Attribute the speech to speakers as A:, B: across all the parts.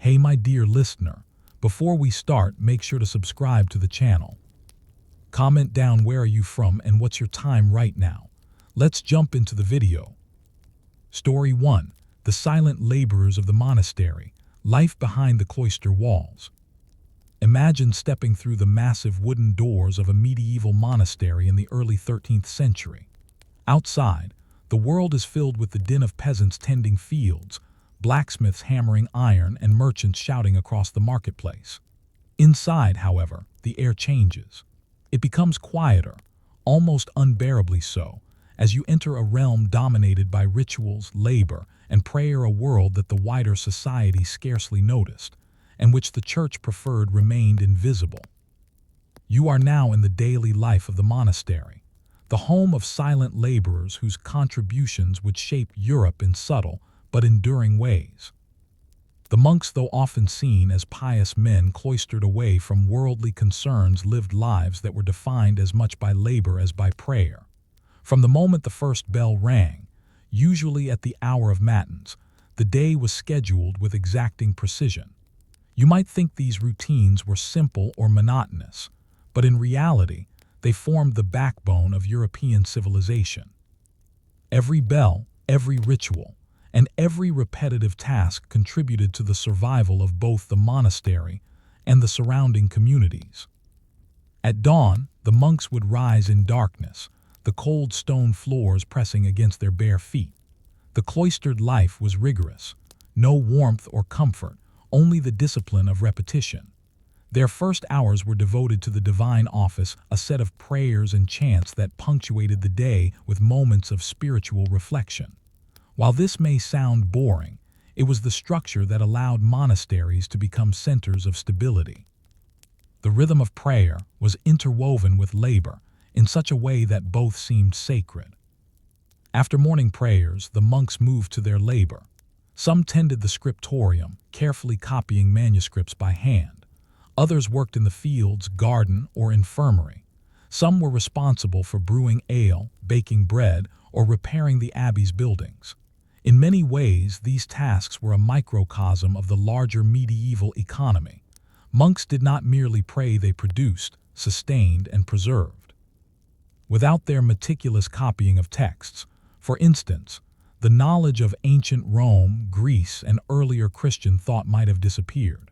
A: Hey my dear listener, before we start, make sure to subscribe to the channel. Comment down where are you from and what's your time right now. Let's jump into the video. Story 1. The Silent Laborers of the Monastery. Life behind the cloister walls. Imagine stepping through the massive wooden doors of a medieval monastery in the early 13th century. Outside, the world is filled with the din of peasants tending fields, blacksmiths hammering iron, and merchants shouting across the marketplace. Inside, however, the air changes. It becomes quieter, almost unbearably so, as you enter a realm dominated by rituals, labor, and prayer, a world that the wider society scarcely noticed, and which the church preferred remained invisible. You are now in the daily life of the monastery, the home of silent laborers whose contributions would shape Europe in subtle but enduring ways. The monks, though often seen as pious men cloistered away from worldly concerns, lived lives that were defined as much by labor as by prayer. From the moment the first bell rang, usually at the hour of matins, the day was scheduled with exacting precision. You might think these routines were simple or monotonous, but in reality, they formed the backbone of European civilization. Every bell, every ritual, and every repetitive task contributed to the survival of both the monastery and the surrounding communities. At dawn, the monks would rise in darkness, the cold stone floors pressing against their bare feet. The cloistered life was rigorous, no warmth or comfort, only the discipline of repetition. Their first hours were devoted to the divine office, a set of prayers and chants that punctuated the day with moments of spiritual reflection. While this may sound boring, it was the structure that allowed monasteries to become centers of stability. The rhythm of prayer was interwoven with labor in such a way that both seemed sacred. After morning prayers, the monks moved to their labor. Some tended the scriptorium, carefully copying manuscripts by hand. Others worked in the fields, garden, or infirmary. Some were responsible for brewing ale, baking bread, or repairing the abbey's buildings. In many ways, these tasks were a microcosm of the larger medieval economy. Monks did not merely pray, they produced, sustained, and preserved. Without their meticulous copying of texts, for instance, the knowledge of ancient Rome, Greece, and earlier Christian thought might have disappeared.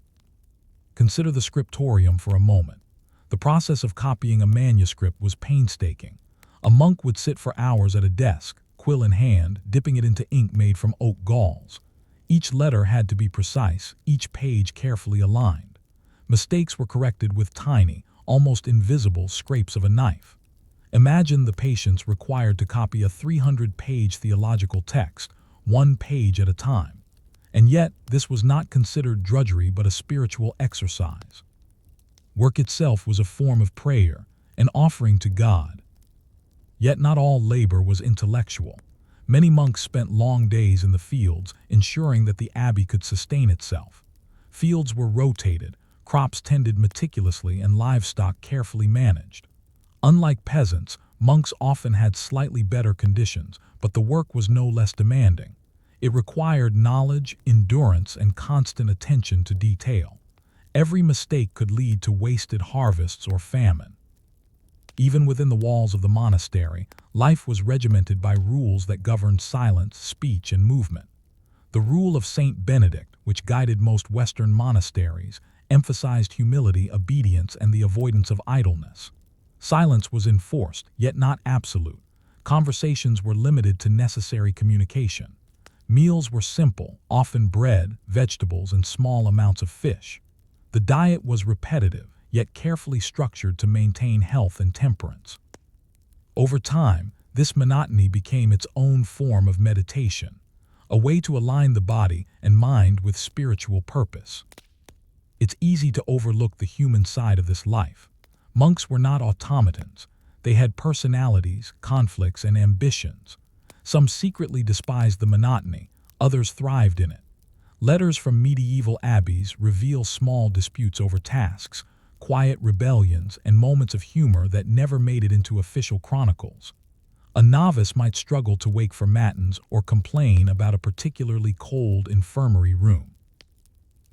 A: Consider the scriptorium for a moment. The process of copying a manuscript was painstaking. A monk would sit for hours at a desk, quill in hand, dipping it into ink made from oak galls. Each letter had to be precise, each page carefully aligned. Mistakes were corrected with tiny, almost invisible scrapes of a knife. Imagine the patience required to copy a 300-page theological text, one page at a time. And yet, this was not considered drudgery but a spiritual exercise. Work itself was a form of prayer, an offering to God. Yet not all labor was intellectual. Many monks spent long days in the fields, ensuring that the abbey could sustain itself. Fields were rotated, crops tended meticulously, and livestock carefully managed. Unlike peasants, monks often had slightly better conditions, but the work was no less demanding. It required knowledge, endurance, and constant attention to detail. Every mistake could lead to wasted harvests or famine. Even within the walls of the monastery, life was regimented by rules that governed silence, speech, and movement. The rule of Saint Benedict, which guided most Western monasteries, emphasized humility, obedience, and the avoidance of idleness. Silence was enforced, yet not absolute. Conversations were limited to necessary communication. Meals were simple, often bread, vegetables, and small amounts of fish. The diet was repetitive, yet carefully structured to maintain health and temperance. Over time, this monotony became its own form of meditation, a way to align the body and mind with spiritual purpose. It's easy to overlook the human side of this life. Monks were not automatons. They had personalities, conflicts, and ambitions. Some secretly despised the monotony, others thrived in it. Letters from medieval abbeys reveal small disputes over tasks, quiet rebellions, and moments of humor that never made it into official chronicles. A novice might struggle to wake for matins or complain about a particularly cold infirmary room.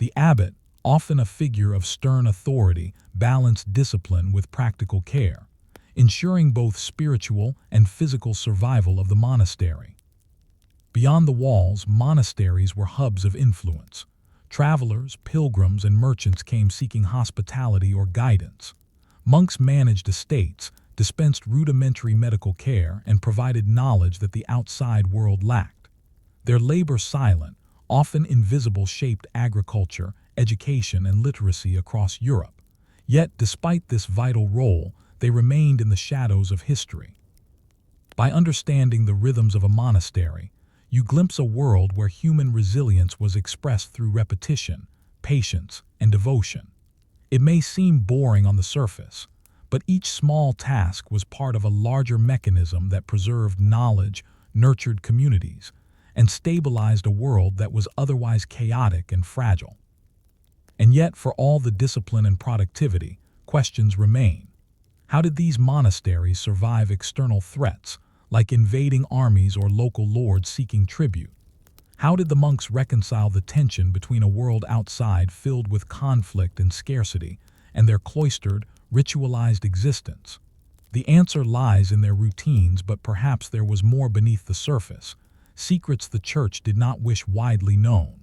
A: The abbot, often a figure of stern authority, balanced discipline with practical care, ensuring both spiritual and physical survival of the monastery. Beyond the walls, monasteries were hubs of influence. Travelers, pilgrims, and merchants came seeking hospitality or guidance. Monks managed estates, dispensed rudimentary medical care, and provided knowledge that the outside world lacked. Their labor, silent, often invisible, shaped agriculture, education, and literacy across Europe. Yet, despite this vital role, they remained in the shadows of history. By understanding the rhythms of a monastery, you glimpse a world where human resilience was expressed through repetition, patience, and devotion. It may seem boring on the surface, but each small task was part of a larger mechanism that preserved knowledge, nurtured communities, and stabilized a world that was otherwise chaotic and fragile. And yet, for all the discipline and productivity, questions remain. How did these monasteries survive external threats, like invading armies or local lords seeking tribute? How did the monks reconcile the tension between a world outside filled with conflict and scarcity and their cloistered, ritualized existence? The answer lies in their routines, but perhaps there was more beneath the surface, secrets the church did not wish widely known.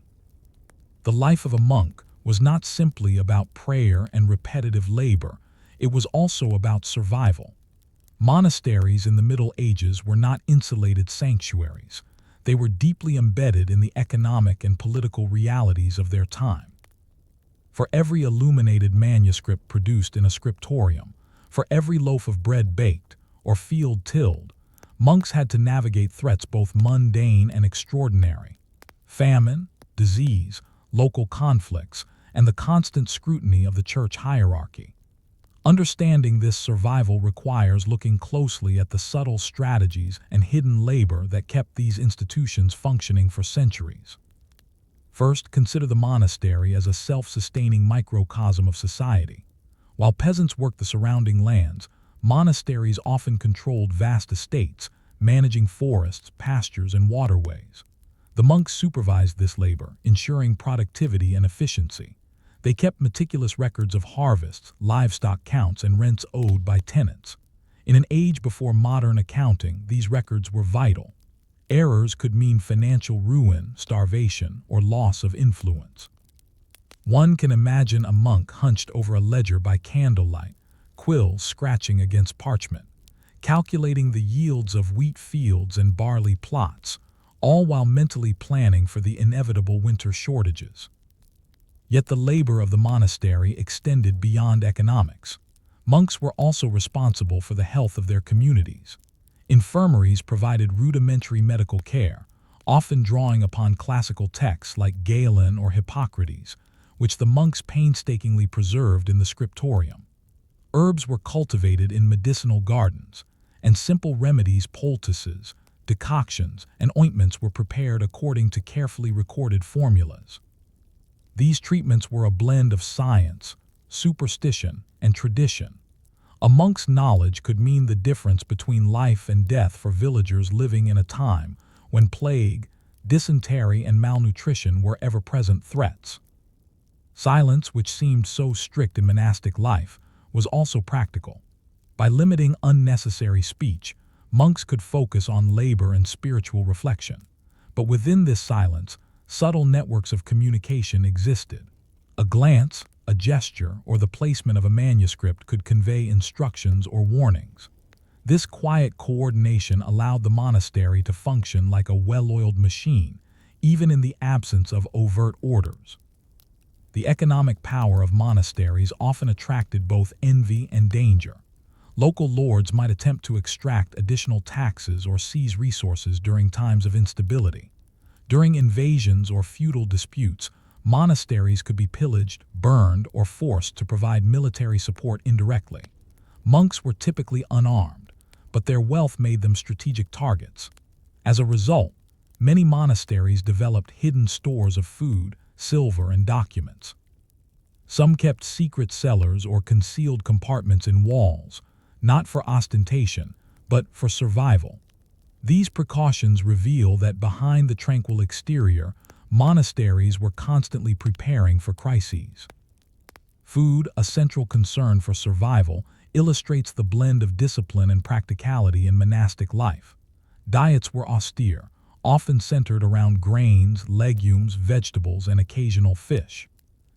A: The life of a monk was not simply about prayer and repetitive labor, it was also about survival. Monasteries in the Middle Ages were not insulated sanctuaries. They were deeply embedded in the economic and political realities of their time. For every illuminated manuscript produced in a scriptorium, for every loaf of bread baked or field tilled, monks had to navigate threats both mundane and extraordinary. Famine, disease, local conflicts, and the constant scrutiny of the church hierarchy. Understanding this survival requires looking closely at the subtle strategies and hidden labor that kept these institutions functioning for centuries. First, consider the monastery as a self-sustaining microcosm of society. While peasants worked the surrounding lands, monasteries often controlled vast estates, managing forests, pastures, and waterways. The monks supervised this labor, ensuring productivity and efficiency. They kept meticulous records of harvests, livestock counts, and rents owed by tenants. In an age before modern accounting, these records were vital. Errors could mean financial ruin, starvation, or loss of influence. One can imagine a monk hunched over a ledger by candlelight, quills scratching against parchment, calculating the yields of wheat fields and barley plots, all while mentally planning for the inevitable winter shortages. Yet the labor of the monastery extended beyond economics. Monks were also responsible for the health of their communities. Infirmaries provided rudimentary medical care, often drawing upon classical texts like Galen or Hippocrates, which the monks painstakingly preserved in the scriptorium. Herbs were cultivated in medicinal gardens, and simple remedies, poultices, decoctions, and ointments were prepared according to carefully recorded formulas. These treatments were a blend of science, superstition, and tradition. A monk's knowledge could mean the difference between life and death for villagers living in a time when plague, dysentery, and malnutrition were ever-present threats. Silence, which seemed so strict in monastic life, was also practical. By limiting unnecessary speech, monks could focus on labor and spiritual reflection. But within this silence, subtle networks of communication existed. A glance, a gesture, or the placement of a manuscript could convey instructions or warnings. This quiet coordination allowed the monastery to function like a well-oiled machine, even in the absence of overt orders. The economic power of monasteries often attracted both envy and danger. Local lords might attempt to extract additional taxes or seize resources during times of instability. During invasions or feudal disputes, monasteries could be pillaged, burned, or forced to provide military support indirectly. Monks were typically unarmed, but their wealth made them strategic targets. As a result, many monasteries developed hidden stores of food, silver, and documents. Some kept secret cellars or concealed compartments in walls, not for ostentation, but for survival. These precautions reveal that behind the tranquil exterior, monasteries were constantly preparing for crises. Food, a central concern for survival, illustrates the blend of discipline and practicality in monastic life. Diets were austere, often centered around grains, legumes, vegetables, and occasional fish.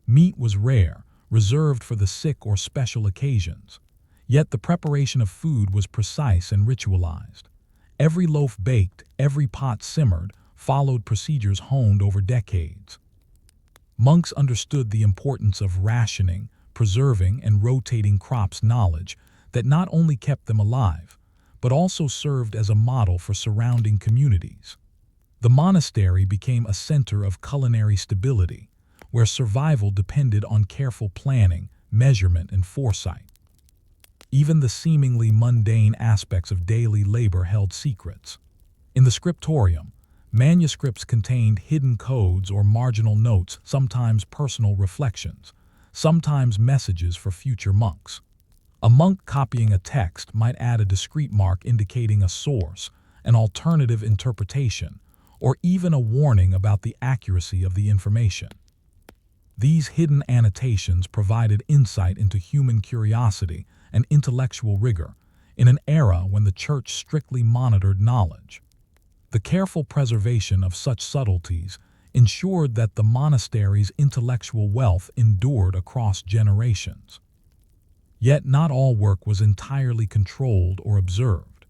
A: Meat was rare, reserved for the sick or special occasions. Yet the preparation of food was precise and ritualized. Every loaf baked, every pot simmered, followed procedures honed over decades. Monks understood the importance of rationing, preserving, and rotating crops, knowledge that not only kept them alive, but also served as a model for surrounding communities. The monastery became a center of culinary stability, where survival depended on careful planning, measurement, and foresight. Even the seemingly mundane aspects of daily labor held secrets. In the scriptorium, manuscripts contained hidden codes or marginal notes, sometimes personal reflections, sometimes messages for future monks. A monk copying a text might add a discrete mark indicating a source, an alternative interpretation, or even a warning about the accuracy of the information. These hidden annotations provided insight into human curiosity and intellectual rigor in an era when the church strictly monitored knowledge. The careful preservation of such subtleties ensured that the monastery's intellectual wealth endured across generations. Yet not all work was entirely controlled or observed.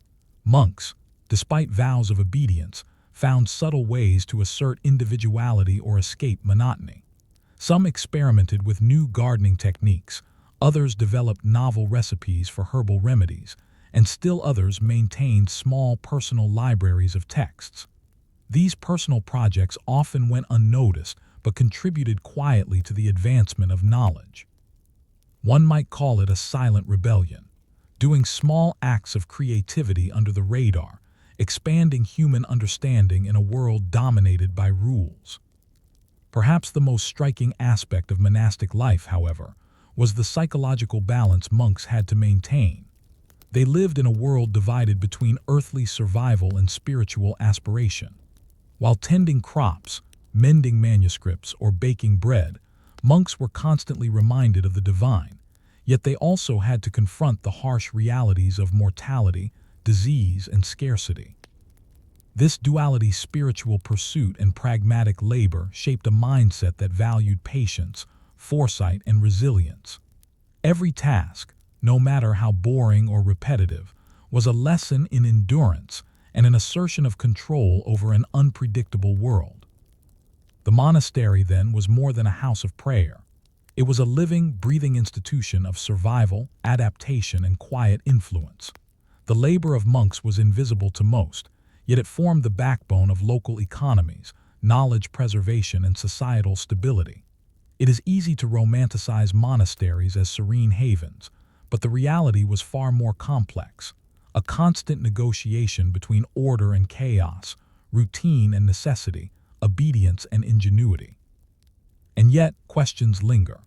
A: Monks, despite vows of obedience, found subtle ways to assert individuality or escape monotony. Some experimented with new gardening techniques, others developed novel recipes for herbal remedies, and still others maintained small personal libraries of texts. These personal projects often went unnoticed but contributed quietly to the advancement of knowledge. One might call it a silent rebellion, doing small acts of creativity under the radar, expanding human understanding in a world dominated by rules. Perhaps the most striking aspect of monastic life, however, was the psychological balance monks had to maintain. They lived in a world divided between earthly survival and spiritual aspiration. While tending crops, mending manuscripts, or baking bread, monks were constantly reminded of the divine, yet they also had to confront the harsh realities of mortality, disease, and scarcity. This duality, spiritual pursuit and pragmatic labor, shaped a mindset that valued patience, foresight, and resilience. Every task, no matter how boring or repetitive, was a lesson in endurance and an assertion of control over an unpredictable world. The monastery, then, was more than a house of prayer. It was a living, breathing institution of survival, adaptation, and quiet influence. The labor of monks was invisible to most, yet it formed the backbone of local economies, knowledge preservation, and societal stability. It is easy to romanticize monasteries as serene havens, but the reality was far more complex, a constant negotiation between order and chaos, routine and necessity, obedience and ingenuity. And yet, questions linger.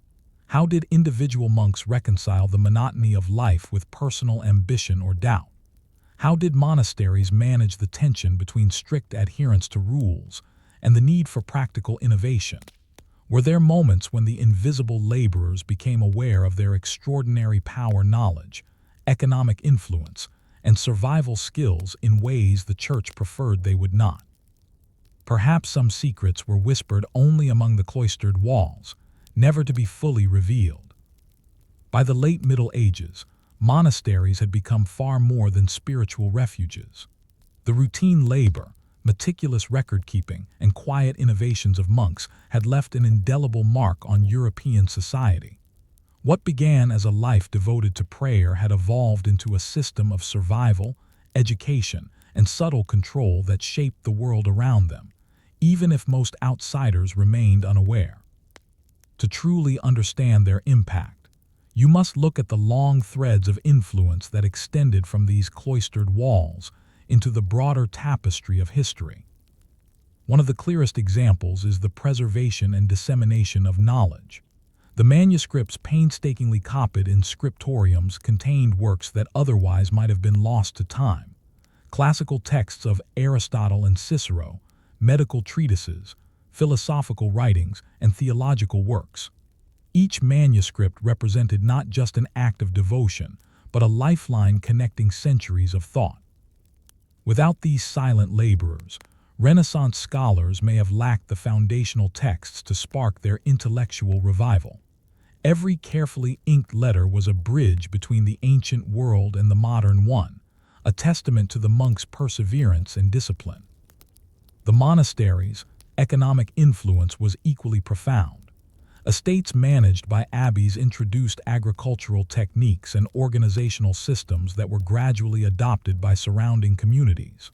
A: How did individual monks reconcile the monotony of life with personal ambition or doubt? How did monasteries manage the tension between strict adherence to rules and the need for practical innovation? Were there moments when the invisible laborers became aware of their extraordinary power, knowledge, economic influence, and survival skills in ways the church preferred they would not? Perhaps some secrets were whispered only among the cloistered walls, never to be fully revealed. By the late Middle Ages, monasteries had become far more than spiritual refuges. The routine labor, meticulous record-keeping, and quiet innovations of monks had left an indelible mark on European society. What began as a life devoted to prayer had evolved into a system of survival, education, and subtle control that shaped the world around them, even if most outsiders remained unaware. To truly understand their impact, you must look at the long threads of influence that extended from these cloistered walls into the broader tapestry of history. One of the clearest examples is the preservation and dissemination of knowledge. The manuscripts painstakingly copied in scriptoriums contained works that otherwise might have been lost to time. Classical texts of Aristotle and Cicero, medical treatises, philosophical writings, and theological works. Each manuscript represented not just an act of devotion, but a lifeline connecting centuries of thought. Without these silent laborers, Renaissance scholars may have lacked the foundational texts to spark their intellectual revival. Every carefully inked letter was a bridge between the ancient world and the modern one, a testament to the monks' perseverance and discipline. The monasteries' economic influence was equally profound. Estates managed by abbeys introduced agricultural techniques and organizational systems that were gradually adopted by surrounding communities.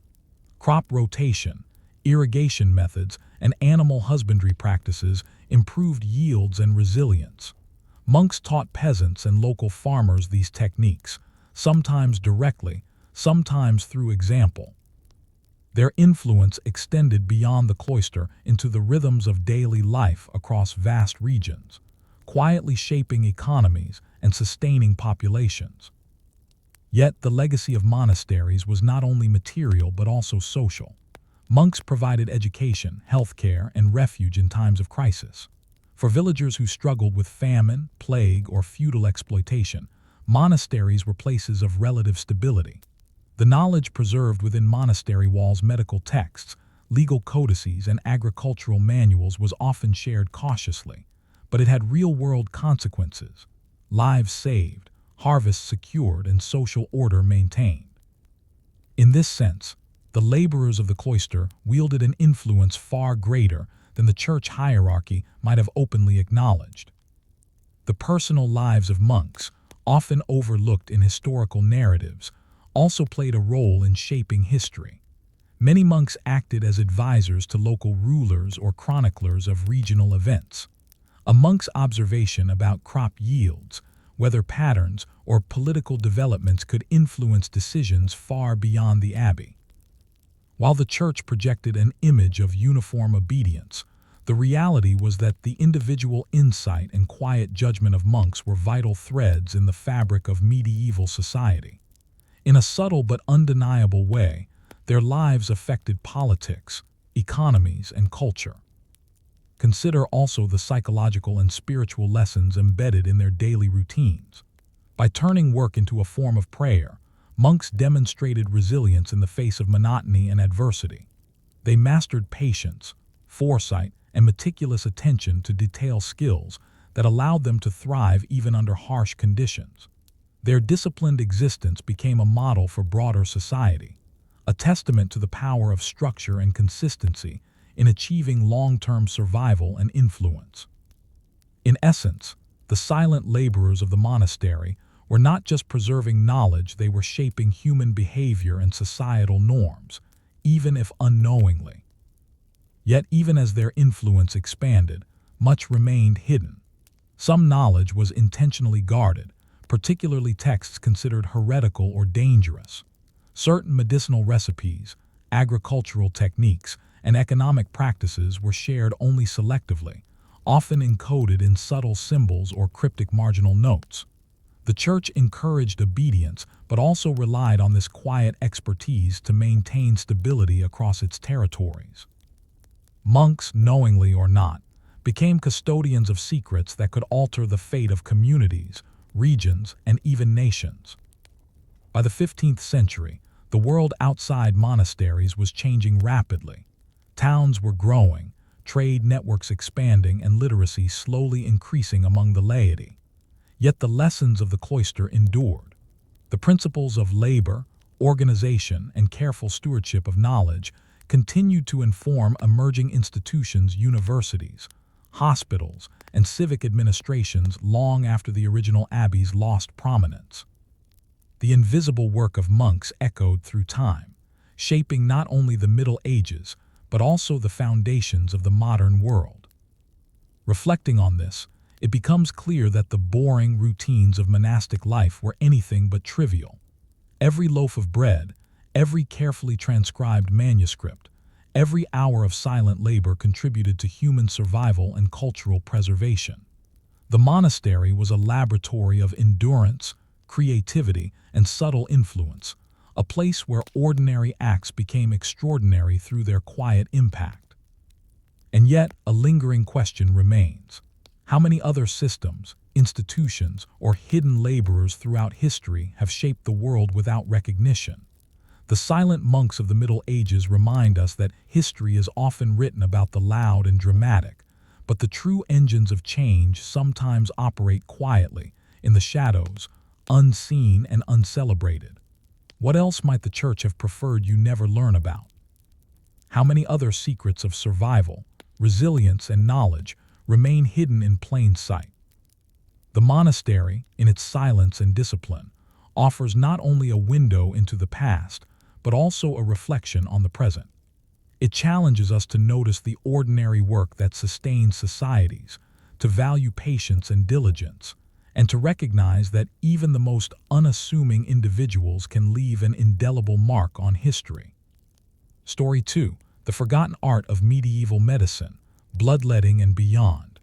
A: Crop rotation, irrigation methods, and animal husbandry practices improved yields and resilience. Monks taught peasants and local farmers these techniques, sometimes directly, sometimes through example. Their influence extended beyond the cloister into the rhythms of daily life across vast regions, quietly shaping economies and sustaining populations. Yet the legacy of monasteries was not only material but also social. Monks provided education, healthcare, and refuge in times of crisis. For villagers who struggled with famine, plague, or feudal exploitation, monasteries were places of relative stability. The knowledge preserved within monastery walls, medical texts, legal codices, and agricultural manuals was often shared cautiously, but it had real-world consequences: lives saved, harvests secured, and social order maintained. In this sense, the laborers of the cloister wielded an influence far greater than the church hierarchy might have openly acknowledged. The personal lives of monks, often overlooked in historical narratives, also played a role in shaping history. Many monks acted as advisors to local rulers or chroniclers of regional events. A monk's observation about crop yields, weather patterns, or political developments could influence decisions far beyond the abbey. While the church projected an image of uniform obedience, the reality was that the individual insight and quiet judgment of monks were vital threads in the fabric of medieval society. In a subtle but undeniable way, their lives affected politics, economies, and culture. Consider also the psychological and spiritual lessons embedded in their daily routines. By turning work into a form of prayer, monks demonstrated resilience in the face of monotony and adversity. They mastered patience, foresight, and meticulous attention to detail, skills that allowed them to thrive even under harsh conditions. Their disciplined existence became a model for broader society, a testament to the power of structure and consistency in achieving long-term survival and influence. In essence, the silent laborers of the monastery were not just preserving knowledge, they were shaping human behavior and societal norms, even if unknowingly. Yet even as their influence expanded, much remained hidden. Some knowledge was intentionally guarded, particularly texts considered heretical or dangerous. Certain medicinal recipes, agricultural techniques, and economic practices were shared only selectively, often encoded in subtle symbols or cryptic marginal notes. The church encouraged obedience, but also relied on this quiet expertise to maintain stability across its territories. Monks, knowingly or not, became custodians of secrets that could alter the fate of communities, regions, and even nations. By the 15th century, the world outside monasteries was changing rapidly. Towns were growing, trade networks expanding, and literacy slowly increasing among the laity. Yet the lessons of the cloister endured. The principles of labor, organization, and careful stewardship of knowledge continued to inform emerging institutions, universities, hospitals, and civic administrations long after the original abbeys lost prominence. The invisible work of monks echoed through time, shaping not only the Middle Ages, but also the foundations of the modern world. Reflecting on this, it becomes clear that the boring routines of monastic life were anything but trivial. Every loaf of bread, every carefully transcribed manuscript, every hour of silent labor contributed to human survival and cultural preservation. The monastery was a laboratory of endurance, creativity, and subtle influence, a place where ordinary acts became extraordinary through their quiet impact. And yet, a lingering question remains. How many other systems, institutions, or hidden laborers throughout history have shaped the world without recognition? The silent monks of the Middle Ages remind us that history is often written about the loud and dramatic, but the true engines of change sometimes operate quietly, in the shadows, unseen and uncelebrated. What else might the church have preferred you never learn about? How many other secrets of survival, resilience, and knowledge remain hidden in plain sight? The monastery, in its silence and discipline, offers not only a window into the past, but also a reflection on the present. It challenges us to notice the ordinary work that sustains societies, to value patience and diligence, and to recognize that even the most unassuming individuals can leave an indelible mark on history. Story 2. The Forgotten Art of Medieval Medicine, Bloodletting and Beyond.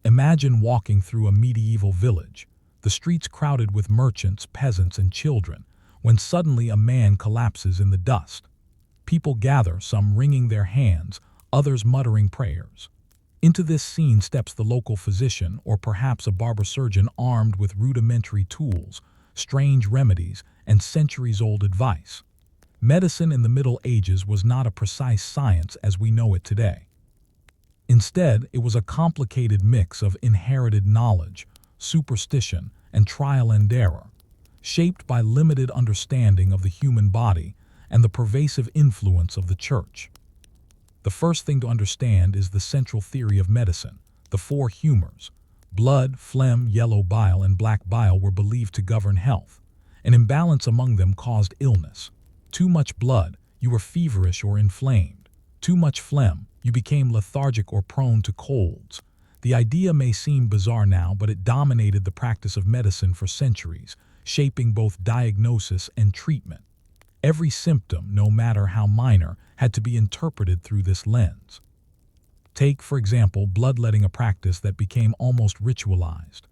A: Imagine walking through a medieval village, the streets crowded with merchants, peasants, and children, when suddenly a man collapses in the dust. People gather, some wringing their hands, others muttering prayers. Into this scene steps the local physician, or perhaps a barber surgeon armed with rudimentary tools, strange remedies, and centuries-old advice. Medicine in the Middle Ages was not a precise science as we know it today. Instead, it was a complicated mix of inherited knowledge, superstition, and trial and error, shaped by limited understanding of the human body and the pervasive influence of the church. The first thing to understand is the central theory of medicine, the four humors. Blood, phlegm, yellow bile, and black bile were believed to govern health. An imbalance among them caused illness. Too much blood, you were feverish or inflamed. Too much phlegm, you became lethargic or prone to colds. The idea may seem bizarre now, but it dominated the practice of medicine for centuries, shaping both diagnosis and treatment. Every symptom, no matter how minor, had to be interpreted through this lens. Take, for example, bloodletting, a practice that became almost ritualized.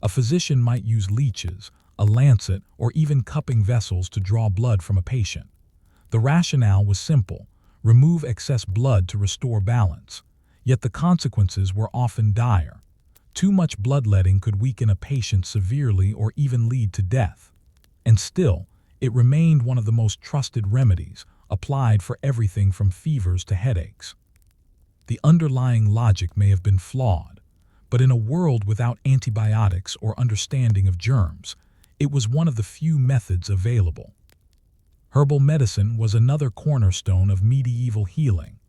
A: A physician might use leeches, a lancet, or even cupping vessels to draw blood from a patient. The rationale was simple: remove excess blood to restore balance. Yet the consequences were often dire. Too much bloodletting could weaken a patient severely or even lead to death. And still, it remained one of the most trusted remedies, applied for everything from fevers to headaches. The underlying logic may have been flawed, but in a world without antibiotics or understanding of germs, it was one of the few methods available. Herbal medicine was another cornerstone of medieval healing.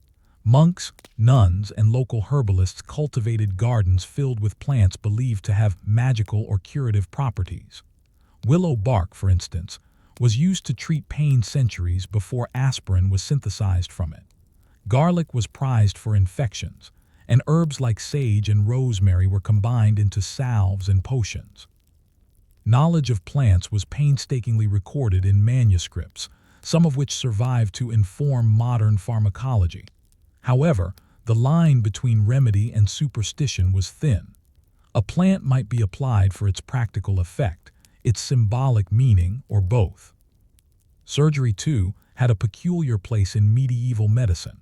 A: Monks, nuns, and local herbalists cultivated gardens filled with plants believed to have magical or curative properties. Willow bark, for instance, was used to treat pain centuries before aspirin was synthesized from it. Garlic was prized for infections, and herbs like sage and rosemary were combined into salves and potions. Knowledge of plants was painstakingly recorded in manuscripts, some of which survived to inform modern pharmacology. However, the line between remedy and superstition was thin. A plant might be applied for its practical effect, its symbolic meaning, or both. Surgery, too, had a peculiar place in medieval medicine.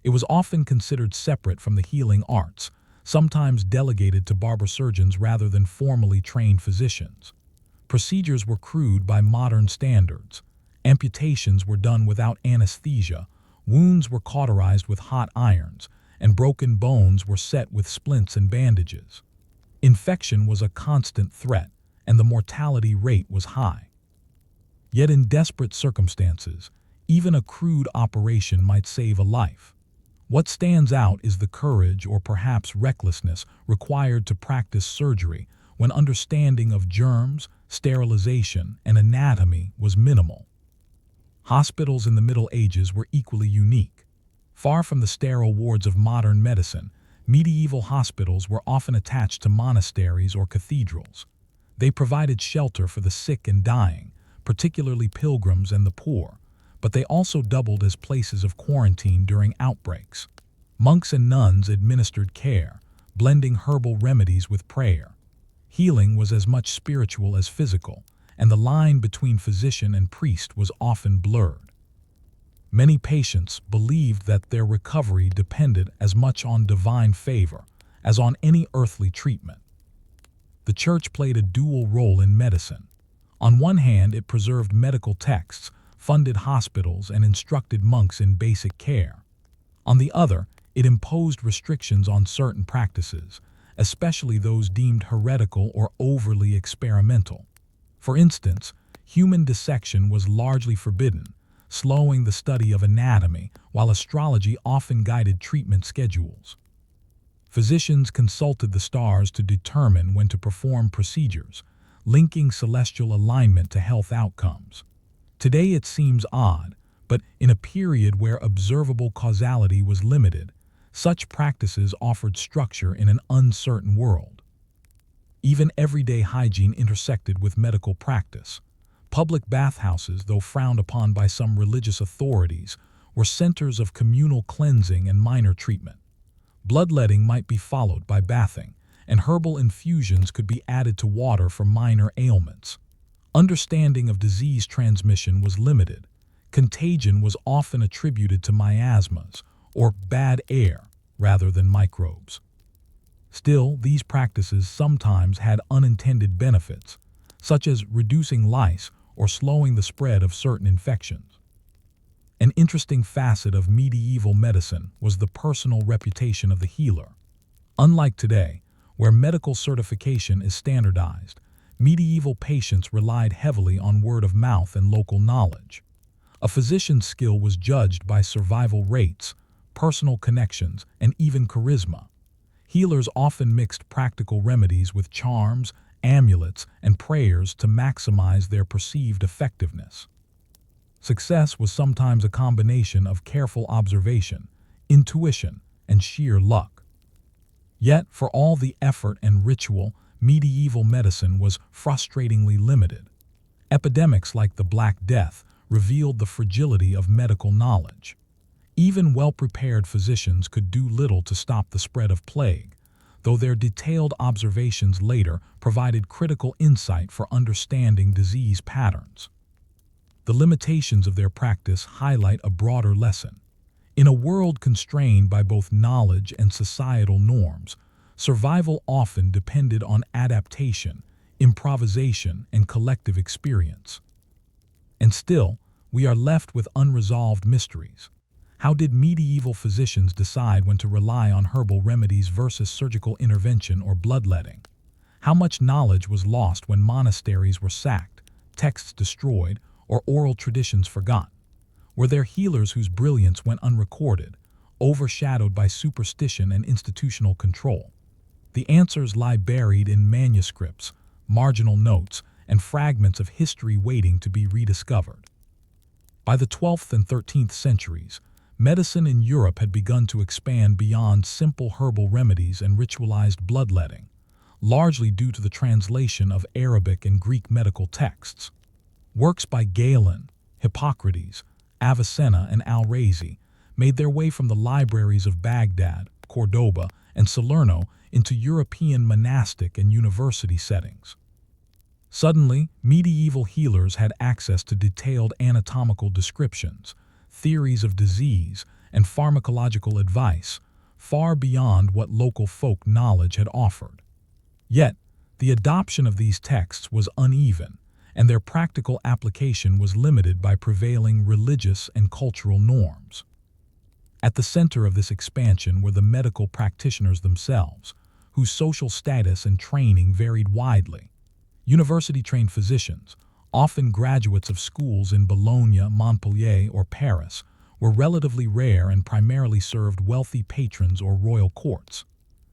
A: It was often considered separate from the healing arts, sometimes delegated to barber surgeons rather than formally trained physicians. Procedures were crude by modern standards. Amputations were done without anesthesia, wounds were cauterized with hot irons, and broken bones were set with splints and bandages. Infection was a constant threat, and the mortality rate was high. Yet in desperate circumstances, even a crude operation might save a life. What stands out is the courage, or perhaps recklessness, required to practice surgery when understanding of germs, sterilization, and anatomy was minimal. Hospitals in the Middle Ages were equally unique. Far from the sterile wards of modern medicine, medieval hospitals were often attached to monasteries or cathedrals. They provided shelter for the sick and dying, particularly pilgrims and the poor, but they also doubled as places of quarantine during outbreaks. Monks and nuns administered care, blending herbal remedies with prayer. Healing was as much spiritual as physical, and the line between physician and priest was often blurred. Many patients believed that their recovery depended as much on divine favor as on any earthly treatment. The church played a dual role in medicine. On one hand, it preserved medical texts, funded hospitals, and instructed monks in basic care. On the other, it imposed restrictions on certain practices, especially those deemed heretical or overly experimental. For instance, human dissection was largely forbidden, slowing the study of anatomy, while astrology often guided treatment schedules. Physicians consulted the stars to determine when to perform procedures, linking celestial alignment to health outcomes. Today it seems odd, but in a period where observable causality was limited, such practices offered structure in an uncertain world. Even everyday hygiene intersected with medical practice. Public bathhouses, though frowned upon by some religious authorities, were centers of communal cleansing and minor treatment. Bloodletting might be followed by bathing, and herbal infusions could be added to water for minor ailments. Understanding of disease transmission was limited. Contagion was often attributed to miasmas, or bad air, rather than microbes. Still, these practices sometimes had unintended benefits, such as reducing lice or slowing the spread of certain infections. An interesting facet of medieval medicine was the personal reputation of the healer. Unlike today, where medical certification is standardized, medieval patients relied heavily on word of mouth and local knowledge. A physician's skill was judged by survival rates, personal connections, and even charisma. Healers often mixed practical remedies with charms, amulets, and prayers to maximize their perceived effectiveness. Success was sometimes a combination of careful observation, intuition, and sheer luck. Yet, for all the effort and ritual, medieval medicine was frustratingly limited. Epidemics like the Black Death revealed the fragility of medical knowledge. Even well-prepared physicians could do little to stop the spread of plague, though their detailed observations later provided critical insight for understanding disease patterns. The limitations of their practice highlight a broader lesson. In a world constrained by both knowledge and societal norms, survival often depended on adaptation, improvisation, and collective experience. And still, we are left with unresolved mysteries. How did medieval physicians decide when to rely on herbal remedies versus surgical intervention or bloodletting? How much knowledge was lost when monasteries were sacked, texts destroyed, or oral traditions forgotten? Were there healers whose brilliance went unrecorded, overshadowed by superstition and institutional control? The answers lie buried in manuscripts, marginal notes, and fragments of history waiting to be rediscovered. By the 12th and 13th centuries, medicine in Europe had begun to expand beyond simple herbal remedies and ritualized bloodletting, largely due to the translation of Arabic and Greek medical texts. Works by Galen, Hippocrates, Avicenna, and Al-Razi made their way from the libraries of Baghdad, Cordoba, and Salerno into European monastic and university settings. Suddenly, medieval healers had access to detailed anatomical descriptions, theories of disease, and pharmacological advice, far beyond what local folk knowledge had offered. Yet, the adoption of these texts was uneven, and their practical application was limited by prevailing religious and cultural norms. At the center of this expansion were the medical practitioners themselves, whose social status and training varied widely. University-trained physicians, often graduates of schools in Bologna, Montpellier, or Paris, were relatively rare and primarily served wealthy patrons or royal courts.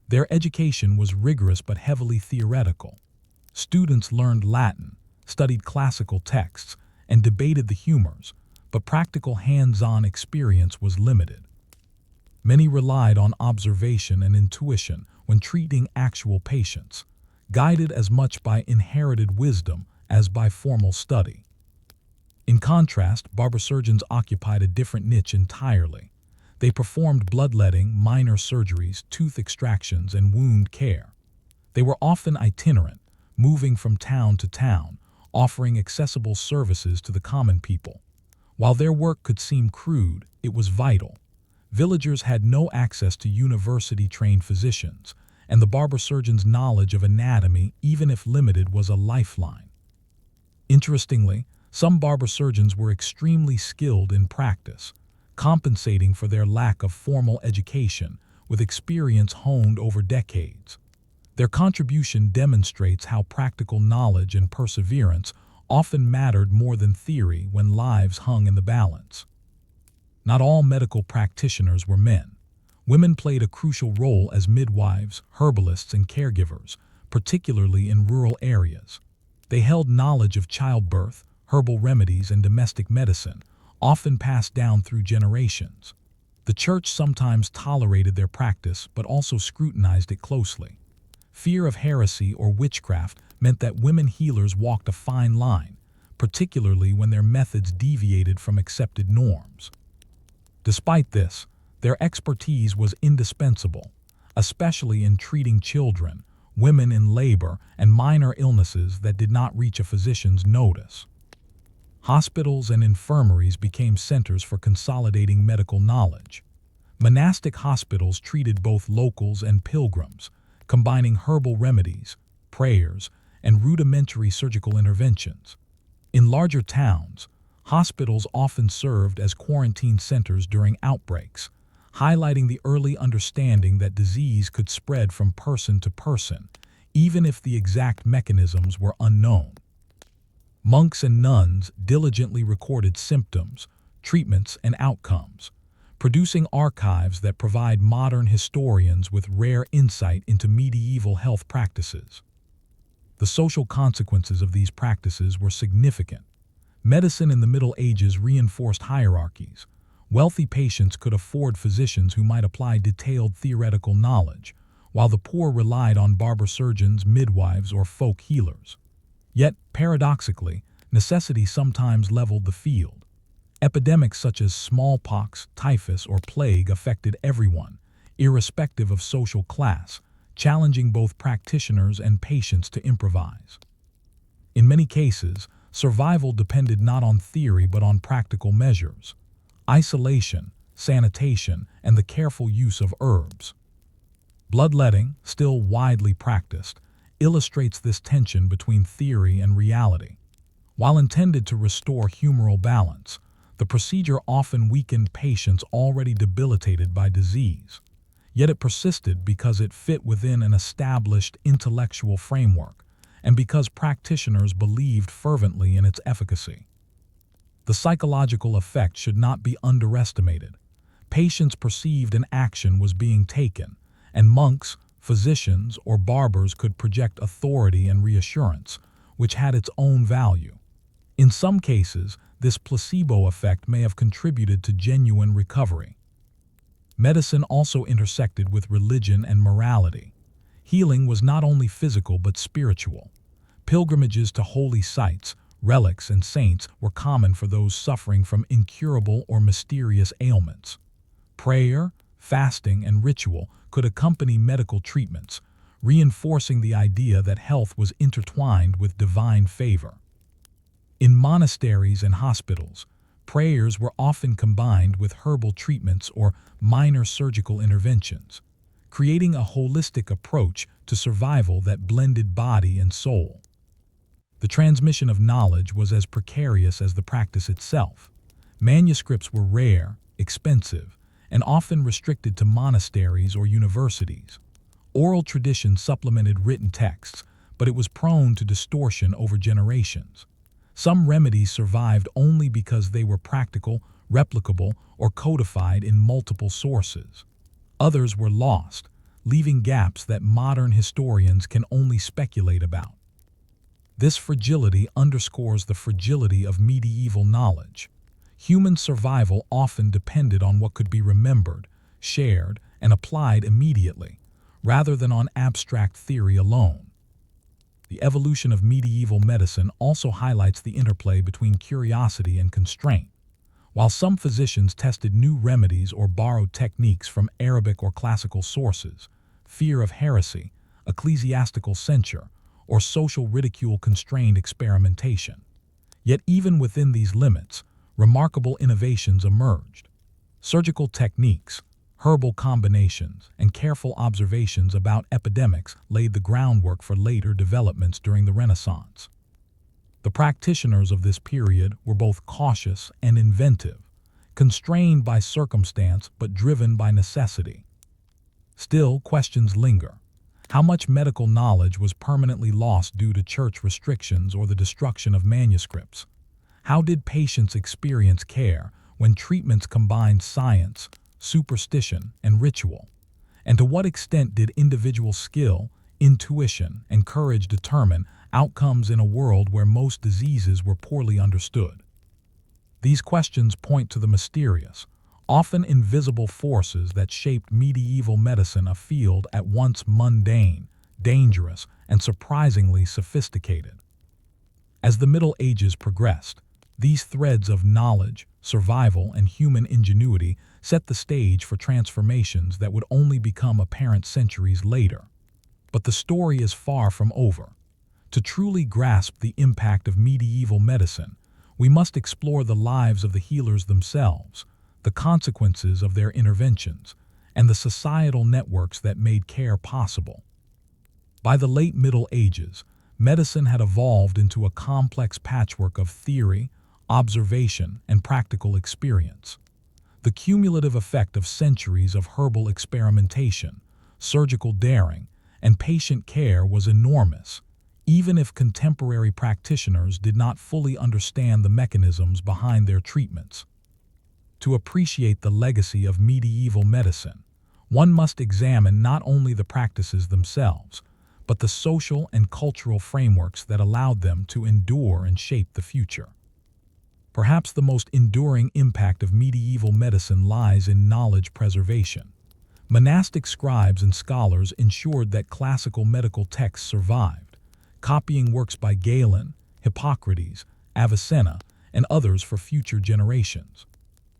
A: Their education was rigorous but heavily theoretical. Students learned Latin, studied classical texts, and debated the humors, but practical hands-on experience was limited. Many relied on observation and intuition when treating actual patients, guided as much by inherited wisdom as by formal study. In contrast, barber surgeons occupied a different niche entirely. They performed bloodletting, minor surgeries, tooth extractions, and wound care. They were often itinerant, moving from town to town, offering accessible services to the common people. While their work could seem crude, it was vital. Villagers had no access to university-trained physicians, and the barber surgeon's knowledge of anatomy, even if limited, was a lifeline. Interestingly, some barber surgeons were extremely skilled in practice, compensating for their lack of formal education with experience honed over decades. Their contribution demonstrates how practical knowledge and perseverance often mattered more than theory when lives hung in the balance. Not all medical practitioners were men. Women played a crucial role as midwives, herbalists, and caregivers, particularly in rural areas. They held knowledge of childbirth, herbal remedies, and domestic medicine, often passed down through generations. The church sometimes tolerated their practice but also scrutinized it closely. Fear of heresy or witchcraft meant that women healers walked a fine line, particularly when their methods deviated from accepted norms. Despite this, their expertise was indispensable, especially in treating children, women in labor, and minor illnesses that did not reach a physician's notice. Hospitals and infirmaries became centers for consolidating medical knowledge. Monastic hospitals treated both locals and pilgrims, combining herbal remedies, prayers, and rudimentary surgical interventions. In larger towns, hospitals often served as quarantine centers during outbreaks, highlighting the early understanding that disease could spread from person to person, even if the exact mechanisms were unknown. Monks and nuns diligently recorded symptoms, treatments, and outcomes, producing archives that provide modern historians with rare insight into medieval health practices. The social consequences of these practices were significant. Medicine in the Middle Ages reinforced hierarchies. Wealthy patients could afford physicians who might apply detailed theoretical knowledge, while the poor relied on barber surgeons, midwives, or folk healers. Yet, paradoxically, necessity sometimes leveled the field. Epidemics such as smallpox, typhus, or plague affected everyone, irrespective of social class, challenging both practitioners and patients to improvise. In many cases, survival depended not on theory but on practical measures: isolation, sanitation, and the careful use of herbs. Bloodletting, still widely practiced, illustrates this tension between theory and reality. While intended to restore humoral balance, the procedure often weakened patients already debilitated by disease. Yet it persisted because it fit within an established intellectual framework, and because practitioners believed fervently in its efficacy. The psychological effect should not be underestimated. Patients perceived an action was being taken, and monks, physicians, or barbers could project authority and reassurance, which had its own value. In some cases, this placebo effect may have contributed to genuine recovery. Medicine also intersected with religion and morality. Healing was not only physical but spiritual. Pilgrimages to holy sites, relics, and saints were common for those suffering from incurable or mysterious ailments. Prayer, fasting, and ritual could accompany medical treatments, reinforcing the idea that health was intertwined with divine favor. In monasteries and hospitals, prayers were often combined with herbal treatments or minor surgical interventions, creating a holistic approach to survival that blended body and soul. The transmission of knowledge was as precarious as the practice itself. Manuscripts were rare, expensive, and often restricted to monasteries or universities. Oral tradition supplemented written texts, but it was prone to distortion over generations. Some remedies survived only because they were practical, replicable, or codified in multiple sources. Others were lost, leaving gaps that modern historians can only speculate about. This fragility underscores the fragility of medieval knowledge. Human survival often depended on what could be remembered, shared, and applied immediately, rather than on abstract theory alone. The evolution of medieval medicine also highlights the interplay between curiosity and constraint. While some physicians tested new remedies or borrowed techniques from Arabic or classical sources, fear of heresy, ecclesiastical censure, or social ridicule constrained experimentation. Yet even within these limits, remarkable innovations emerged. Surgical techniques, herbal combinations, and careful observations about epidemics laid the groundwork for later developments during the Renaissance. The practitioners of this period were both cautious and inventive, constrained by circumstance but driven by necessity. Still, questions linger. How much medical knowledge was permanently lost due to church restrictions or the destruction of manuscripts? How did patients experience care when treatments combined science, superstition, and ritual? And to what extent did individual skill, intuition, and courage determine outcomes in a world where most diseases were poorly understood? These questions point to the mysterious, often invisible forces that shaped medieval medicine, a field at once mundane, dangerous, and surprisingly sophisticated. As the Middle Ages progressed, these threads of knowledge, survival, and human ingenuity set the stage for transformations that would only become apparent centuries later. But the story is far from over. To truly grasp the impact of medieval medicine, we must explore the lives of the healers themselves, the consequences of their interventions, and the societal networks that made care possible. By the late Middle Ages, medicine had evolved into a complex patchwork of theory, observation, and practical experience. The cumulative effect of centuries of herbal experimentation, surgical daring, and patient care was enormous, even if contemporary practitioners did not fully understand the mechanisms behind their treatments. To appreciate the legacy of medieval medicine, one must examine not only the practices themselves, but the social and cultural frameworks that allowed them to endure and shape the future. Perhaps the most enduring impact of medieval medicine lies in knowledge preservation. Monastic scribes and scholars ensured that classical medical texts survived, copying works by Galen, Hippocrates, Avicenna, and others for future generations.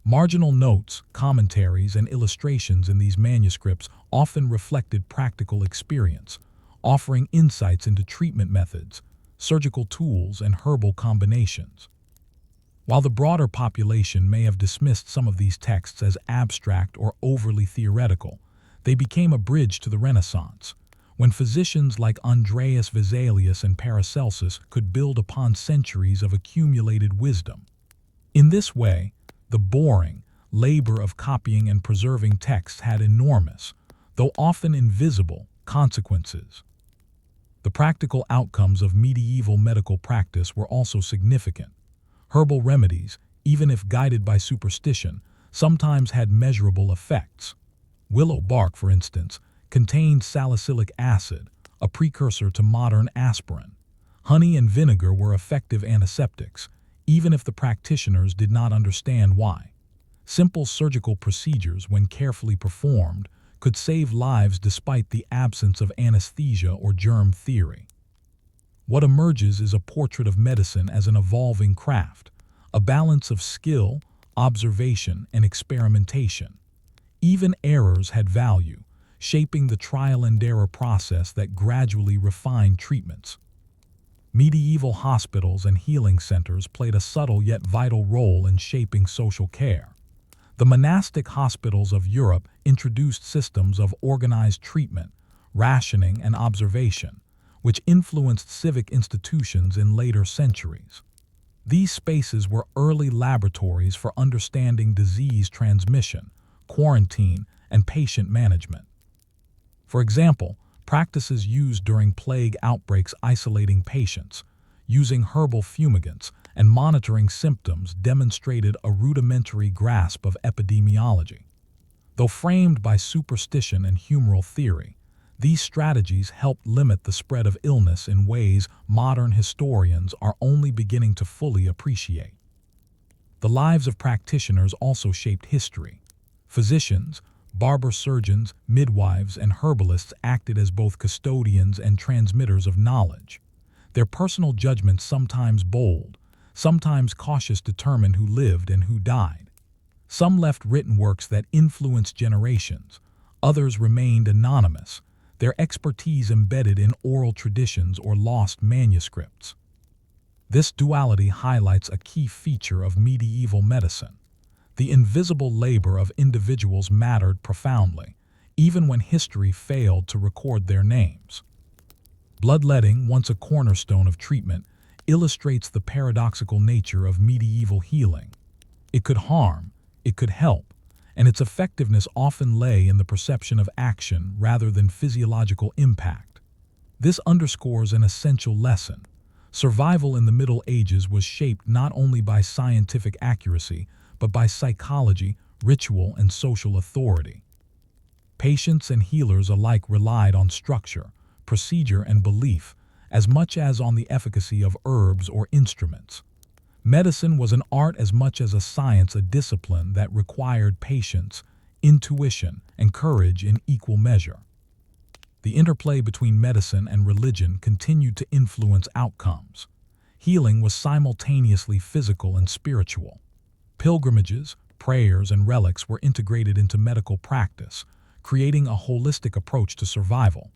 A: Marginal notes, commentaries, and illustrations in these manuscripts often reflected practical experience, offering insights into treatment methods, surgical tools, and herbal combinations. While the broader population may have dismissed some of these texts as abstract or overly theoretical, they became a bridge to the Renaissance, when physicians like Andreas Vesalius and Paracelsus could build upon centuries of accumulated wisdom. In this way, the boring labor of copying and preserving texts had enormous, though often invisible, consequences. The practical outcomes of medieval medical practice were also significant. Herbal remedies, even if guided by superstition, sometimes had measurable effects. Willow bark, for instance, contained salicylic acid, a precursor to modern aspirin. Honey and vinegar were effective antiseptics, even if the practitioners did not understand why. Simple surgical procedures, when carefully performed, could save lives despite the absence of anesthesia or germ theory. What emerges is a portrait of medicine as an evolving craft, a balance of skill, observation, and experimentation. Even errors had value, shaping the trial-and-error process that gradually refined treatments. Medieval hospitals and healing centers played a subtle yet vital role in shaping social care. The monastic hospitals of Europe introduced systems of organized treatment, rationing, and observation, which influenced civic institutions in later centuries. These spaces were early laboratories for understanding disease transmission, quarantine, and patient management. For example, practices used during plague outbreaks, isolating patients, using herbal fumigants, and monitoring symptoms demonstrated a rudimentary grasp of epidemiology. Though framed by superstition and humoral theory, these strategies helped limit the spread of illness in ways modern historians are only beginning to fully appreciate. The lives of practitioners also shaped history. Physicians, barber surgeons, midwives, and herbalists acted as both custodians and transmitters of knowledge. Their personal judgments, sometimes bold, sometimes cautious, determined who lived and who died. Some left written works that influenced generations, others remained anonymous, their expertise embedded in oral traditions or lost manuscripts. This duality highlights a key feature of medieval medicine. The invisible labor of individuals mattered profoundly, even when history failed to record their names. Bloodletting, once a cornerstone of treatment, illustrates the paradoxical nature of medieval healing. It could harm, it could help, and its effectiveness often lay in the perception of action rather than physiological impact. This underscores an essential lesson. Survival in the Middle Ages was shaped not only by scientific accuracy, but by psychology, ritual, and social authority. Patients and healers alike relied on structure, procedure, and belief, as much as on the efficacy of herbs or instruments. Medicine was an art as much as a science, a discipline that required patience, intuition, and courage in equal measure. The interplay between medicine and religion continued to influence outcomes. Healing was simultaneously physical and spiritual. Pilgrimages, prayers, and relics were integrated into medical practice, creating a holistic approach to survival.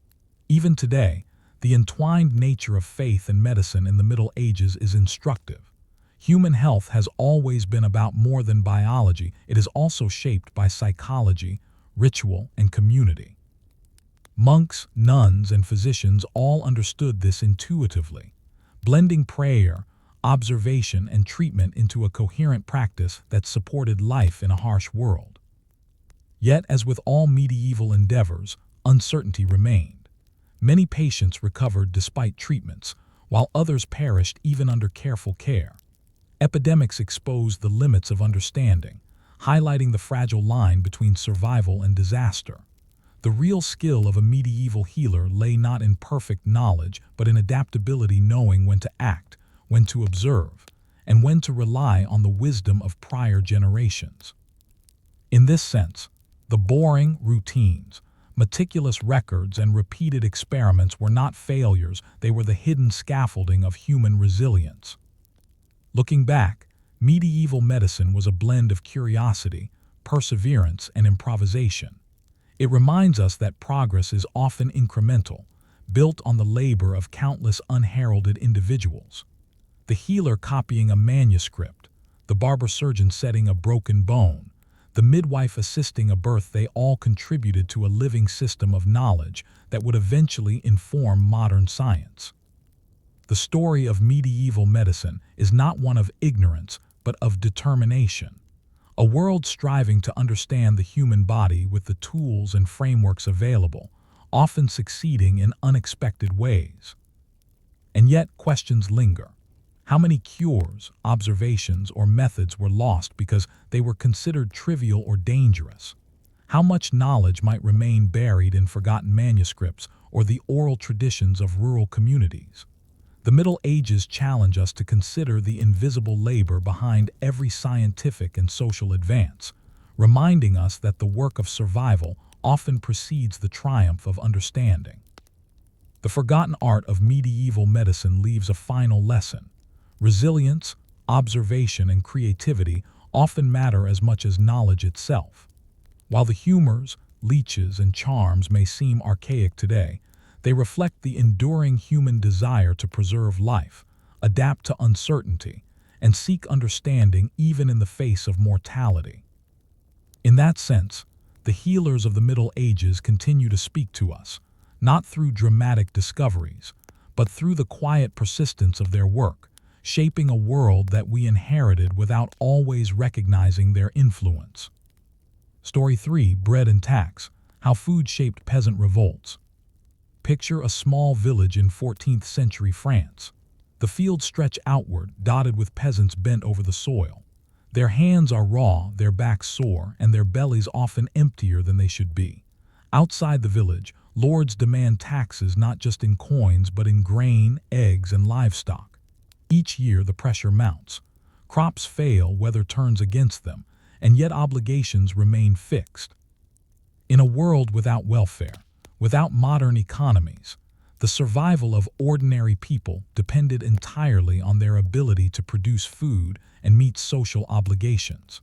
A: Even today, the entwined nature of faith and medicine in the Middle Ages is instructive. Human health has always been about more than biology. It is also shaped by psychology, ritual, and community. Monks, nuns, and physicians all understood this intuitively, blending prayer, observation, and treatment into a coherent practice that supported life in a harsh world. Yet, as with all medieval endeavors, uncertainty remained. Many patients recovered despite treatments, while others perished even under careful care. Epidemics exposed the limits of understanding, highlighting the fragile line between survival and disaster. The real skill of a medieval healer lay not in perfect knowledge, but in adaptability, knowing when to act, when to observe, and when to rely on the wisdom of prior generations. In this sense, the boring routines, meticulous records, and repeated experiments were not failures, they were the hidden scaffolding of human resilience. Looking back, medieval medicine was a blend of curiosity, perseverance, and improvisation. It reminds us that progress is often incremental, built on the labor of countless unheralded individuals. The healer copying a manuscript, the barber surgeon setting a broken bone, the midwife assisting a birth, they all contributed to a living system of knowledge that would eventually inform modern science. The story of medieval medicine is not one of ignorance, but of determination. A world striving to understand the human body with the tools and frameworks available, often succeeding in unexpected ways. And yet, questions linger. How many cures, observations, or methods were lost because they were considered trivial or dangerous? How much knowledge might remain buried in forgotten manuscripts or the oral traditions of rural communities? The Middle Ages challenge us to consider the invisible labor behind every scientific and social advance, reminding us that the work of survival often precedes the triumph of understanding. The forgotten art of medieval medicine leaves a final lesson. Resilience, observation, and creativity often matter as much as knowledge itself. While the humors, leeches, and charms may seem archaic today, they reflect the enduring human desire to preserve life, adapt to uncertainty, and seek understanding even in the face of mortality. In that sense, the healers of the Middle Ages continue to speak to us, not through dramatic discoveries, but through the quiet persistence of their work, shaping a world that we inherited without always recognizing their influence. Story 3: Bread and Tax: How Food Shaped Peasant Revolts. Picture a small village in 14th century France. The fields stretch outward, dotted with peasants bent over the soil. Their hands are raw, their backs sore, and their bellies often emptier than they should be. Outside the village, lords demand taxes not just in coins but in grain, eggs, and livestock. Each year the pressure mounts. Crops fail, weather turns against them, and yet obligations remain fixed. In a world without welfare, without modern economies, the survival of ordinary people depended entirely on their ability to produce food and meet social obligations.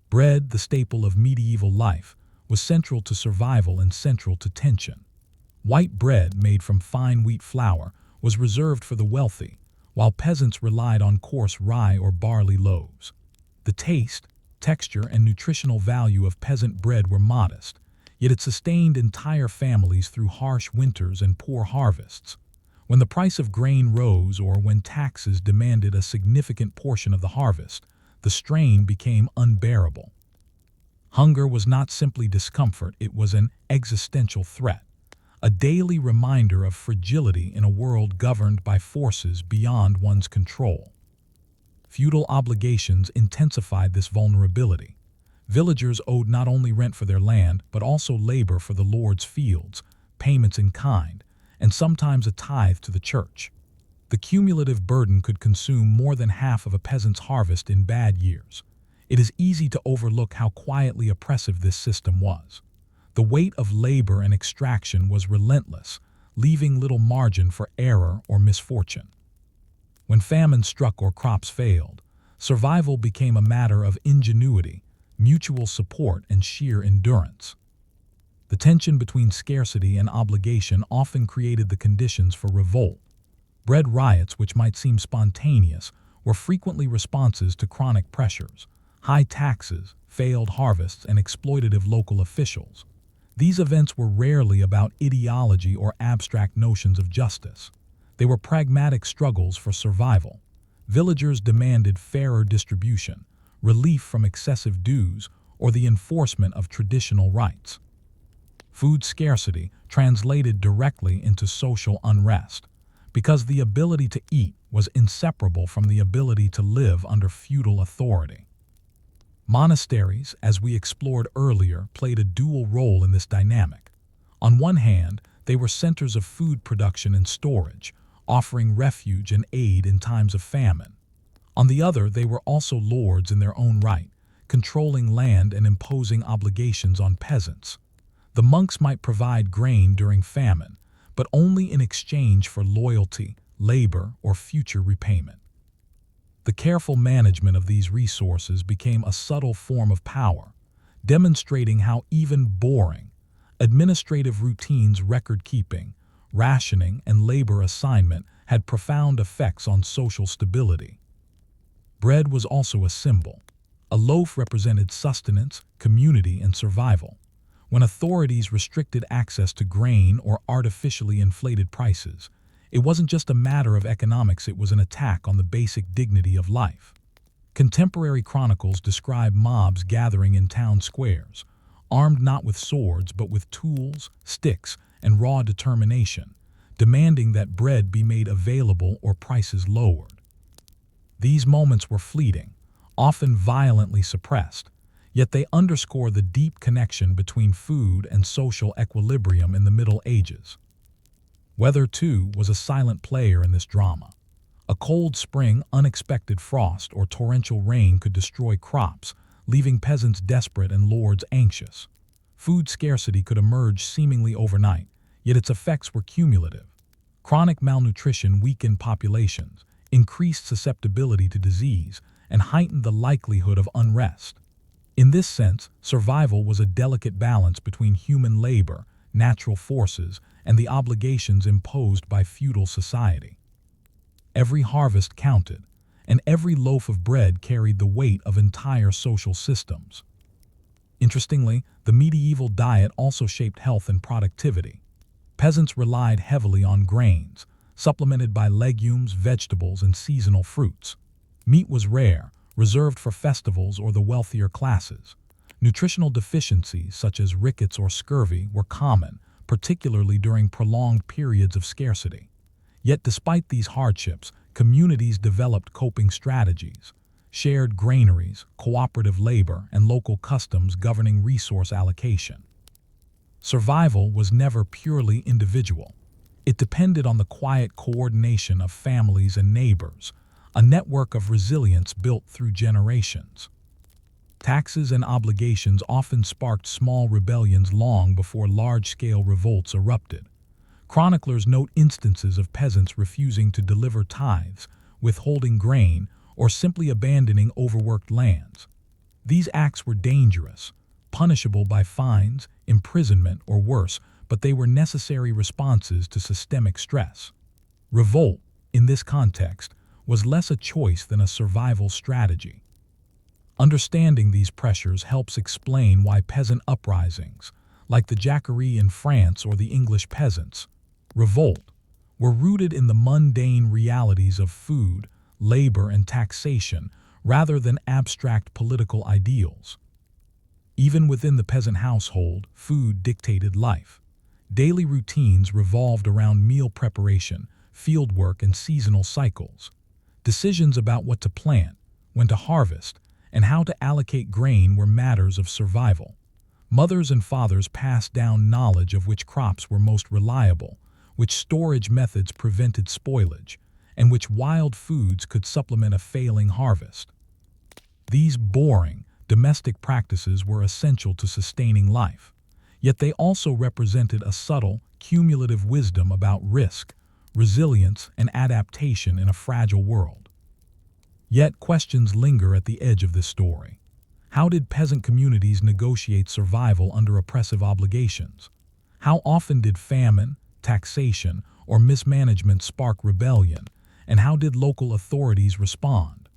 A: Bread, the staple of medieval life, was central to survival and central to tension. White bread, made from fine wheat flour, was reserved for the wealthy, while peasants relied on coarse rye or barley loaves. The taste, texture, and nutritional value of peasant bread were modest, yet it sustained entire families through harsh winters and poor harvests. When the price of grain rose or when taxes demanded a significant portion of the harvest, the strain became unbearable. Hunger was not simply discomfort, it was an existential threat, a daily reminder of fragility in a world governed by forces beyond one's control. Feudal obligations intensified this vulnerability. Villagers owed not only rent for their land, but also labor for the lord's fields, payments in kind, and sometimes a tithe to the church. The cumulative burden could consume more than half of a peasant's harvest in bad years. It is easy to overlook how quietly oppressive this system was. The weight of labor and extraction was relentless, leaving little margin for error or misfortune. When famine struck or crops failed, survival became a matter of ingenuity, mutual support, and sheer endurance. The tension between scarcity and obligation often created the conditions for revolt. Bread riots, which might seem spontaneous, were frequently responses to chronic pressures, high taxes, failed harvests, and exploitative local officials. These events were rarely about ideology or abstract notions of justice. They were pragmatic struggles for survival. Villagers demanded fairer distribution, relief from excessive dues, or the enforcement of traditional rights. Food scarcity translated directly into social unrest, because the ability to eat was inseparable from the ability to live under feudal authority. Monasteries, as we explored earlier, played a dual role in this dynamic. On one hand, they were centers of food production and storage, offering refuge and aid in times of famine. On the other, they were also lords in their own right, controlling land and imposing obligations on peasants. The monks might provide grain during famine, but only in exchange for loyalty, labor, or future repayment. The careful management of these resources became a subtle form of power, demonstrating how even boring, administrative routines, record-keeping, rationing, and labor assignment had profound effects on social stability. Bread was also a symbol. A loaf represented sustenance, community, and survival. When authorities restricted access to grain or artificially inflated prices, it wasn't just a matter of economics, it was an attack on the basic dignity of life. Contemporary chronicles describe mobs gathering in town squares, armed not with swords but with tools, sticks, and raw determination, demanding that bread be made available or prices lowered. These moments were fleeting, often violently suppressed, yet they underscore the deep connection between food and social equilibrium in the Middle Ages. Weather, too, was a silent player in this drama. A cold spring, unexpected frost, or torrential rain could destroy crops, leaving peasants desperate and lords anxious. Food scarcity could emerge seemingly overnight, yet its effects were cumulative. Chronic malnutrition weakened populations, increased susceptibility to disease, and heightened the likelihood of unrest. In this sense, survival was a delicate balance between human labor, natural forces, and the obligations imposed by feudal society. Every harvest counted, and every loaf of bread carried the weight of entire social systems. Interestingly, the medieval diet also shaped health and productivity. Peasants relied heavily on grains, supplemented by legumes, vegetables, and seasonal fruits. Meat was rare, reserved for festivals or the wealthier classes. Nutritional deficiencies such as rickets or scurvy were common, particularly during prolonged periods of scarcity. Yet despite these hardships, communities developed coping strategies, shared granaries, cooperative labor, and local customs governing resource allocation. Survival was never purely individual. It depended on the quiet coordination of families and neighbors, a network of resilience built through generations. Taxes and obligations often sparked small rebellions long before large-scale revolts erupted. Chroniclers note instances of peasants refusing to deliver tithes, withholding grain, or simply abandoning overworked lands. These acts were dangerous, punishable by fines, imprisonment, or worse, but they were necessary responses to systemic stress. Revolt, in this context, was less a choice than a survival strategy. Understanding these pressures helps explain why peasant uprisings, like the Jacquerie in France or the English peasants' revolt, were rooted in the mundane realities of food, labor, and taxation rather than abstract political ideals. Even within the peasant household, food dictated life. Daily routines revolved around meal preparation, fieldwork, and seasonal cycles. Decisions about what to plant, when to harvest, and how to allocate grain were matters of survival. Mothers and fathers passed down knowledge of which crops were most reliable, which storage methods prevented spoilage, and which wild foods could supplement a failing harvest. These boring, domestic practices were essential to sustaining life, yet they also represented a subtle, cumulative wisdom about risk, resilience, and adaptation in a fragile world. Yet questions linger at the edge of this story. How did peasant communities negotiate survival under oppressive obligations? How often did famine, taxation, or mismanagement spark rebellion, and how did local authorities respond?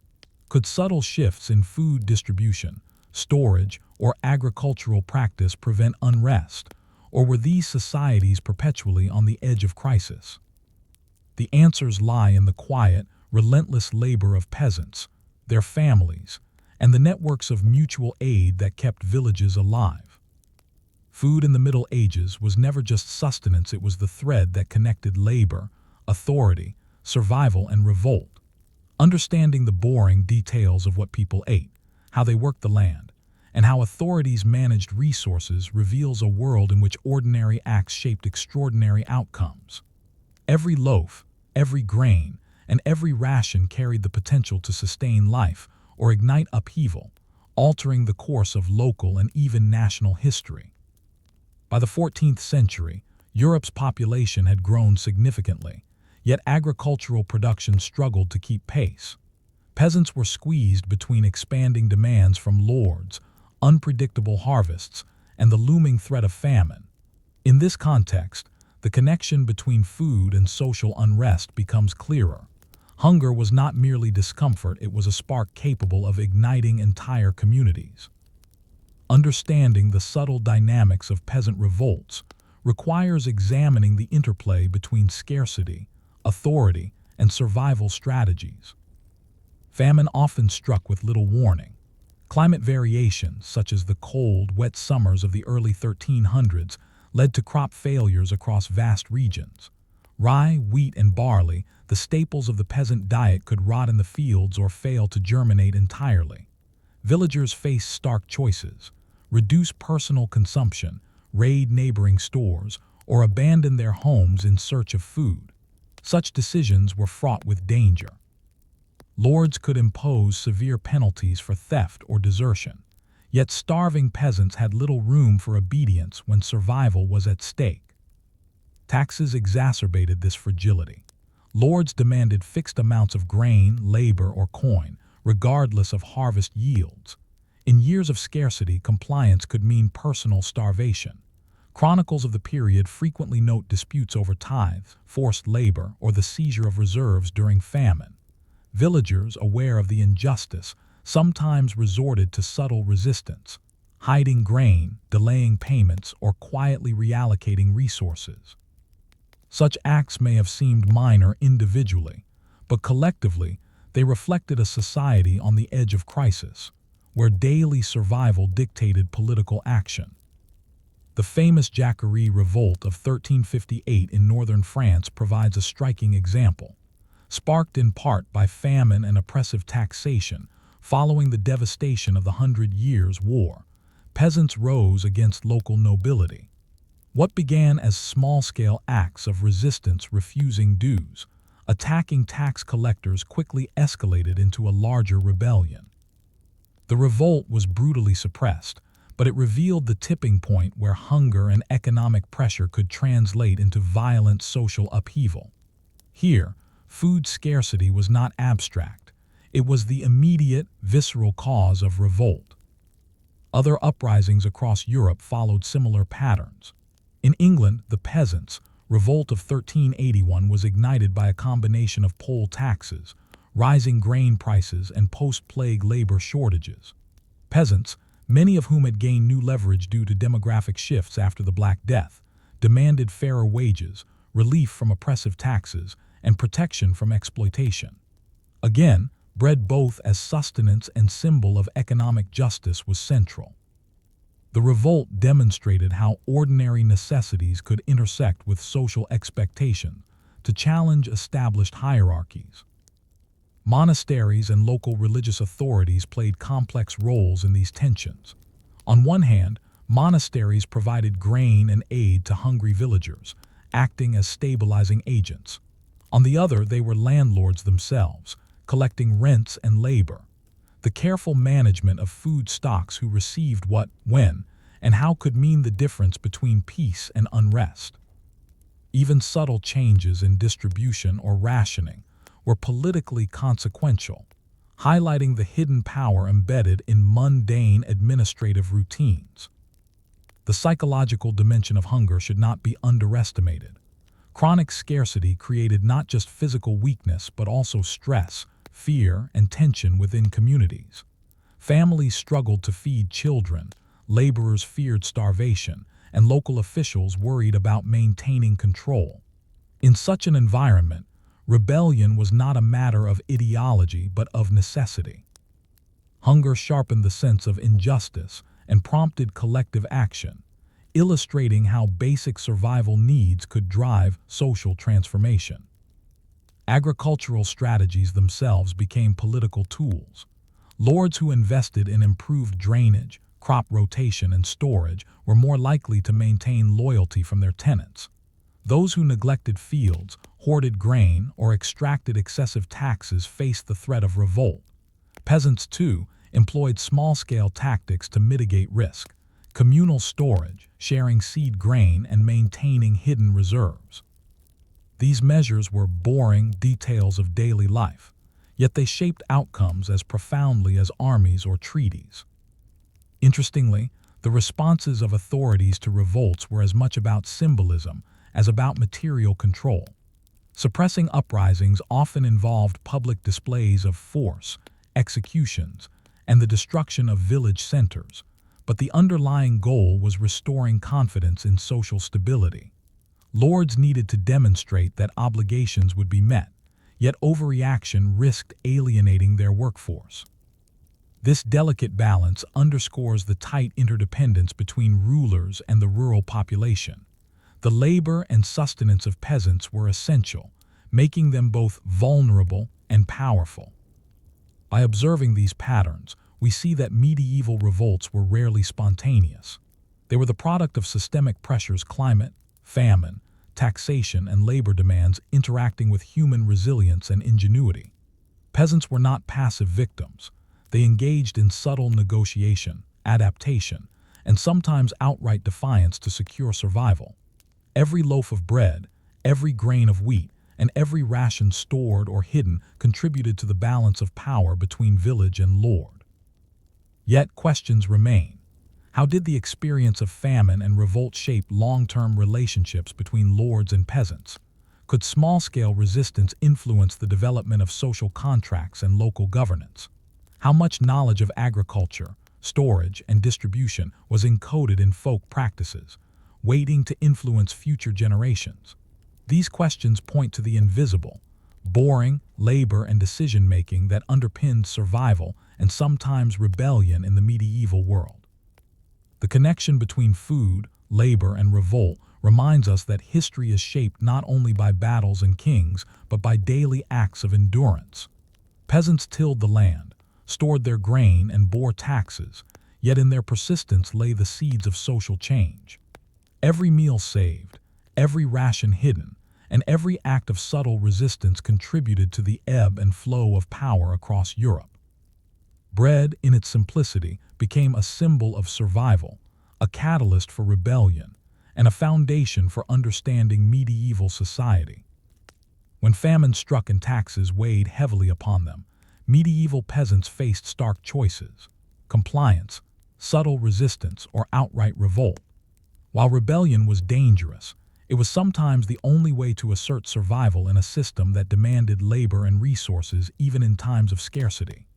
A: Could subtle shifts in food distribution, storage, or agricultural practice prevent unrest, or were these societies perpetually on the edge of crisis? The answers lie in the quiet, relentless labor of peasants, their families, and the networks of mutual aid that kept villages alive. Food in the Middle Ages was never just sustenance, it was the thread that connected labor, authority, survival, and revolt. Understanding the boring details of what people ate, how they worked the land, and how authorities managed resources reveals a world in which ordinary acts shaped extraordinary outcomes. Every loaf, every grain, and every ration carried the potential to sustain life or ignite upheaval, altering the course of local and even national history. By the 14th century, Europe's population had grown significantly, yet agricultural production struggled to keep pace. Peasants were squeezed between expanding demands from lords, unpredictable harvests, and the looming threat of famine. In this context, the connection between food and social unrest becomes clearer. Hunger was not merely discomfort, it was a spark capable of igniting entire communities. Understanding the subtle dynamics of peasant revolts requires examining the interplay between scarcity, authority, and survival strategies. Famine often struck with little warning. Climate variations, such as the cold, wet summers of the early 1300s, led to crop failures across vast regions. Rye, wheat, and barley, the staples of the peasant diet, could rot in the fields or fail to germinate entirely. Villagers faced stark choices: reduce personal consumption, raid neighboring stores, or abandon their homes in search of food. Such decisions were fraught with danger. Lords could impose severe penalties for theft or desertion, yet starving peasants had little room for obedience when survival was at stake. Taxes exacerbated this fragility. Lords demanded fixed amounts of grain, labor, or coin, regardless of harvest yields. In years of scarcity, compliance could mean personal starvation. Chronicles of the period frequently note disputes over tithes, forced labor, or the seizure of reserves during famine. Villagers, aware of the injustice, sometimes resorted to subtle resistance, hiding grain, delaying payments, or quietly reallocating resources. Such acts may have seemed minor individually, but collectively, they reflected a society on the edge of crisis, where daily survival dictated political action. The famous Jacquerie Revolt of 1358 in northern France provides a striking example. Sparked in part by famine and oppressive taxation, following the devastation of the 100 Years' War, peasants rose against local nobility. What began as small-scale acts of resistance refusing dues, attacking tax collectors, quickly escalated into a larger rebellion. The revolt was brutally suppressed, but it revealed the tipping point where hunger and economic pressure could translate into violent social upheaval. Here, food scarcity was not abstract. It was the immediate, visceral cause of revolt. Other uprisings across Europe followed similar patterns. In England, the Peasants' Revolt of 1381 was ignited by a combination of poll taxes, rising grain prices, and post-plague labor shortages. Peasants, many of whom had gained new leverage due to demographic shifts after the Black Death, demanded fairer wages, relief from oppressive taxes, and protection from exploitation. Again, bread both as sustenance and symbol of economic justice was central. The revolt demonstrated how ordinary necessities could intersect with social expectations to challenge established hierarchies. Monasteries and local religious authorities played complex roles in these tensions. On one hand, monasteries provided grain and aid to hungry villagers, acting as stabilizing agents. On the other, they were landlords themselves, collecting rents and labor. The careful management of food stocks, who received what, when, and how could mean the difference between peace and unrest. Even subtle changes in distribution or rationing were politically consequential, highlighting the hidden power embedded in mundane administrative routines. The psychological dimension of hunger should not be underestimated. Chronic scarcity created not just physical weakness but also stress, fear, and tension within communities. Families struggled to feed children, laborers feared starvation, and local officials worried about maintaining control. In such an environment, rebellion was not a matter of ideology but of necessity. Hunger sharpened the sense of injustice and prompted collective action, illustrating how basic survival needs could drive social transformation. Agricultural strategies themselves became political tools. Lords who invested in improved drainage, crop rotation, and storage were more likely to maintain loyalty from their tenants. Those who neglected fields, hoarded grain, or extracted excessive taxes faced the threat of revolt. Peasants, too, employed small-scale tactics to mitigate risk: communal storage, sharing seed grain, and maintaining hidden reserves. These measures were boring details of daily life, yet they shaped outcomes as profoundly as armies or treaties. Interestingly, the responses of authorities to revolts were as much about symbolism as about material control. Suppressing uprisings often involved public displays of force, executions, and the destruction of village centers, but the underlying goal was restoring confidence in social stability. Lords needed to demonstrate that obligations would be met, yet overreaction risked alienating their workforce. This delicate balance underscores the tight interdependence between rulers and the rural population. The labor and sustenance of peasants were essential, making them both vulnerable and powerful. By observing these patterns, we see that medieval revolts were rarely spontaneous. They were the product of systemic pressures: climate, famine, taxation, and labor demands interacting with human resilience and ingenuity. Peasants were not passive victims. They engaged in subtle negotiation, adaptation, and sometimes outright defiance to secure survival. Every loaf of bread, every grain of wheat, and every ration stored or hidden contributed to the balance of power between village and lord. Yet questions remain. How did the experience of famine and revolt shape long-term relationships between lords and peasants? Could small-scale resistance influence the development of social contracts and local governance? How much knowledge of agriculture, storage, and distribution was encoded in folk practices, waiting to influence future generations? These questions point to the invisible, boring labor and decision-making that underpinned survival and sometimes rebellion in the medieval world. The connection between food, labor, and revolt reminds us that history is shaped not only by battles and kings, but by daily acts of endurance. Peasants tilled the land, stored their grain, and bore taxes, yet in their persistence lay the seeds of social change. Every meal saved, every ration hidden, and every act of subtle resistance contributed to the ebb and flow of power across Europe. Bread, in its simplicity, became a symbol of survival, a catalyst for rebellion, and a foundation for understanding medieval society. When famine struck and taxes weighed heavily upon them, medieval peasants faced stark choices: compliance, subtle resistance, or outright revolt. While rebellion was dangerous, It was sometimes the only way to assert survival in a system that demanded labor and resources even in times of scarcity.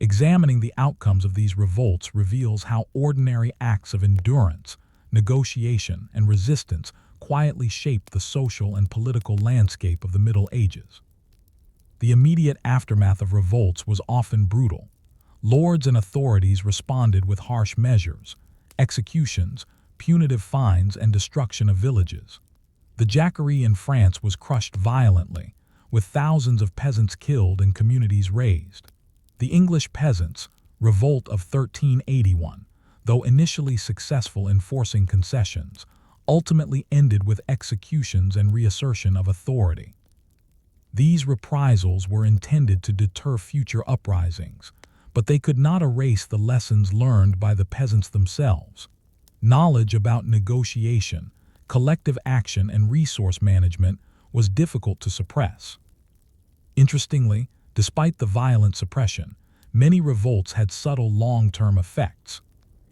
A: Examining the outcomes of these revolts reveals how ordinary acts of endurance, negotiation, and resistance quietly shaped the social and political landscape of the Middle Ages. The immediate aftermath of revolts was often brutal. Lords and authorities responded with harsh measures, executions, punitive fines, and destruction of villages. The Jacquerie in France was crushed violently, with thousands of peasants killed and communities razed. The English peasants' revolt of 1381, though initially successful in forcing concessions, ultimately ended with executions and reassertion of authority. These reprisals were intended to deter future uprisings, but they could not erase the lessons learned by the peasants themselves. Knowledge about negotiation, collective action, and resource management was difficult to suppress. Interestingly, despite the violent suppression, many revolts had subtle long-term effects.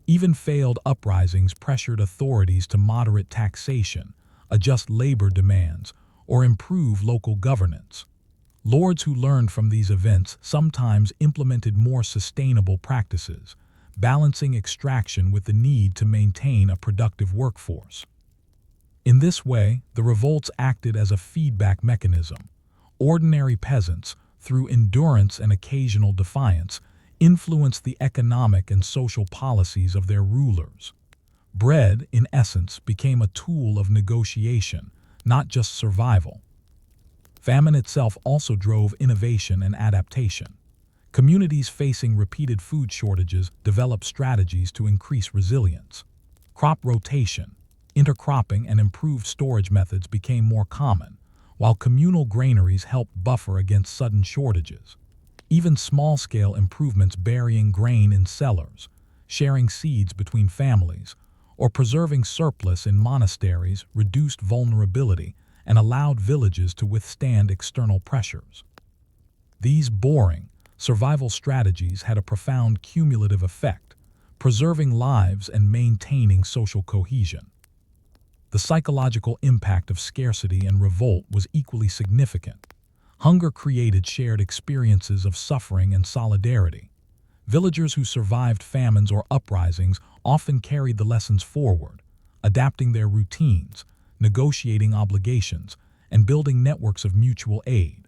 A: Even failed uprisings pressured authorities to moderate taxation, adjust labor demands, or improve local governance. Lords who learned from these events sometimes implemented more sustainable practices, balancing extraction with the need to maintain a productive workforce. In this way, the revolts acted as a feedback mechanism. Ordinary peasants, through endurance and occasional defiance, influenced the economic and social policies of their rulers. Bread, in essence, became a tool of negotiation, not just survival. Famine itself also drove innovation and adaptation. Communities facing repeated food shortages developed strategies to increase resilience. Crop rotation, intercropping, and improved storage methods became more common, while communal granaries helped buffer against sudden shortages. Even small-scale improvements burying grain in cellars, sharing seeds between families, or preserving surplus in monasteries reduced vulnerability and allowed villages to withstand external pressures. These boring, survival strategies had a profound cumulative effect, preserving lives and maintaining social cohesion. The psychological impact of scarcity and revolt was equally significant. Hunger created shared experiences of suffering and solidarity. Villagers who survived famines or uprisings often carried the lessons forward, adapting their routines, negotiating obligations, and building networks of mutual aid.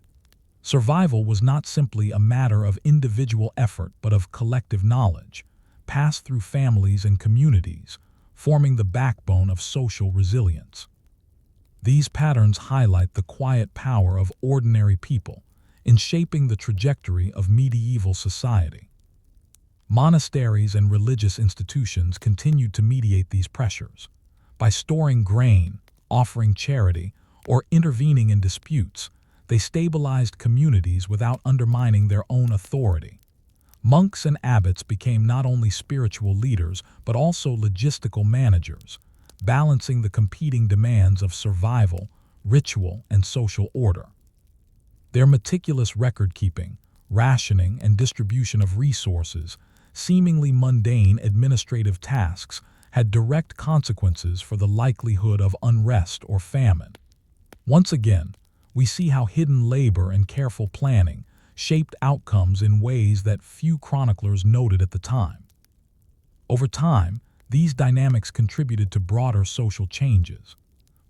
A: Survival was not simply a matter of individual effort but of collective knowledge, passed through families and communities, forming the backbone of social resilience. These patterns highlight the quiet power of ordinary people in shaping the trajectory of medieval society. Monasteries and religious institutions continued to mediate these pressures. By storing grain, offering charity, or intervening in disputes, they stabilized communities without undermining their own authority. Monks and abbots became not only spiritual leaders but also logistical managers, balancing the competing demands of survival, ritual, and social order. Their meticulous record-keeping, rationing, and distribution of resources, seemingly mundane administrative tasks, had direct consequences for the likelihood of unrest or famine. Once again, we see how hidden labor and careful planning shaped outcomes in ways that few chroniclers noted at the time. Over time, these dynamics contributed to broader social changes.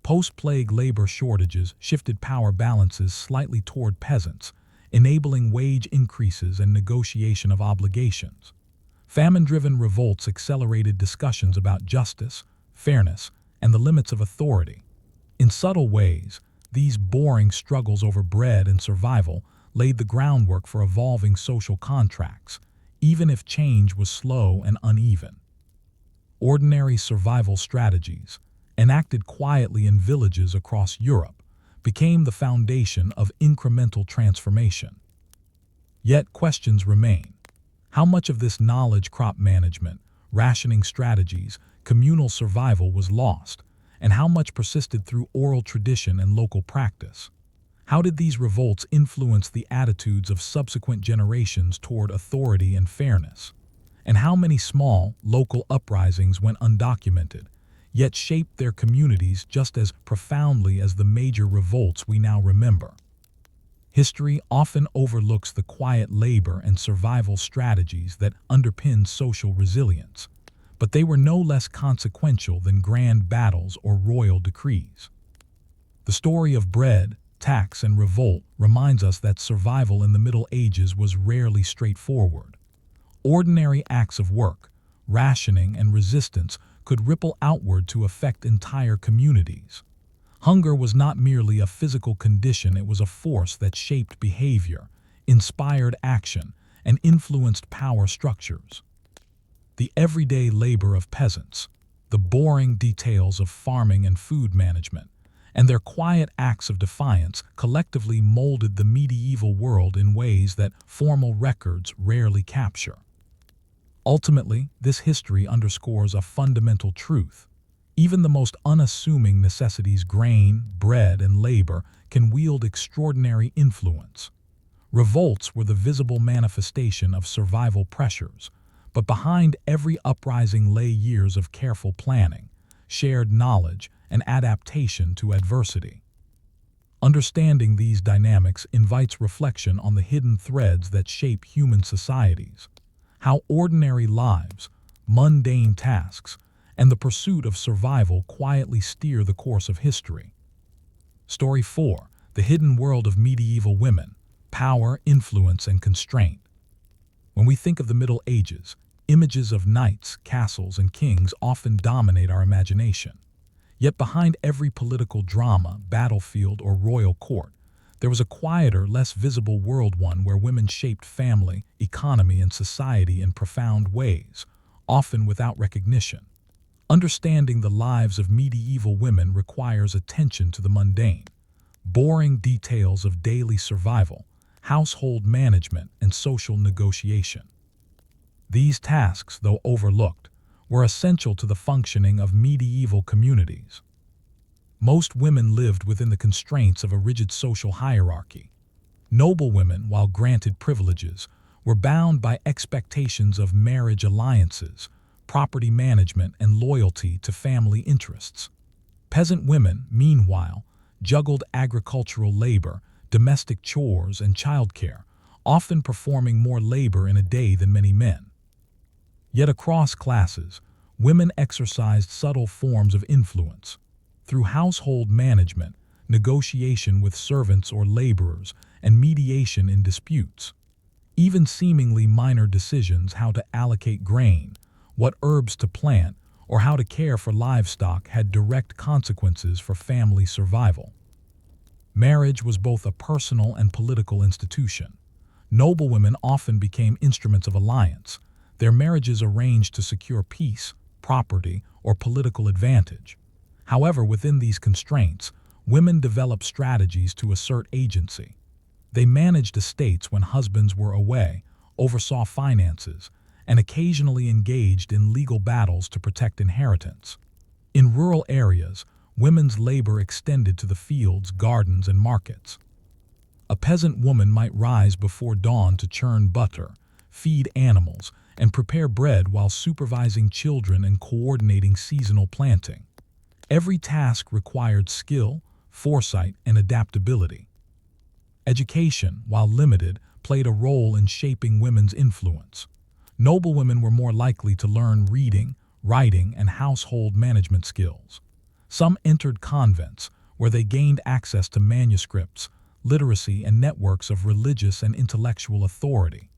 A: Post-plague labor shortages shifted power balances slightly toward peasants, enabling wage increases and negotiation of obligations. Famine-driven revolts accelerated discussions about justice, fairness, and the limits of authority. In subtle ways, these boring struggles over bread and survival laid the groundwork for evolving social contracts, even if change was slow and uneven. Ordinary survival strategies, enacted quietly in villages across Europe, became the foundation of incremental transformation. Yet questions remain. How much of this knowledge, crop management, rationing strategies, communal survival was lost, and how much persisted through oral tradition and local practice? How did these revolts influence the attitudes of subsequent generations toward authority and fairness? And how many small, local uprisings went undocumented, yet shaped their communities just as profoundly as the major revolts we now remember. History often overlooks the quiet labor and survival strategies that underpin social resilience, but they were no less consequential than grand battles or royal decrees. The story of bread, tax, and revolt reminds us that survival in the Middle Ages was rarely straightforward. Ordinary acts of work, rationing, and resistance could ripple outward to affect entire communities. Hunger was not merely a physical condition, it was a force that shaped behavior, inspired action, and influenced power structures. The everyday labor of peasants, the boring details of farming and food management, and their quiet acts of defiance collectively molded the medieval world in ways that formal records rarely capture. Ultimately, this history underscores a fundamental truth. Even the most unassuming necessities, grain, bread, and labor, can wield extraordinary influence. Revolts were the visible manifestation of survival pressures, but behind every uprising lay years of careful planning, shared knowledge, and adaptation to adversity. Understanding these dynamics invites reflection on the hidden threads that shape human societies, how ordinary lives, mundane tasks, and the pursuit of survival quietly steer the course of history. Story 4. The Hidden World of Medieval Women: Power, Influence, and Constraint. When we think of the Middle Ages, images of knights, castles, and kings often dominate our imagination. Yet behind every political drama, battlefield, or royal court, there was a quieter, less visible world, one where women shaped family, economy, and society in profound ways, often without recognition. Understanding the lives of medieval women requires attention to the mundane, boring details of daily survival, household management, and social negotiation. These tasks, though overlooked, were essential to the functioning of medieval communities. Most women lived within the constraints of a rigid social hierarchy. Noblewomen, while granted privileges, were bound by expectations of marriage alliances, property management, and loyalty to family interests. Peasant women, meanwhile, juggled agricultural labor, domestic chores, and childcare, often performing more labor in a day than many men. Yet across classes, women exercised subtle forms of influence. Through household management, negotiation with servants or laborers, and mediation in disputes. Even seemingly minor decisions, how to allocate grain, what herbs to plant, or how to care for livestock, had direct consequences for family survival. Marriage was both a personal and political institution. Noblewomen often became instruments of alliance, their marriages arranged to secure peace, property, or political advantage. However, within these constraints, women developed strategies to assert agency. They managed estates when husbands were away, oversaw finances, and occasionally engaged in legal battles to protect inheritance. In rural areas, women's labor extended to the fields, gardens, and markets. A peasant woman might rise before dawn to churn butter, feed animals, and prepare bread while supervising children and coordinating seasonal planting. Every task required skill, foresight, and adaptability. Education, while limited, played a role in shaping women's influence. Noblewomen were more likely to learn reading, writing, and household management skills. Some entered convents, where they gained access to manuscripts, literacy, and networks of religious and intellectual authority.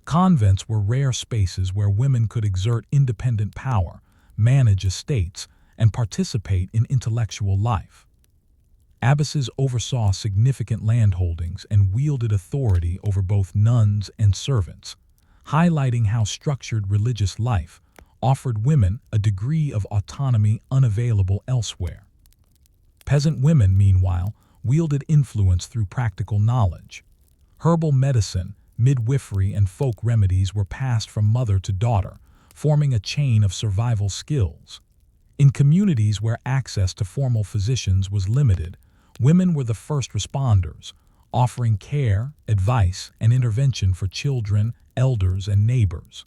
A: Convents were rare spaces where women could exert independent power, manage estates, and participate in intellectual life. Abbesses oversaw significant landholdings and wielded authority over both nuns and servants, highlighting how structured religious life offered women a degree of autonomy unavailable elsewhere. Peasant women, meanwhile, wielded influence through practical knowledge. Herbal medicine, midwifery, and folk remedies were passed from mother to daughter, forming a chain of survival skills. In communities where access to formal physicians was limited, women were the first responders, offering care, advice, and intervention for children, elders, and neighbors.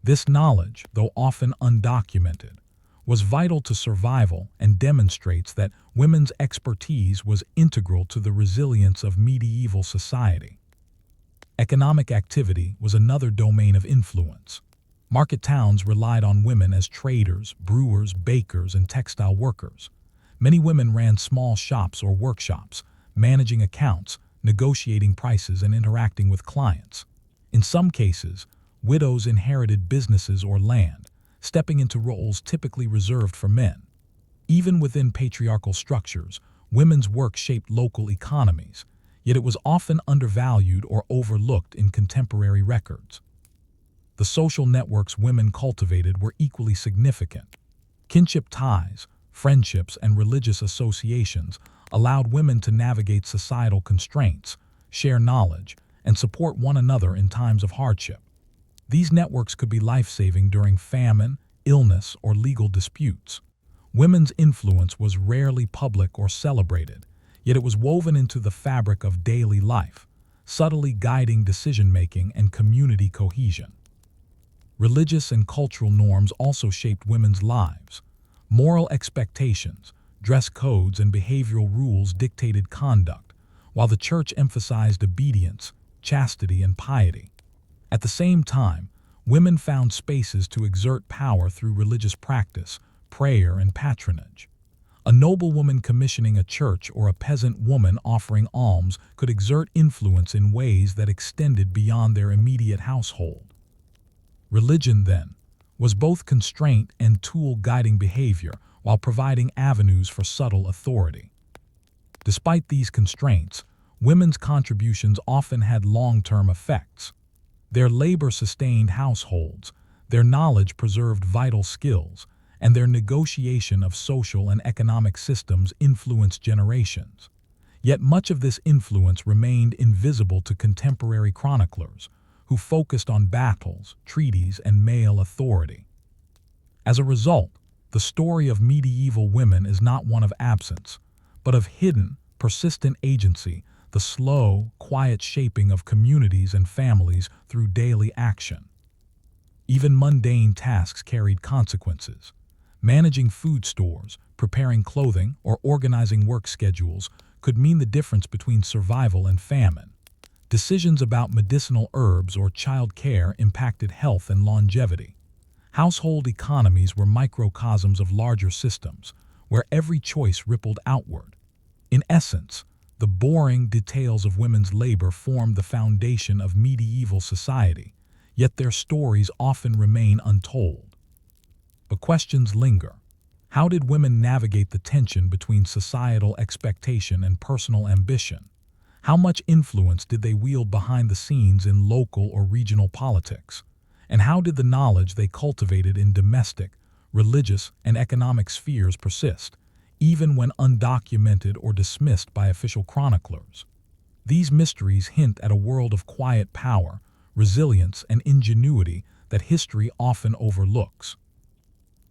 A: This knowledge, though often undocumented, was vital to survival and demonstrates that women's expertise was integral to the resilience of medieval society. Economic activity was another domain of influence. Market towns relied on women as traders, brewers, bakers, and textile workers. Many women ran small shops or workshops, managing accounts, negotiating prices, and interacting with clients. In some cases, widows inherited businesses or land, stepping into roles typically reserved for men. Even within patriarchal structures, women's work shaped local economies, yet it was often undervalued or overlooked in contemporary records. The social networks women cultivated were equally significant. Kinship ties, friendships, and religious associations allowed women to navigate societal constraints, share knowledge, and support one another in times of hardship. These networks could be life-saving during famine, illness, or legal disputes. Women's influence was rarely public or celebrated, yet it was woven into the fabric of daily life, subtly guiding decision-making and community cohesion. Religious and cultural norms also shaped women's lives. Moral expectations, dress codes, and behavioral rules dictated conduct, while the church emphasized obedience, chastity, and piety. At the same time, women found spaces to exert power through religious practice, prayer, and patronage. A noblewoman commissioning a church or a peasant woman offering alms could exert influence in ways that extended beyond their immediate household. Religion, then, was both constraint and tool guiding behavior while providing avenues for subtle authority. Despite these constraints, women's contributions often had long-term effects. Their labor sustained households, their knowledge preserved vital skills, and their negotiation of social and economic systems influenced generations. Yet much of this influence remained invisible to contemporary chroniclers, who focused on battles, treaties, and male authority. As a result, the story of medieval women is not one of absence, but of hidden, persistent agency, the slow, quiet shaping of communities and families through daily action. Even mundane tasks carried consequences. Managing food stores, preparing clothing, or organizing work schedules could mean the difference between survival and famine. Decisions about medicinal herbs or child care impacted health and longevity. Household economies were microcosms of larger systems, where every choice rippled outward. In essence, the boring details of women's labor formed the foundation of medieval society, yet their stories often remain untold. But questions linger. How did women navigate the tension between societal expectation and personal ambition? How much influence did they wield behind the scenes in local or regional politics? And how did the knowledge they cultivated in domestic, religious, and economic spheres persist, even when undocumented or dismissed by official chroniclers? These mysteries hint at a world of quiet power, resilience, and ingenuity that history often overlooks.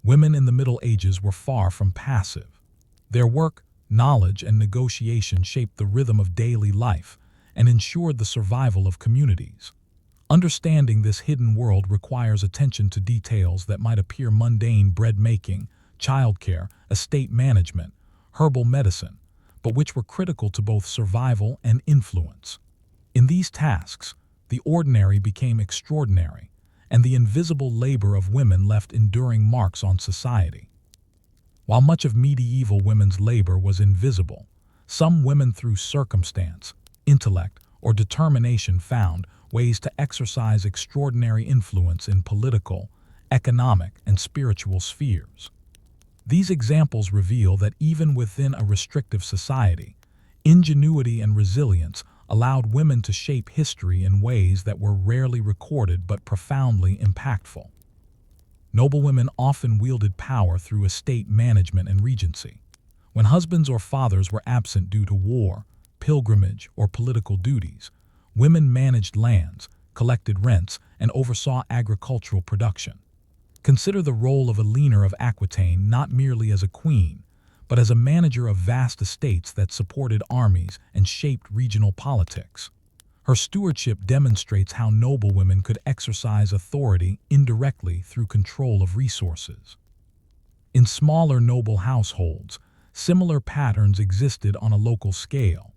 A: Women in the Middle Ages were far from passive. Their work, knowledge, and negotiation shaped the rhythm of daily life and ensured the survival of communities. Understanding this hidden world requires attention to details that might appear mundane: bread making, childcare, estate management, herbal medicine, but which were critical to both survival and influence. In these tasks, the ordinary became extraordinary, and the invisible labor of women left enduring marks on society. While much of medieval women's labor was invisible, some women through circumstance, intellect, or determination found ways to exercise extraordinary influence in political, economic, and spiritual spheres. These examples reveal that even within a restrictive society, ingenuity and resilience allowed women to shape history in ways that were rarely recorded but profoundly impactful. Noblewomen often wielded power through estate management and regency. When husbands or fathers were absent due to war, pilgrimage, or political duties, women managed lands, collected rents, and oversaw agricultural production. Consider the role of Eleanor of Aquitaine not merely as a queen, but as a manager of vast estates that supported armies and shaped regional politics. Her stewardship demonstrates how noblewomen could exercise authority indirectly through control of resources. In smaller noble households, similar patterns existed on a local scale.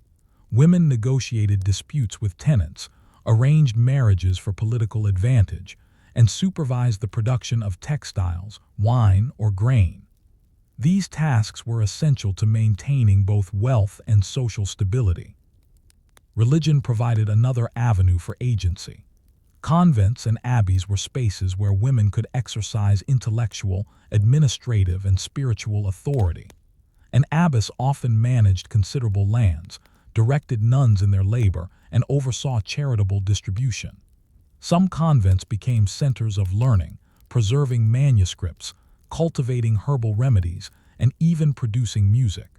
A: Women negotiated disputes with tenants, arranged marriages for political advantage, and supervised the production of textiles, wine, or grain. These tasks were essential to maintaining both wealth and social stability. Religion provided another avenue for agency. Convents and abbeys were spaces where women could exercise intellectual, administrative, and spiritual authority. An abbess often managed considerable lands, directed nuns in their labor, and oversaw charitable distribution. Some convents became centers of learning, preserving manuscripts, cultivating herbal remedies, and even producing music.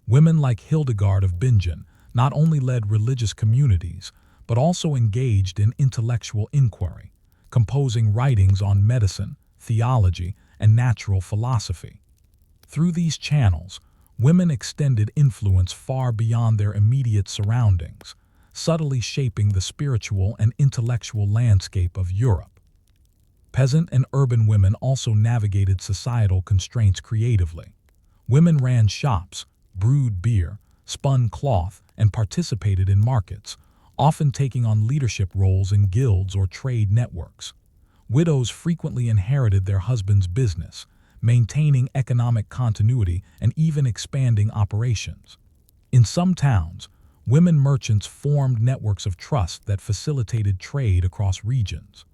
A: Women like Hildegard of Bingen not only led religious communities, but also engaged in intellectual inquiry, composing writings on medicine, theology, and natural philosophy. Through these channels, women extended influence far beyond their immediate surroundings, subtly shaping the spiritual and intellectual landscape of Europe. Peasant and urban women also navigated societal constraints creatively. Women ran shops, brewed beer, spun cloth, and participated in markets, often taking on leadership roles in guilds or trade networks. Widows frequently inherited their husband's business, maintaining economic continuity and even expanding operations. In some towns, women merchants formed networks of trust that facilitated trade across regions.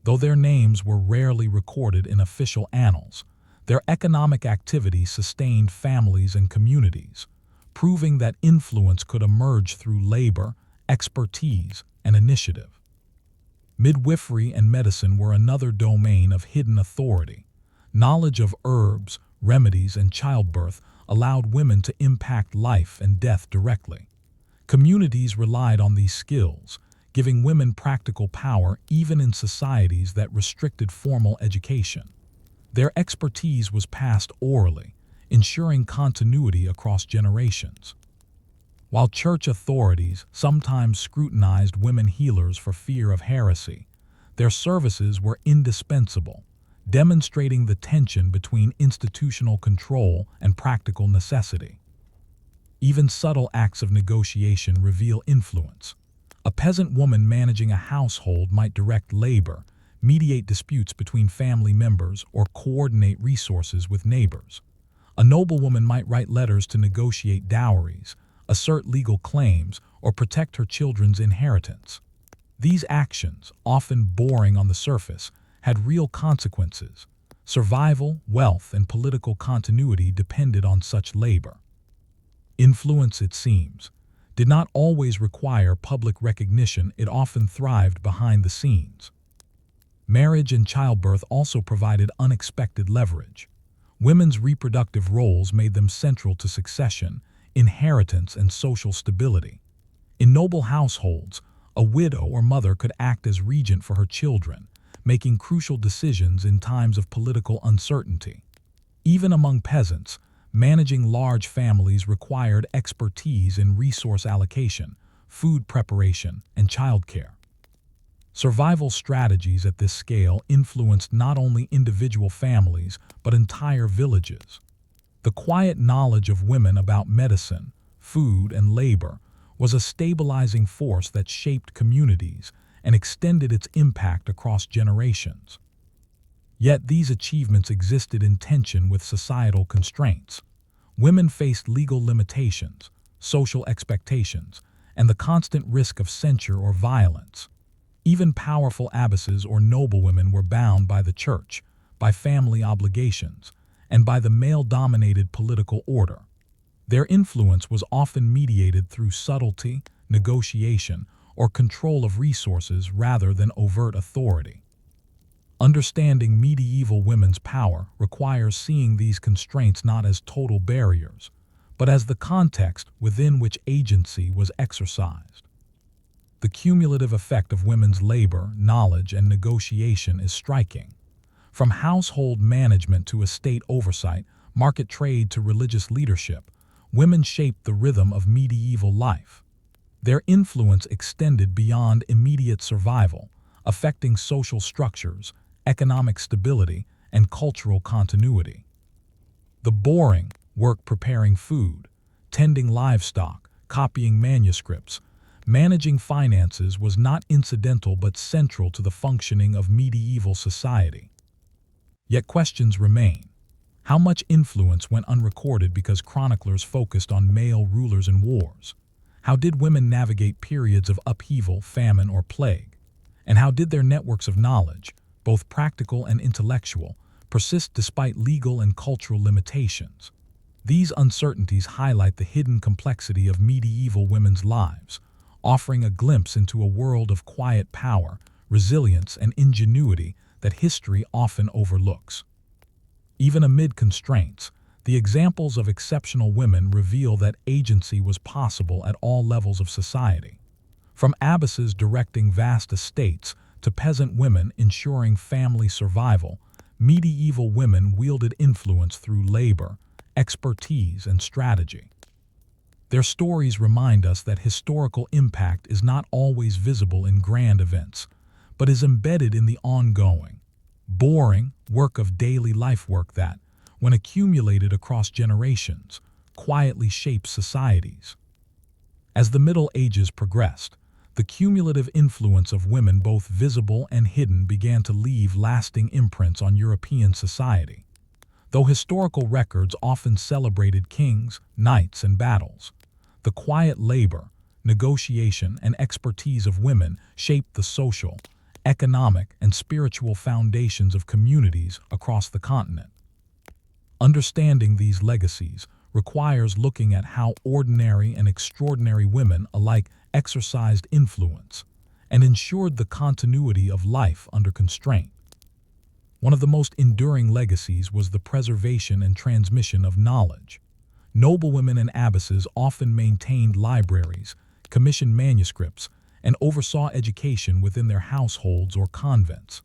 A: Though their names were rarely recorded in official annals, their economic activity sustained families and communities, proving that influence could emerge through labor, expertise, and initiative. Midwifery and medicine were another domain of hidden authority. Knowledge of herbs, remedies, and childbirth allowed women to impact life and death directly. Communities relied on these skills, giving women practical power even in societies that restricted formal education. Their expertise was passed orally, ensuring continuity across generations. While church authorities sometimes scrutinized women healers for fear of heresy, their services were indispensable, demonstrating the tension between institutional control and practical necessity. Even subtle acts of negotiation reveal influence. A peasant woman managing a household might direct labor, mediate disputes between family members, or coordinate resources with neighbors. A noblewoman might write letters to negotiate dowries, assert legal claims, or protect her children's inheritance. These actions, often boring on the surface, had real consequences. Survival, wealth, and political continuity depended on such labor. Influence, it seems, did not always require public recognition. It often thrived behind the scenes. Marriage and childbirth also provided unexpected leverage. Women's reproductive roles made them central to succession, inheritance, and social stability. In noble households, a widow or mother could act as regent for her children, making crucial decisions in times of political uncertainty. Even among peasants, managing large families required expertise in resource allocation, food preparation, and childcare. Survival strategies at this scale influenced not only individual families but entire villages. The quiet knowledge of women about medicine, food, and labor was a stabilizing force that shaped communities and extended its impact across generations. Yet these achievements existed in tension with societal constraints. Women faced legal limitations, social expectations, and the constant risk of censure or violence. Even powerful abbesses or noblewomen were bound by the church, by family obligations, and by the male-dominated political order. Their influence was often mediated through subtlety, negotiation, or control of resources rather than overt authority. Understanding medieval women's power requires seeing these constraints not as total barriers, but as the context within which agency was exercised. The cumulative effect of women's labor, knowledge, and negotiation is striking. From household management to estate oversight, market trade to religious leadership, women shaped the rhythm of medieval life. Their influence extended beyond immediate survival, affecting social structures, economic stability, and cultural continuity. The boring work preparing food, tending livestock, copying manuscripts, managing finances was not incidental but central to the functioning of medieval society. Yet questions remain. How much influence went unrecorded because chroniclers focused on male rulers and wars? How did women navigate periods of upheaval, famine, or plague? And how did their networks of knowledge, both practical and intellectual, persist despite legal and cultural limitations? These uncertainties highlight the hidden complexity of medieval women's lives, offering a glimpse into a world of quiet power, resilience, and ingenuity that history often overlooks. Even amid constraints, the examples of exceptional women reveal that agency was possible at all levels of society. From abbesses directing vast estates to peasant women ensuring family survival, medieval women wielded influence through labor, expertise, and strategy. Their stories remind us that historical impact is not always visible in grand events, but is embedded in the ongoing, boring work of daily life work that, when accumulated across generations, quietly shapes societies. As the Middle Ages progressed, the cumulative influence of women, both visible and hidden, began to leave lasting imprints on European society. Though historical records often celebrated kings, knights, and battles, the quiet labor, negotiation, and expertise of women shaped the social, economic, and spiritual foundations of communities across the continent. Understanding these legacies requires looking at how ordinary and extraordinary women alike exercised influence and ensured the continuity of life under constraint. One of the most enduring legacies was the preservation and transmission of knowledge. Noblewomen and abbesses often maintained libraries, commissioned manuscripts, and oversaw education within their households or convents.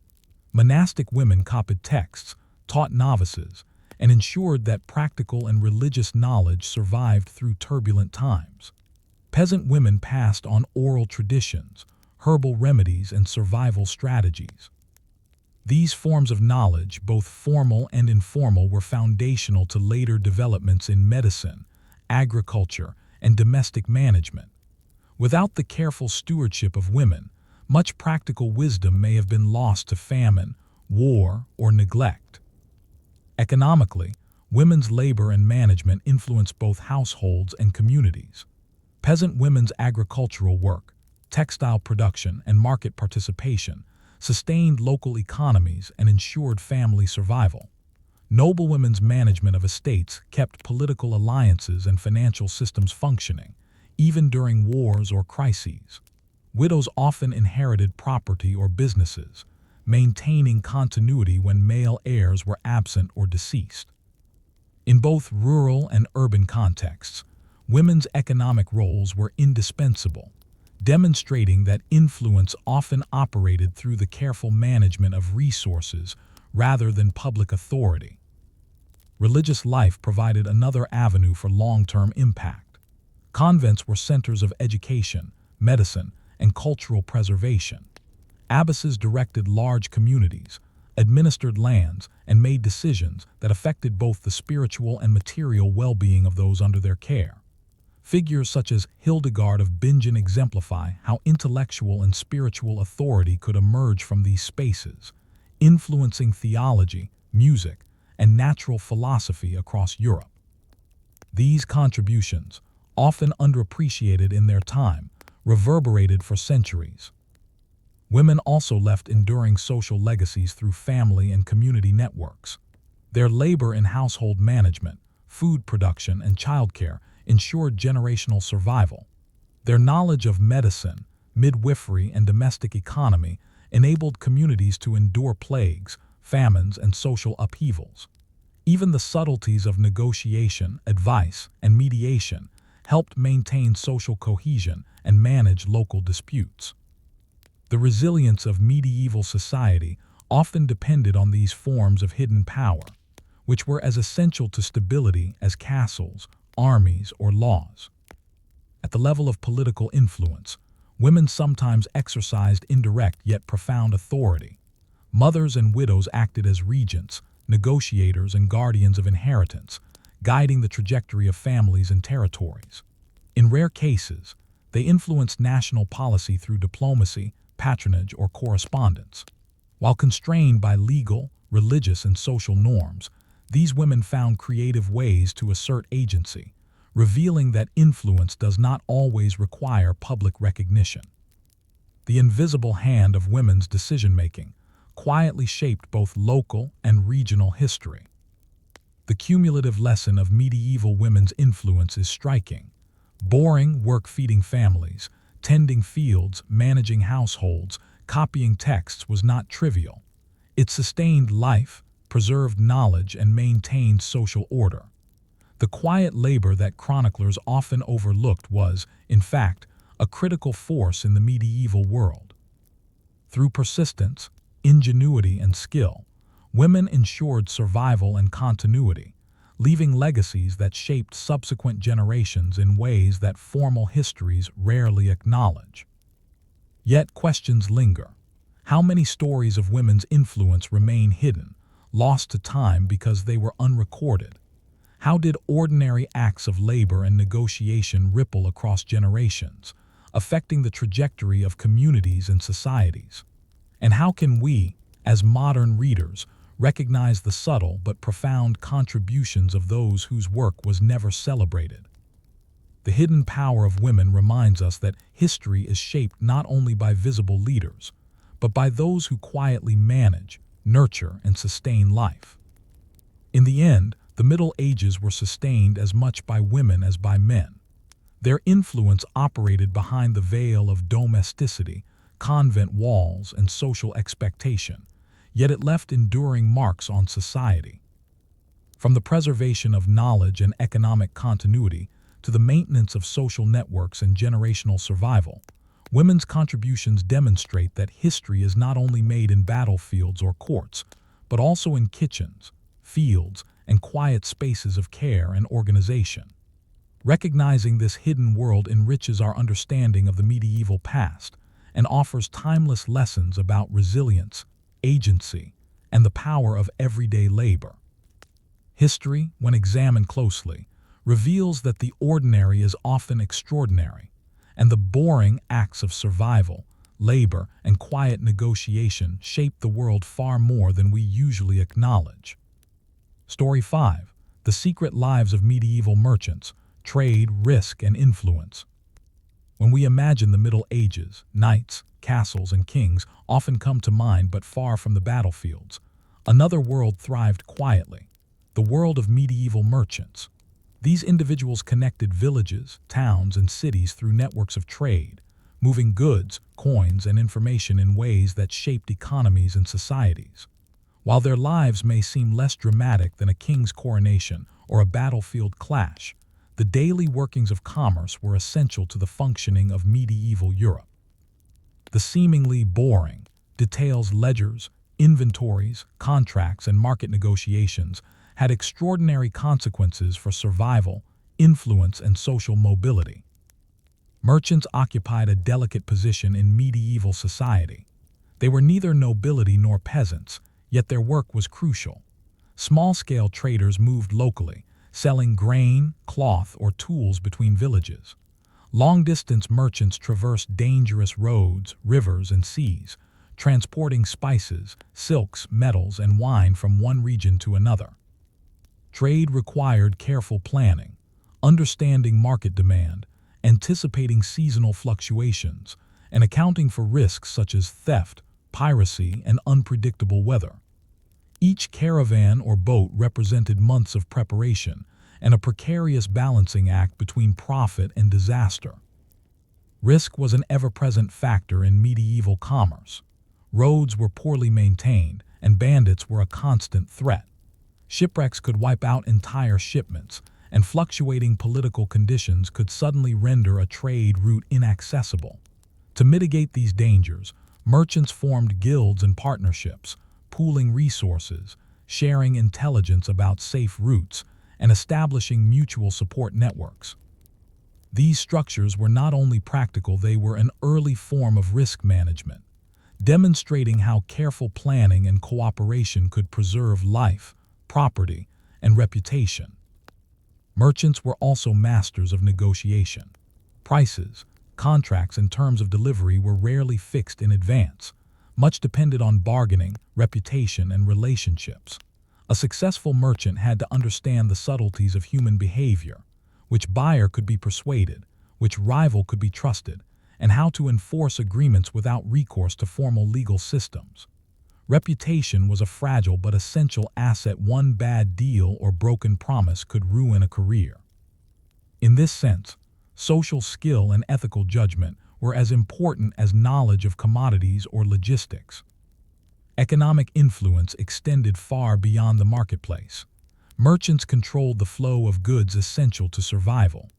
A: Monastic women copied texts, taught novices, and ensured that practical and religious knowledge survived through turbulent times. Peasant women passed on oral traditions, herbal remedies, and survival strategies. These forms of knowledge, both formal and informal, were foundational to later developments in medicine, agriculture, and domestic management. Without the careful stewardship of women, much practical wisdom may have been lost to famine, war, or neglect. Economically, women's labor and management influenced both households and communities. Peasant women's agricultural work, textile production, and market participation sustained local economies and ensured family survival. Noblewomen's management of estates kept political alliances and financial systems functioning, even during wars or crises. Widows often inherited property or businesses, maintaining continuity when male heirs were absent or deceased. In both rural and urban contexts, women's economic roles were indispensable, demonstrating that influence often operated through the careful management of resources rather than public authority. Religious life provided another avenue for long-term impact. Convents were centers of education, medicine, and cultural preservation. Abbesses directed large communities, administered lands, and made decisions that affected both the spiritual and material well-being of those under their care. Figures such as Hildegard of Bingen exemplify how intellectual and spiritual authority could emerge from these spaces, influencing theology, music, and natural philosophy across Europe. These contributions, often underappreciated in their time, reverberated for centuries. Women also left enduring social legacies through family and community networks. Their labor in household management, food production, and childcare ensured generational survival. Their knowledge of medicine, midwifery, and domestic economy enabled communities to endure plagues, famines, and social upheavals. Even the subtleties of negotiation, advice, and mediation helped maintain social cohesion and manage local disputes. The resilience of medieval society often depended on these forms of hidden power, which were as essential to stability as castles, armies, or laws. At the level of political influence, women sometimes exercised indirect yet profound authority. Mothers and widows acted as regents, negotiators, and guardians of inheritance, guiding the trajectory of families and territories. In rare cases, they influenced national policy through diplomacy, patronage, or correspondence. While constrained by legal, religious, and social norms, these women found creative ways to assert agency, revealing that influence does not always require public recognition. The invisible hand of women's decision-making quietly shaped both local and regional history. The cumulative lesson of medieval women's influence is striking. Boring work feeding families, tending fields, managing households, copying texts was not trivial. It sustained life, preserved knowledge, and maintained social order. The quiet labor that chroniclers often overlooked was, in fact, a critical force in the medieval world. Through persistence, ingenuity, and skill, women ensured survival and continuity, leaving legacies that shaped subsequent generations in ways that formal histories rarely acknowledge. Yet questions linger. How many stories of women's influence remain hidden, lost to time because they were unrecorded? How did ordinary acts of labor and negotiation ripple across generations, affecting the trajectory of communities and societies? And how can we, as modern readers, recognize the subtle but profound contributions of those whose work was never celebrated? The hidden power of women reminds us that history is shaped not only by visible leaders, but by those who quietly manage, nurture, and sustain life. In the end, the Middle Ages were sustained as much by women as by men. Their influence operated behind the veil of domesticity, convent walls, and social expectation, yet it left enduring marks on society. From the preservation of knowledge and economic continuity to the maintenance of social networks and generational survival, women's contributions demonstrate that history is not only made in battlefields or courts, but also in kitchens, fields, and quiet spaces of care and organization. Recognizing this hidden world enriches our understanding of the medieval past and offers timeless lessons about resilience, agency, and the power of everyday labor. History, when examined closely, reveals that the ordinary is often extraordinary, and the boring acts of survival, labor, and quiet negotiation shape the world far more than we usually acknowledge. Story 5. The Secret Lives of Medieval Merchants, Trade, Risk, and Influence. When we imagine the Middle Ages, knights, castles, and kings often come to mind, but far from the battlefields. Another world thrived quietly, the world of medieval merchants. These individuals connected villages, towns, and cities through networks of trade, moving goods, coins, and information in ways that shaped economies and societies. While their lives may seem less dramatic than a king's coronation or a battlefield clash, the daily workings of commerce were essential to the functioning of medieval Europe. The seemingly boring details, ledgers, inventories, contracts, and market negotiations had extraordinary consequences for survival, influence, and social mobility. Merchants occupied a delicate position in medieval society. They were neither nobility nor peasants, yet their work was crucial. Small-scale traders moved locally, selling grain, cloth, or tools between villages. Long-distance merchants traversed dangerous roads, rivers, and seas, transporting spices, silks, metals, and wine from one region to another. Trade required careful planning, understanding market demand, anticipating seasonal fluctuations, and accounting for risks such as theft, piracy, and unpredictable weather. Each caravan or boat represented months of preparation and a precarious balancing act between profit and disaster. Risk was an ever-present factor in medieval commerce. Roads were poorly maintained, and bandits were a constant threat. Shipwrecks could wipe out entire shipments, and fluctuating political conditions could suddenly render a trade route inaccessible. To mitigate these dangers, merchants formed guilds and partnerships, pooling resources, sharing intelligence about safe routes, and establishing mutual support networks. These structures were not only practical, they were an early form of risk management, demonstrating how careful planning and cooperation could preserve life, property, and reputation. Merchants were also masters of negotiation. Prices, contracts, and terms of delivery were rarely fixed in advance. Much depended on bargaining, reputation, and relationships. A successful merchant had to understand the subtleties of human behavior, which buyer could be persuaded, which rival could be trusted, and how to enforce agreements without recourse to formal legal systems. Reputation was a fragile but essential asset. One bad deal or broken promise could ruin a career. In this sense, social skill and ethical judgment were as important as knowledge of commodities or logistics. Economic influence extended far beyond the marketplace. Merchants controlled the flow of goods essential to survival.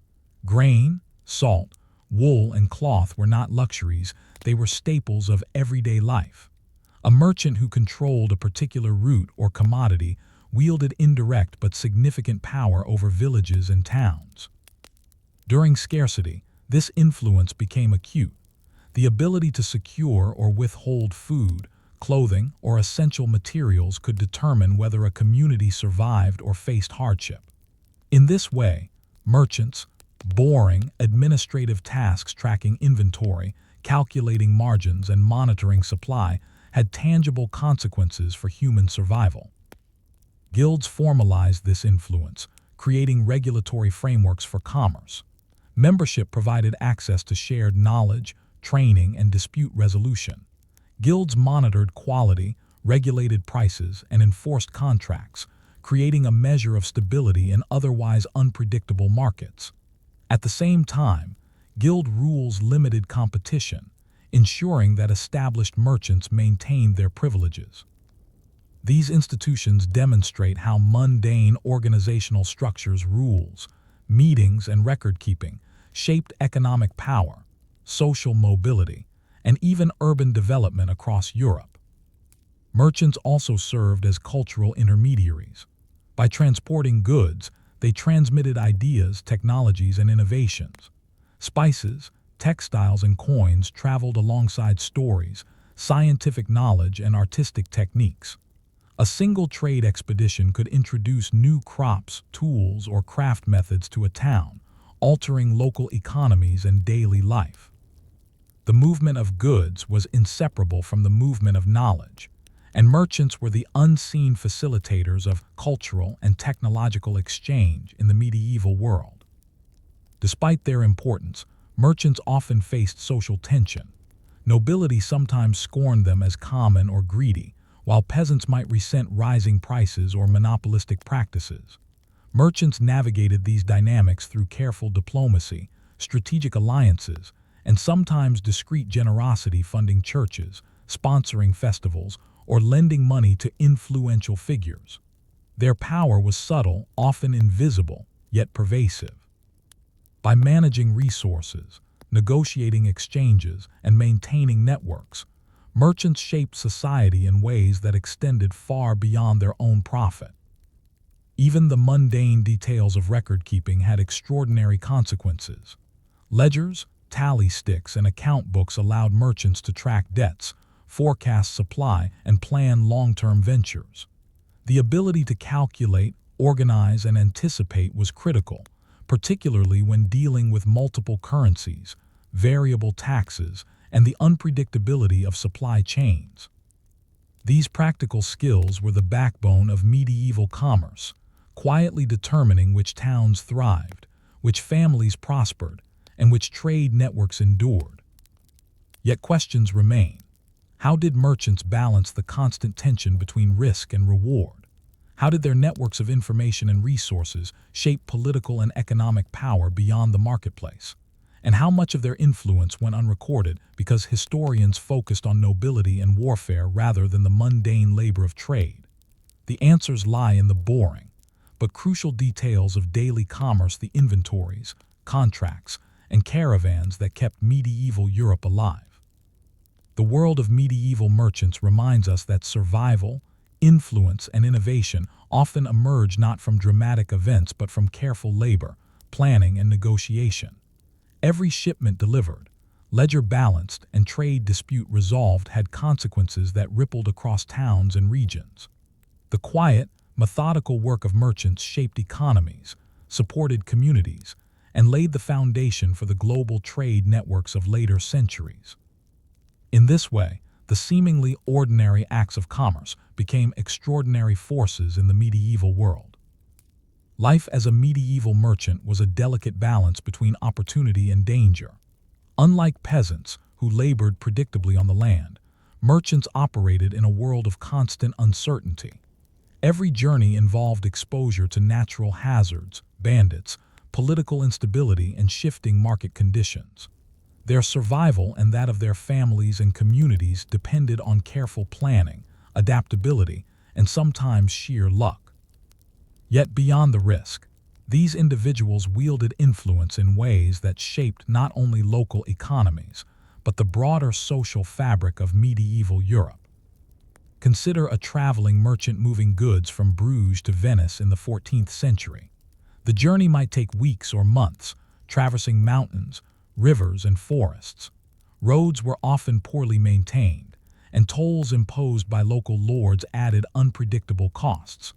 A: Grain, salt, wool, and cloth were not luxuries, they were staples of everyday life. A merchant who controlled a particular route or commodity wielded indirect but significant power over villages and towns. During scarcity, this influence became acute. The ability to secure or withhold food, clothing, or essential materials could determine whether a community survived or faced hardship. In this way, merchants, boring, administrative tasks tracking inventory, calculating margins, and monitoring supply had tangible consequences for human survival. Guilds formalized this influence, creating regulatory frameworks for commerce. Membership provided access to shared knowledge, training, and dispute resolution. Guilds monitored quality, regulated prices, and enforced contracts, creating a measure of stability in otherwise unpredictable markets. At the same time, guild rules limited competition, ensuring that established merchants maintained their privileges. These institutions demonstrate how mundane organizational structures, rules, meetings, and record-keeping shaped economic power, social mobility, and even urban development across Europe. Merchants also served as cultural intermediaries. By transporting goods, they transmitted ideas, technologies, and innovations. Spices, textiles, and coins traveled alongside stories, scientific knowledge, and artistic techniques. A single trade expedition could introduce new crops, tools, or craft methods to a town, altering local economies and daily life. The movement of goods was inseparable from the movement of knowledge, and merchants were the unseen facilitators of cultural and technological exchange in the medieval world. Despite their importance, merchants often faced social tension. Nobility sometimes scorned them as common or greedy, while peasants might resent rising prices or monopolistic practices. Merchants navigated these dynamics through careful diplomacy, strategic alliances, and sometimes discreet generosity, funding churches, sponsoring festivals, or lending money to influential figures. Their power was subtle, often invisible, yet pervasive. By managing resources, negotiating exchanges, and maintaining networks, merchants shaped society in ways that extended far beyond their own profit. Even the mundane details of record-keeping had extraordinary consequences. Ledgers, tally sticks, and account books allowed merchants to track debts, forecast supply, and plan long-term ventures. The ability to calculate, organize, and anticipate was critical, particularly when dealing with multiple currencies, variable taxes, and the unpredictability of supply chains. These practical skills were the backbone of medieval commerce, quietly determining which towns thrived, which families prospered, and which trade networks endured. Yet questions remain. How did merchants balance the constant tension between risk and reward? How did their networks of information and resources shape political and economic power beyond the marketplace? And how much of their influence went unrecorded because historians focused on nobility and warfare rather than the mundane labor of trade? The answers lie in the boring, but crucial details of daily commerce, the inventories, contracts, and caravans that kept medieval Europe alive. The world of medieval merchants reminds us that survival, influence, and innovation often emerge not from dramatic events but from careful labor, planning, and negotiation. Every shipment delivered, ledger balanced, and trade dispute resolved had consequences that rippled across towns and regions. The quiet, methodical work of merchants shaped economies, supported communities, and laid the foundation for the global trade networks of later centuries. In this way, the seemingly ordinary acts of commerce became extraordinary forces in the medieval world. Life as a medieval merchant was a delicate balance between opportunity and danger. Unlike peasants, who labored predictably on the land, merchants operated in a world of constant uncertainty. Every journey involved exposure to natural hazards, bandits, political instability, and shifting market conditions. Their survival and that of their families and communities depended on careful planning, adaptability, and sometimes sheer luck. Yet beyond the risk, these individuals wielded influence in ways that shaped not only local economies, but the broader social fabric of medieval Europe. Consider a traveling merchant moving goods from Bruges to Venice in the 14th century. The journey might take weeks or months, traversing mountains, rivers, and forests. Roads were often poorly maintained, and tolls imposed by local lords added unpredictable costs.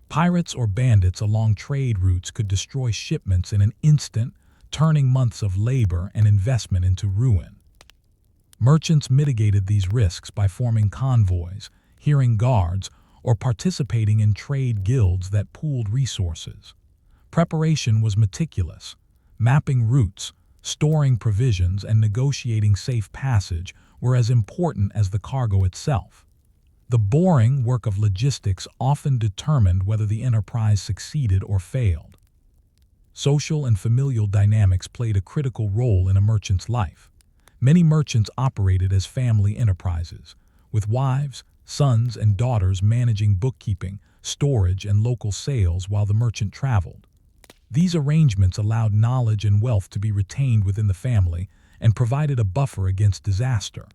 A: Pirates or bandits along trade routes could destroy shipments in an instant, turning months of labor and investment into ruin. Merchants mitigated these risks by forming convoys, hearing guards, or participating in trade guilds that pooled resources. Preparation was meticulous. Mapping routes, storing provisions, and negotiating safe passage were as important as the cargo itself. The boring work of logistics often determined whether the enterprise succeeded or failed. Social and familial dynamics played a critical role in a merchant's life. Many merchants operated as family enterprises, with wives, sons, and daughters managing bookkeeping, storage, and local sales while the merchant traveled. These arrangements allowed knowledge and wealth to be retained within the family and provided a buffer against disaster.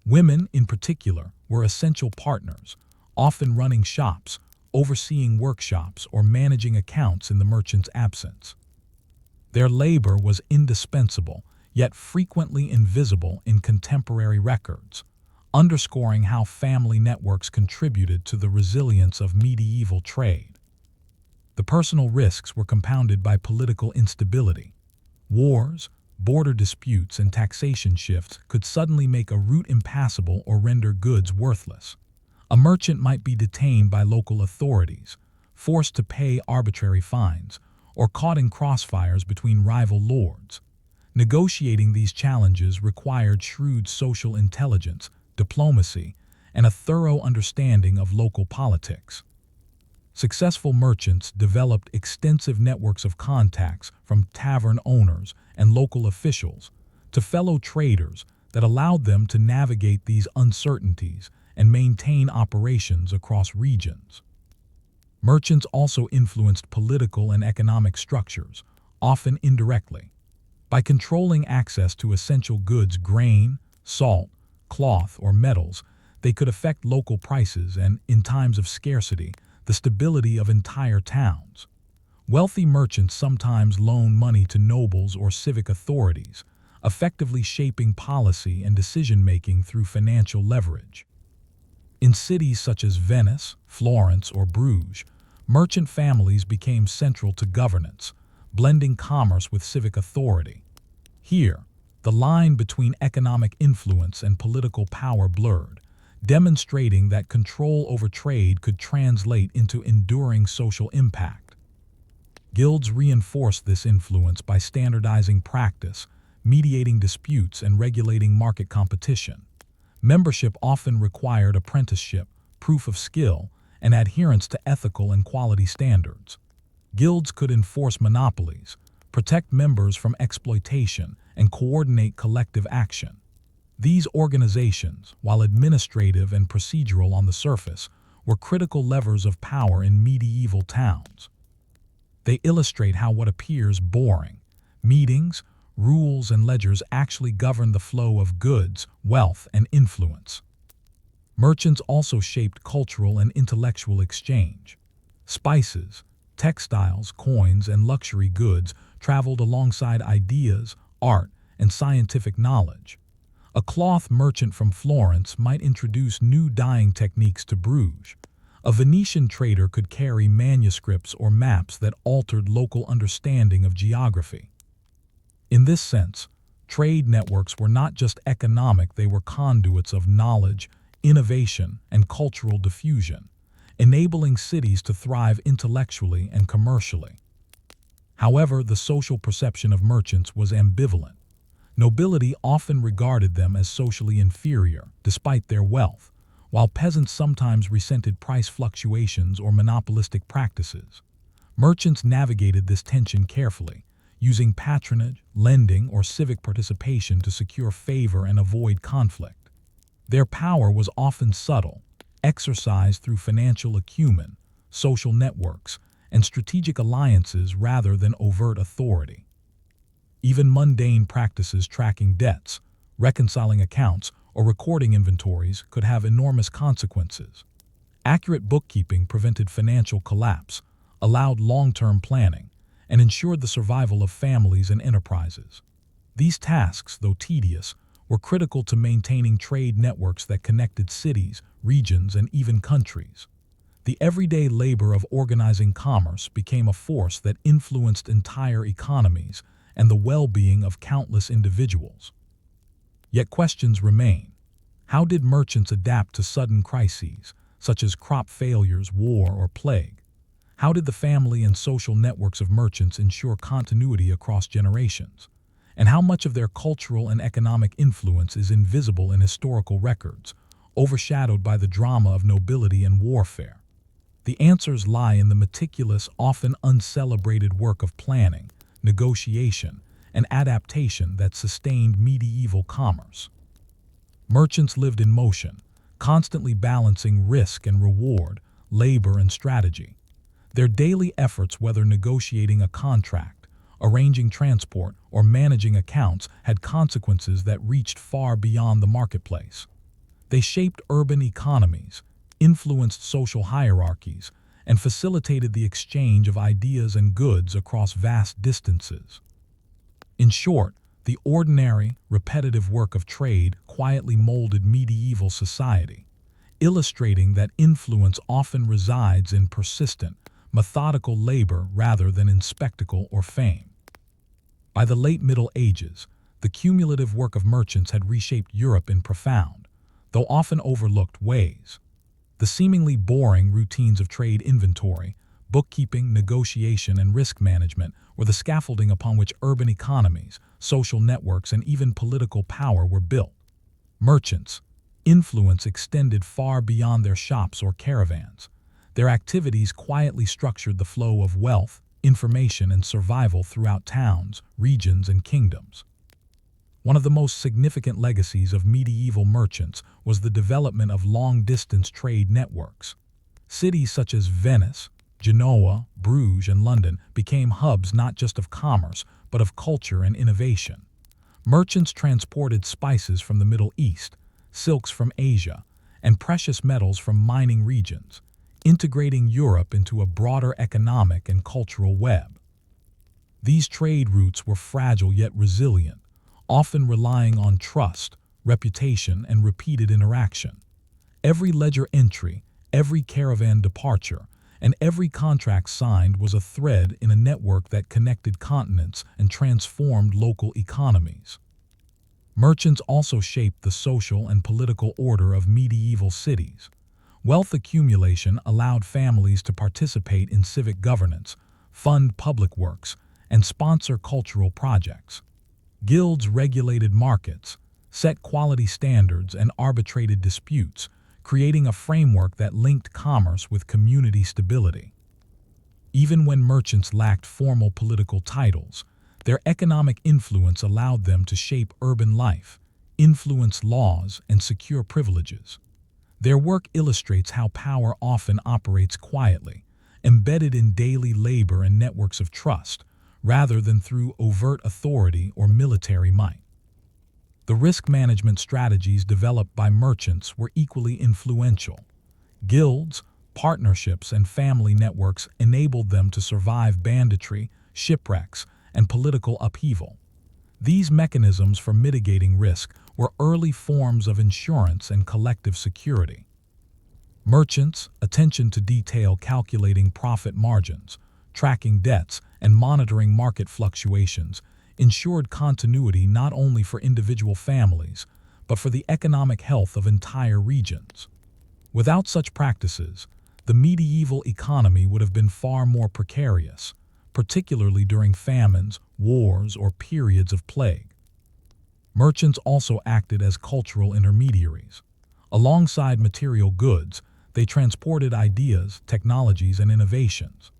A: Women, in particular, were essential partners, often running shops, overseeing workshops, or managing accounts in the merchant's absence. Their labor was indispensable, yet frequently invisible in contemporary records, underscoring how family networks contributed to the resilience of medieval trade. The personal risks were compounded by political instability. Wars, border disputes, and taxation shifts could suddenly make a route impassable or render goods worthless. A merchant might be detained by local authorities, forced to pay arbitrary fines, or caught in crossfires between rival lords. Negotiating these challenges required shrewd social intelligence, diplomacy, and a thorough understanding of local politics. Successful merchants developed extensive networks of contacts from tavern owners and local officials to fellow traders that allowed them to navigate these uncertainties and maintain operations across regions. Merchants also influenced political and economic structures, often indirectly. By controlling access to essential goods, grain, salt, cloth, or metals, they could affect local prices and, in times of scarcity, the stability of entire towns. Wealthy merchants sometimes loaned money to nobles or civic authorities, effectively shaping policy and decision-making through financial leverage. In cities such as Venice, Florence, or Bruges, merchant families became central to governance, blending commerce with civic authority. Here, the line between economic influence and political power blurred, demonstrating that control over trade could translate into enduring social impact. Guilds reinforced this influence by standardizing practice, mediating disputes, and regulating market competition. Membership often required apprenticeship, proof of skill, and adherence to ethical and quality standards. Guilds could enforce monopolies, protect members from exploitation, and coordinate collective action. These organizations, while administrative and procedural on the surface, were critical levers of power in medieval towns. They illustrate how what appears boring, meetings, rules, and ledgers actually govern the flow of goods, wealth, and influence. Merchants also shaped cultural and intellectual exchange. Spices, textiles, coins, and luxury goods traveled alongside ideas, art, and scientific knowledge. A cloth merchant from Florence might introduce new dyeing techniques to Bruges. A Venetian trader could carry manuscripts or maps that altered local understanding of geography. In this sense, trade networks were not just economic, they were conduits of knowledge, innovation, and cultural diffusion, enabling cities to thrive intellectually and commercially. However, the social perception of merchants was ambivalent. Nobility often regarded them as socially inferior, despite their wealth, while peasants sometimes resented price fluctuations or monopolistic practices. Merchants navigated this tension carefully, using patronage, lending, or civic participation to secure favor and avoid conflict. Their power was often subtle, exercised through financial acumen, social networks, and strategic alliances rather than overt authority. Even mundane practices tracking debts, reconciling accounts, or recording inventories could have enormous consequences. Accurate bookkeeping prevented financial collapse, allowed long-term planning, and ensured the survival of families and enterprises. These tasks, though tedious, were critical to maintaining trade networks that connected cities, regions, and even countries. The everyday labor of organizing commerce became a force that influenced entire economies and the well-being of countless individuals. Yet questions remain. How did merchants adapt to sudden crises, such as crop failures, war, or plague? How did the family and social networks of merchants ensure continuity across generations? And how much of their cultural and economic influence is invisible in historical records, overshadowed by the drama of nobility and warfare? The answers lie in the meticulous, often uncelebrated work of planning, negotiation, and adaptation that sustained medieval commerce. Merchants lived in motion, constantly balancing risk and reward, labor and strategy. Their daily efforts, whether negotiating a contract, arranging transport, or managing accounts, had consequences that reached far beyond the marketplace. They shaped urban economies, influenced social hierarchies, and facilitated the exchange of ideas and goods across vast distances. In short, the ordinary, repetitive work of trade quietly molded medieval society, illustrating that influence often resides in persistent, methodical labor rather than in spectacle or fame. By the late Middle Ages, the cumulative work of merchants had reshaped Europe in profound, though often overlooked, ways. The seemingly boring routines of trade inventory, bookkeeping, negotiation, and risk management were the scaffolding upon which urban economies, social networks, and even political power were built. Merchants' influence extended far beyond their shops or caravans. Their activities quietly structured the flow of wealth, information, and survival throughout towns, regions, and kingdoms. One of the most significant legacies of medieval merchants was the development of long-distance trade networks. Cities such as Venice, Genoa, Bruges, and London became hubs not just of commerce, but of culture and innovation. Merchants transported spices from the Middle East, silks from Asia, and precious metals from mining regions, integrating Europe into a broader economic and cultural web. These trade routes were fragile yet resilient, often relying on trust, reputation, and repeated interaction. Every ledger entry, every caravan departure, and every contract signed was a thread in a network that connected continents and transformed local economies. Merchants also shaped the social and political order of medieval cities. Wealth accumulation allowed families to participate in civic governance, fund public works, and sponsor cultural projects. Guilds regulated markets, set quality standards, and arbitrated disputes, creating a framework that linked commerce with community stability. Even when merchants lacked formal political titles, their economic influence allowed them to shape urban life, influence laws, and secure privileges. Their work illustrates how power often operates quietly, embedded in daily labor and networks of trust, rather than through overt authority or military might. The risk management strategies developed by merchants were equally influential. Guilds, partnerships, and family networks enabled them to survive banditry, shipwrecks, and political upheaval. These mechanisms for mitigating risk were early forms of insurance and collective security. Merchants' attention to detail, calculating profit margins, tracking debts, and monitoring market fluctuations ensured continuity not only for individual families, but for the economic health of entire regions. Without such practices, the medieval economy would have been far more precarious, particularly during famines, wars, or periods of plague. Merchants also acted as cultural intermediaries. Alongside material goods, they transported ideas, technologies, and innovations.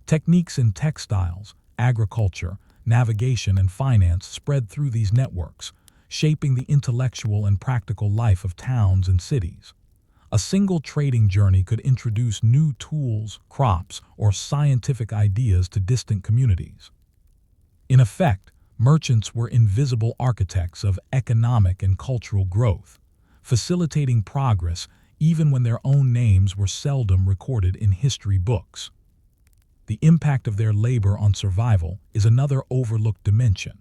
A: Techniques in textiles, agriculture, navigation, and finance spread through these networks, shaping the intellectual and practical life of towns and cities. A single trading journey could introduce new tools, crops, or scientific ideas to distant communities. In effect, merchants were invisible architects of economic and cultural growth, facilitating progress even when their own names were seldom recorded in history books. The impact of their labor on survival is another overlooked dimension.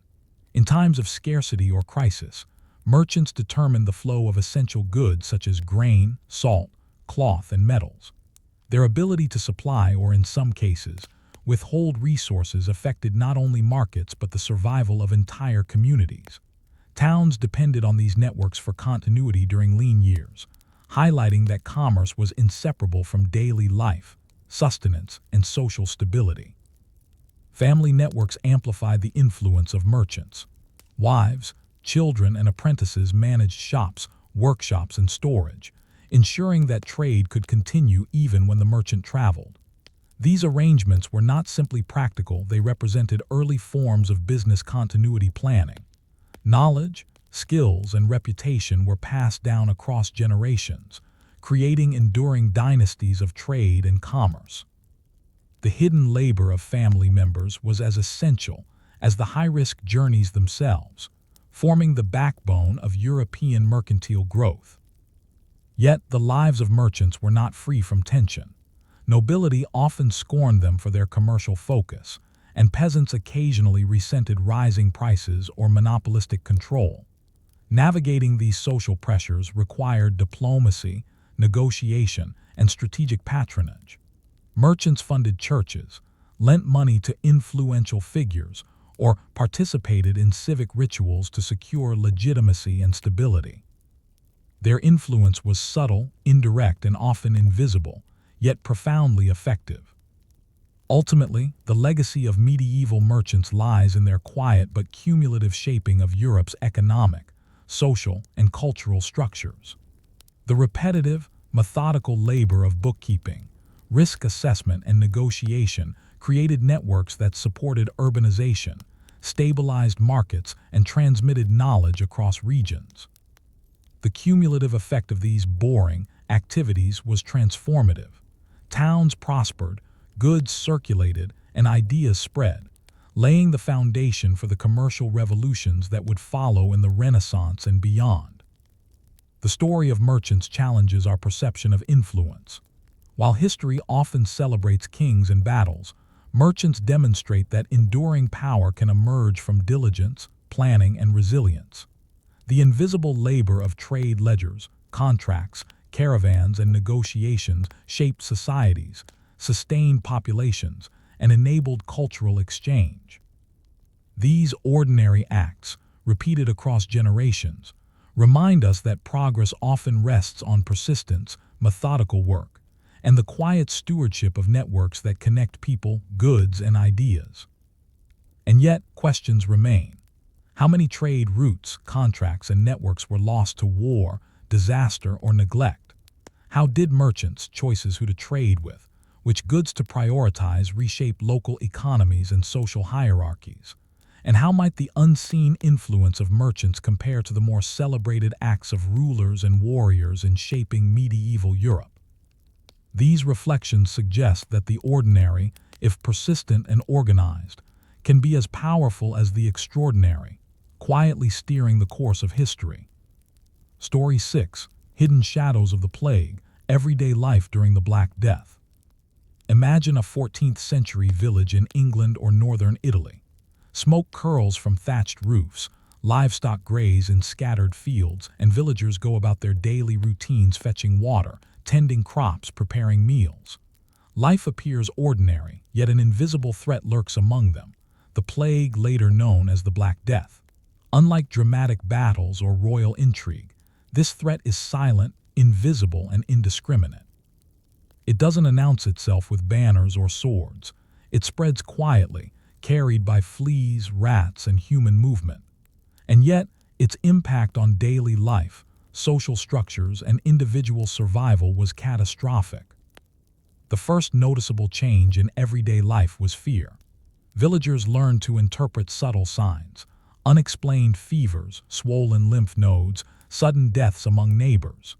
A: In times of scarcity or crisis, merchants determined the flow of essential goods such as grain, salt, cloth, and metals. Their ability to supply, or in some cases, withhold resources affected not only markets but the survival of entire communities. Towns depended on these networks for continuity during lean years, highlighting that commerce was inseparable from daily life, sustenance, and social stability. Family networks amplified the influence of merchants. Wives, children, and apprentices managed shops, workshops, and storage, ensuring that trade could continue even when the merchant traveled. These arrangements were not simply practical, they represented early forms of business continuity planning. Knowledge, skills, and reputation were passed down across generations, creating enduring dynasties of trade and commerce. The hidden labor of family members was as essential as the high-risk journeys themselves, forming the backbone of European mercantile growth. Yet the lives of merchants were not free from tension. Nobility often scorned them for their commercial focus, and peasants occasionally resented rising prices or monopolistic control. Navigating these social pressures required diplomacy, negotiation, and strategic patronage. Merchants funded churches, lent money to influential figures, or participated in civic rituals to secure legitimacy and stability. Their influence was subtle, indirect, and often invisible, yet profoundly effective. Ultimately, the legacy of medieval merchants lies in their quiet but cumulative shaping of Europe's economic, social, and cultural structures. The repetitive, methodical labor of bookkeeping, risk assessment, and negotiation created networks that supported urbanization, stabilized markets, and transmitted knowledge across regions. The cumulative effect of these boring activities was transformative. Towns prospered, goods circulated, and ideas spread, laying the foundation for the commercial revolutions that would follow in the Renaissance and beyond. The story of merchants challenges our perception of influence. While history often celebrates kings and battles, merchants demonstrate that enduring power can emerge from diligence, planning, and resilience. The invisible labor of trade ledgers, contracts, caravans, and negotiations shaped societies, sustained populations, and enabled cultural exchange. These ordinary acts, repeated across generations, remind us that progress often rests on persistence, methodical work, and the quiet stewardship of networks that connect people, goods, and ideas. And yet, questions remain. How many trade routes, contracts, and networks were lost to war, disaster, or neglect? How did merchants' choices who to trade with, which goods to prioritize, reshape local economies and social hierarchies? And how might the unseen influence of merchants compare to the more celebrated acts of rulers and warriors in shaping medieval Europe? These reflections suggest that the ordinary, if persistent and organized, can be as powerful as the extraordinary, quietly steering the course of history. Story 6: Hidden Shadows of the Plague, Everyday Life During the Black Death. Imagine a 14th century village in England or northern Italy. Smoke curls from thatched roofs, livestock graze in scattered fields, and villagers go about their daily routines fetching water, tending crops, preparing meals. Life appears ordinary, yet an invisible threat lurks among them, the plague later known as the Black Death. Unlike dramatic battles or royal intrigue, this threat is silent, invisible, and indiscriminate. It doesn't announce itself with banners or swords. It spreads quietly, carried by fleas, rats, and human movement. And yet, its impact on daily life, social structures, and individual survival was catastrophic. The first noticeable change in everyday life was fear. Villagers learned to interpret subtle signs, unexplained fevers, swollen lymph nodes, sudden deaths among neighbors.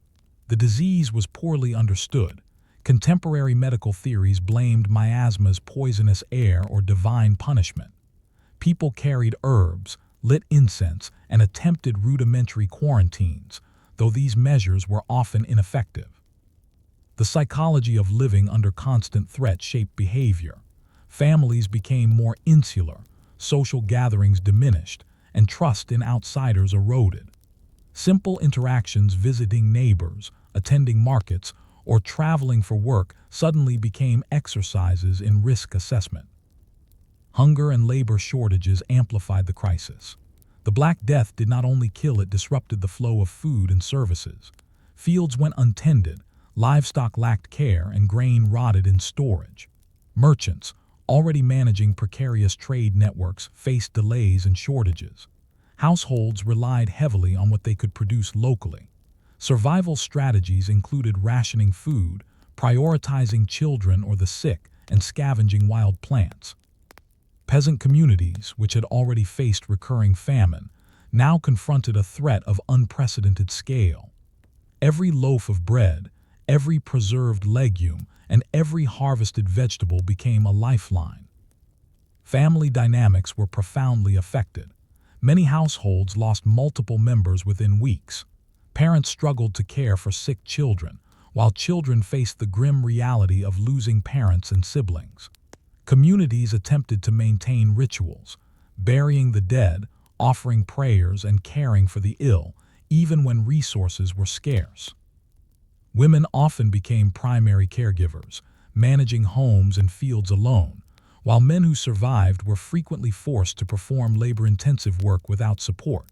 A: The disease was poorly understood. Contemporary medical theories blamed miasma's poisonous air or divine punishment. People carried herbs, lit incense, and attempted rudimentary quarantines, though these measures were often ineffective. The psychology of living under constant threat shaped behavior. Families became more insular, social gatherings diminished, and trust in outsiders eroded. Simple interactions, visiting neighbors, attending markets, or traveling for work suddenly became exercises in risk assessment. Hunger and labor shortages amplified the crisis. The Black Death did not only kill, it disrupted the flow of food and services. Fields went untended, livestock lacked care, and grain rotted in storage. Merchants, already managing precarious trade networks, faced delays and shortages. Households relied heavily on what they could produce locally. Survival strategies included rationing food, prioritizing children or the sick, and scavenging wild plants. Peasant communities, which had already faced recurring famine, now confronted a threat of unprecedented scale. Every loaf of bread, every preserved legume, and every harvested vegetable became a lifeline. Family dynamics were profoundly affected. Many households lost multiple members within weeks. Parents struggled to care for sick children, while children faced the grim reality of losing parents and siblings. Communities attempted to maintain rituals, burying the dead, offering prayers, and caring for the ill, even when resources were scarce. Women often became primary caregivers, managing homes and fields alone, while men who survived were frequently forced to perform labor-intensive work without support.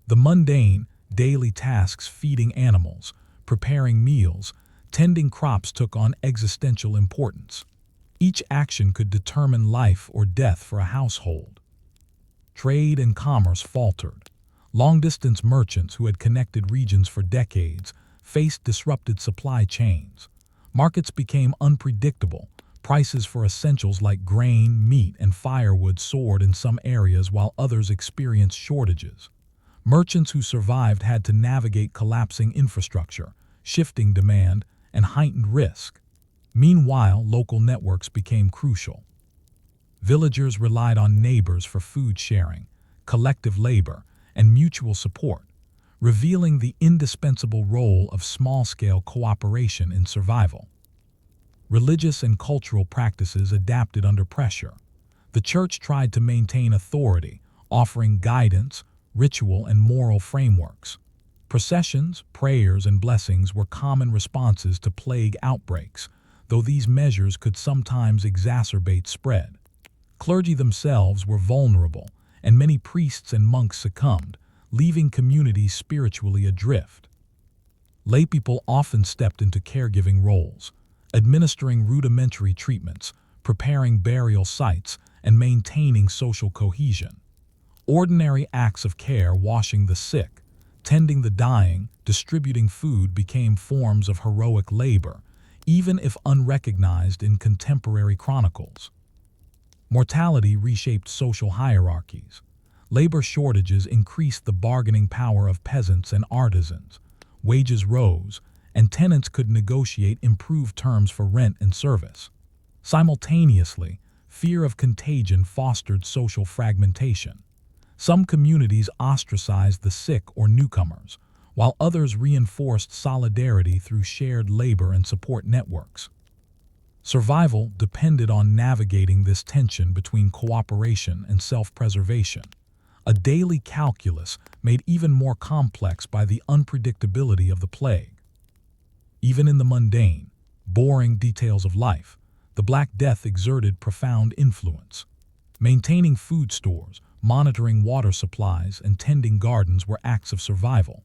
A: The mundane, daily tasks, feeding animals, preparing meals, tending crops, took on existential importance. Each action could determine life or death for a household. Trade and commerce faltered. Long-distance merchants who had connected regions for decades faced disrupted supply chains. Markets became unpredictable. Prices for essentials like grain, meat, and firewood soared in some areas while others experienced shortages. Merchants who survived had to navigate collapsing infrastructure, shifting demand, and heightened risk. Meanwhile, local networks became crucial. Villagers relied on neighbors for food sharing, collective labor, and mutual support, revealing the indispensable role of small-scale cooperation in survival. Religious and cultural practices adapted under pressure. The church tried to maintain authority, offering guidance, ritual, and moral frameworks. Processions, prayers, and blessings were common responses to plague outbreaks, though these measures could sometimes exacerbate spread. Clergy themselves were vulnerable, and many priests and monks succumbed, leaving communities spiritually adrift. Laypeople often stepped into caregiving roles, administering rudimentary treatments, preparing burial sites, and maintaining social cohesion. Ordinary acts of care, washing the sick, tending the dying, distributing food, became forms of heroic labor, even if unrecognized in contemporary chronicles. Mortality reshaped social hierarchies. Labor shortages increased the bargaining power of peasants and artisans. Wages rose, and tenants could negotiate improved terms for rent and service. Simultaneously, fear of contagion fostered social fragmentation. Some communities ostracized the sick or newcomers, while others reinforced solidarity through shared labor and support networks. Survival depended on navigating this tension between cooperation and self-preservation, a daily calculus made even more complex by the unpredictability of the plague. Even in the mundane, boring details of life, the Black Death exerted profound influence. Maintaining food stores, monitoring water supplies, and tending gardens were acts of survival.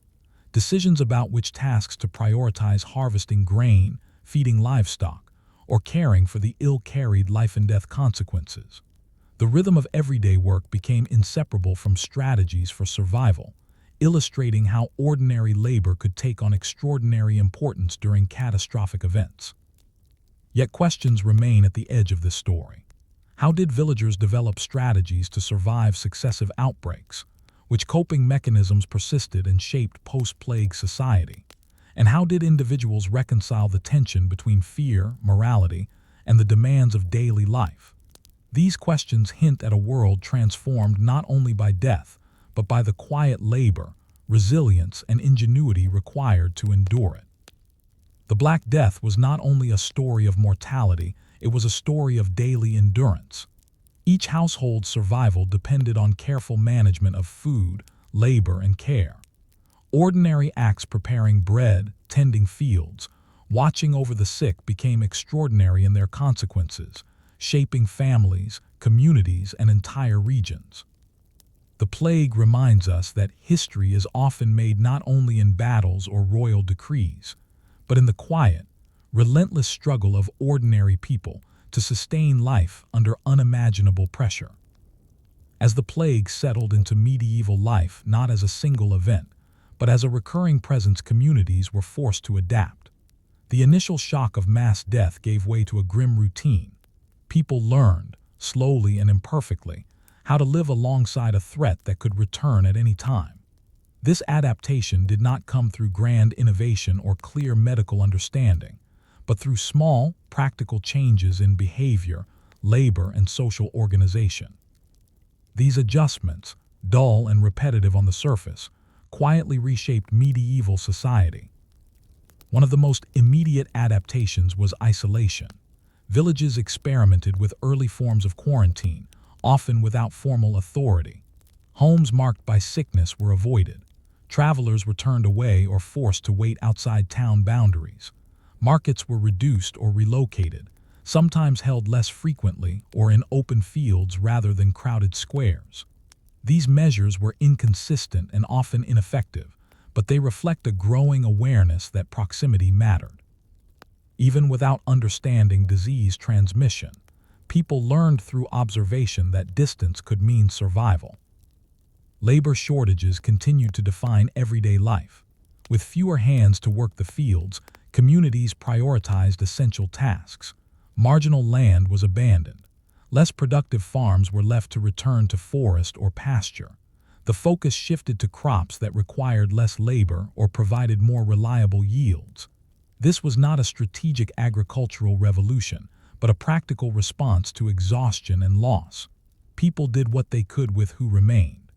A: Decisions about which tasks to prioritize harvesting grain, feeding livestock, or caring for the ill-carried life-and-death consequences. The rhythm of everyday work became inseparable from strategies for survival, illustrating how ordinary labor could take on extraordinary importance during catastrophic events. Yet questions remain at the edge of this story. How did villagers develop strategies to survive successive outbreaks? Which coping mechanisms persisted and shaped post-plague society? And how did individuals reconcile the tension between fear, morality, and the demands of daily life? These questions hint at a world transformed not only by death, but by the quiet labor, resilience, and ingenuity required to endure it. The Black Death was not only a story of mortality, it was a story of daily endurance. Each household's survival depended on careful management of food, labor, and care. Ordinary acts preparing bread, tending fields, watching over the sick became extraordinary in their consequences, shaping families, communities, and entire regions. The plague reminds us that history is often made not only in battles or royal decrees, but in the quiet, relentless struggle of ordinary people to sustain life under unimaginable pressure. As the plague settled into medieval life not as a single event, but as a recurring presence, communities were forced to adapt. The initial shock of mass death gave way to a grim routine. People learned, slowly and imperfectly, how to live alongside a threat that could return at any time. This adaptation did not come through grand innovation or clear medical understanding, but through small, practical changes in behavior, labor, and social organization. These adjustments, dull and repetitive on the surface, quietly reshaped medieval society. One of the most immediate adaptations was isolation. Villages experimented with early forms of quarantine, often without formal authority. Homes marked by sickness were avoided. Travelers were turned away or forced to wait outside town boundaries. Markets were reduced or relocated, sometimes held less frequently or in open fields rather than crowded squares. These measures were inconsistent and often ineffective, but they reflect a growing awareness that proximity mattered. Even without understanding disease transmission, people learned through observation that distance could mean survival. Labor shortages continued to define everyday life. With fewer hands to work the fields, communities prioritized essential tasks. Marginal land was abandoned. Less productive farms were left to return to forest or pasture. The focus shifted to crops that required less labor or provided more reliable yields. This was not a strategic agricultural revolution, but a practical response to exhaustion and loss. People did what they could with who remained.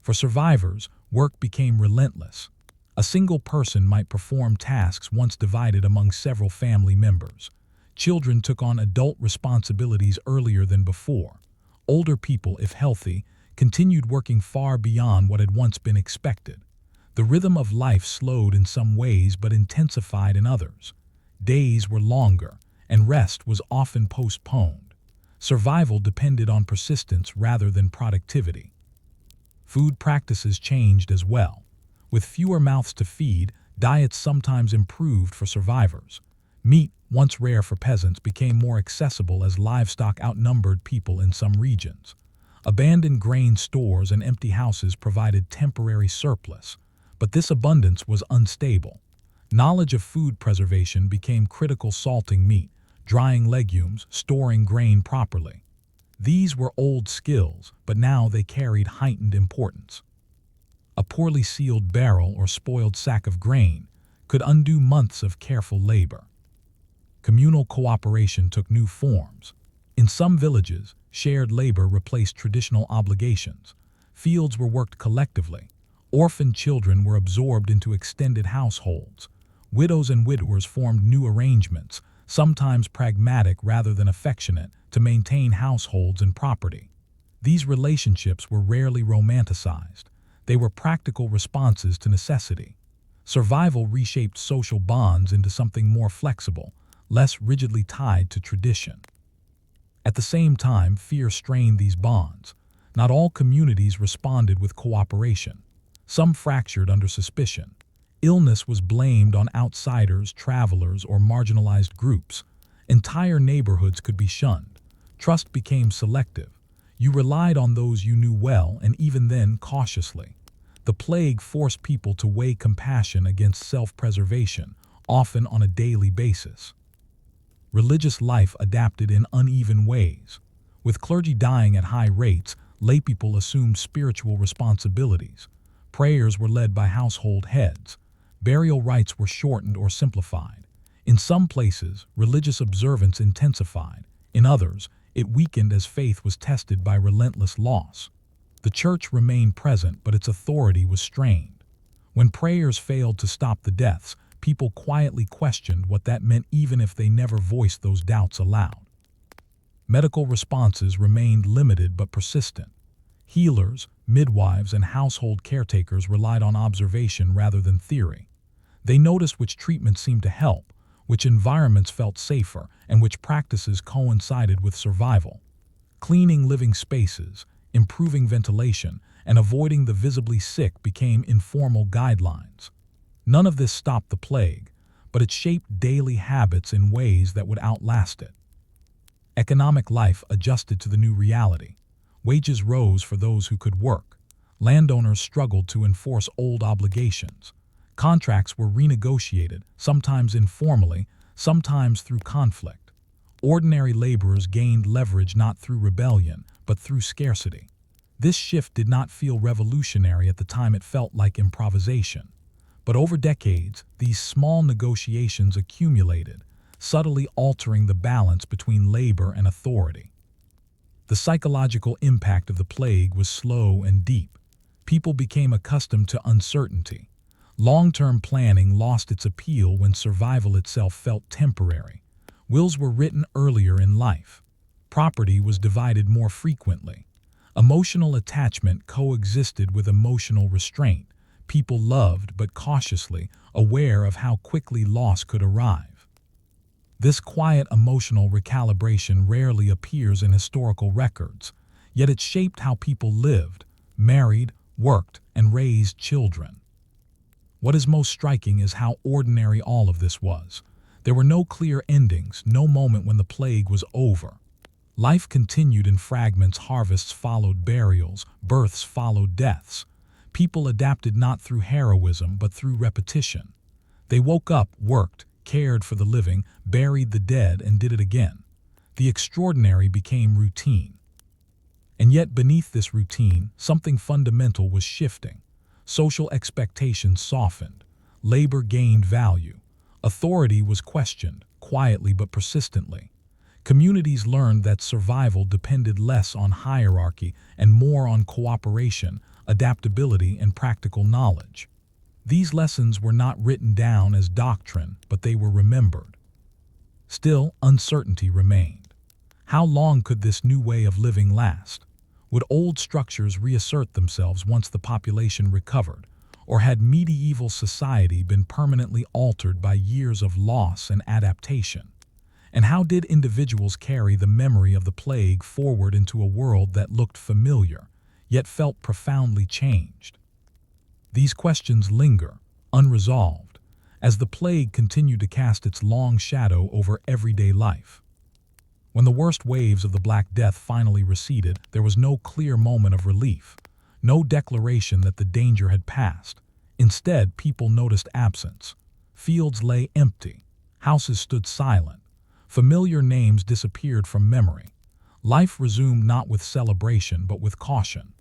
A: For survivors, work became relentless. A single person might perform tasks once divided among several family members. Children took on adult responsibilities earlier than before. Older people, if healthy, continued working far beyond what had once been expected. The rhythm of life slowed in some ways but intensified in others. Days were longer, and rest was often postponed. Survival depended on persistence rather than productivity. Food practices changed as well. With fewer mouths to feed, diets sometimes improved for survivors. Meat, once rare for peasants, became more accessible as livestock outnumbered people in some regions. Abandoned grain stores and empty houses provided temporary surplus, but this abundance was unstable. Knowledge of food preservation became critical: salting meat, drying legumes, storing grain properly. These were old skills, but now they carried heightened importance. A poorly sealed barrel or spoiled sack of grain could undo months of careful labor. Communal cooperation took new forms. In some villages, shared labor replaced traditional obligations. Fields were worked collectively. Orphan children were absorbed into extended households. Widows and widowers formed new arrangements, sometimes pragmatic rather than affectionate, to maintain households and property. These relationships were rarely romanticized. They were practical responses to necessity. Survival reshaped social bonds into something more flexible, less rigidly tied to tradition. At the same time, fear strained these bonds. Not all communities responded with cooperation. Some fractured under suspicion. Illness was blamed on outsiders, travelers, or marginalized groups. Entire neighborhoods could be shunned. Trust became selective. You relied on those you knew well, and even then cautiously. The plague forced people to weigh compassion against self-preservation, often on a daily basis. Religious life adapted in uneven ways. With clergy dying at high rates, laypeople assumed spiritual responsibilities. Prayers were led by household heads. Burial rites were shortened or simplified. In some places, religious observance intensified. In others, it weakened as faith was tested by relentless loss. The church remained present, but its authority was strained. When prayers failed to stop the deaths, people quietly questioned what that meant, even if they never voiced those doubts aloud. Medical responses remained limited but persistent. Healers, midwives, and household caretakers relied on observation rather than theory. They noticed which treatments seemed to help, which environments felt safer, and which practices coincided with survival. Cleaning living spaces, improving ventilation, and avoiding the visibly sick became informal guidelines. None of this stopped the plague, but it shaped daily habits in ways that would outlast it. Economic life adjusted to the new reality. Wages rose for those who could work. Landowners struggled to enforce old obligations. Contracts were renegotiated, sometimes informally, sometimes through conflict. Ordinary laborers gained leverage not through rebellion, but through scarcity. This shift did not feel revolutionary at the time. It felt like improvisation. But over decades, these small negotiations accumulated, subtly altering the balance between labor and authority. The psychological impact of the plague was slow and deep. People became accustomed to uncertainty. Long-term planning lost its appeal when survival itself felt temporary. Wills were written earlier in life. Property was divided more frequently. Emotional attachment coexisted with emotional restraint. People loved but cautiously, aware of how quickly loss could arrive. This quiet emotional recalibration rarely appears in historical records, yet it shaped how people lived, married, worked, and raised children. What is most striking is how ordinary all of this was. There were no clear endings, no moment when the plague was over. Life continued in fragments. Harvests followed burials, births followed deaths. People adapted not through heroism, but through repetition. They woke up, worked, cared for the living, buried the dead, and did it again. The extraordinary became routine. And yet beneath this routine, something fundamental was shifting. Social expectations softened. Labor gained value. Authority was questioned, quietly but persistently. Communities learned that survival depended less on hierarchy and more on cooperation, adaptability, and practical knowledge. These lessons were not written down as doctrine, but they were remembered. Still, uncertainty remained. How long could this new way of living last? Would old structures reassert themselves once the population recovered, or had medieval society been permanently altered by years of loss and adaptation? And how did individuals carry the memory of the plague forward into a world that looked familiar, yet felt profoundly changed? These questions linger, unresolved, as the plague continued to cast its long shadow over everyday life. When the worst waves of the Black Death finally receded, there was no clear moment of relief, no declaration that the danger had passed. Instead, people noticed absence. Fields lay empty. Houses stood silent. Familiar names disappeared from memory. Life resumed not with celebration, but with caution.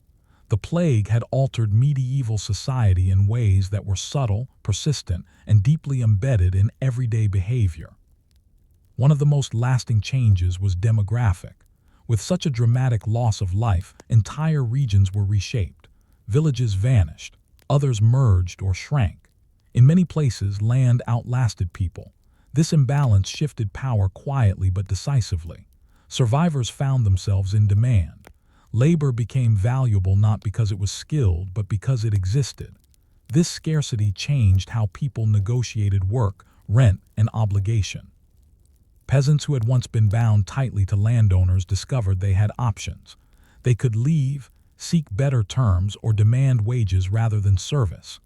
A: The plague had altered medieval society in ways that were subtle, persistent, and deeply embedded in everyday behavior. One of the most lasting changes was demographic. With such a dramatic loss of life, entire regions were reshaped. Villages vanished. Others merged or shrank. In many places, land outlasted people. This imbalance shifted power quietly but decisively. Survivors found themselves in demand. Labor became valuable not because it was skilled, but because it existed. This scarcity changed how people negotiated work, rent, and obligation. Peasants who had once been bound tightly to landowners discovered they had options. They could leave, seek better terms, or demand wages rather than service.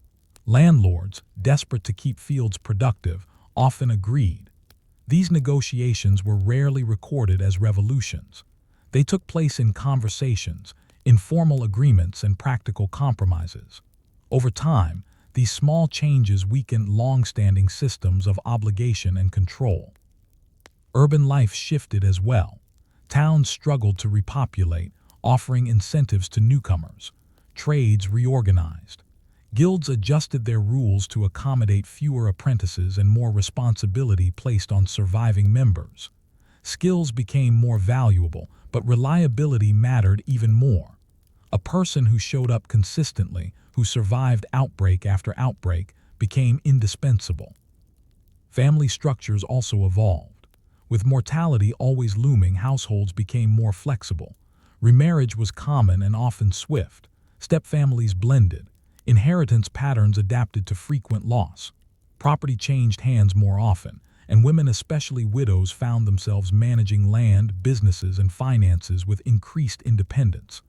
A: Landlords, desperate to keep fields productive, often agreed. These negotiations were rarely recorded as revolutions. They took place in conversations, informal agreements, and practical compromises. Over time, these small changes weakened long-standing systems of obligation and control. Urban life shifted as well. Towns struggled to repopulate, offering incentives to newcomers. Trades reorganized. Guilds adjusted their rules to accommodate fewer apprentices and more responsibility placed on surviving members. Skills became more valuable, but reliability mattered even more. A person who showed up consistently, who survived outbreak after outbreak, became indispensable. Family structures also evolved. With mortality always looming, households became more flexible. Remarriage was common and often swift. Stepfamilies blended. Inheritance patterns adapted to frequent loss. Property changed hands more often, and women, especially widows, found themselves managing land, businesses, and finances with increased independence.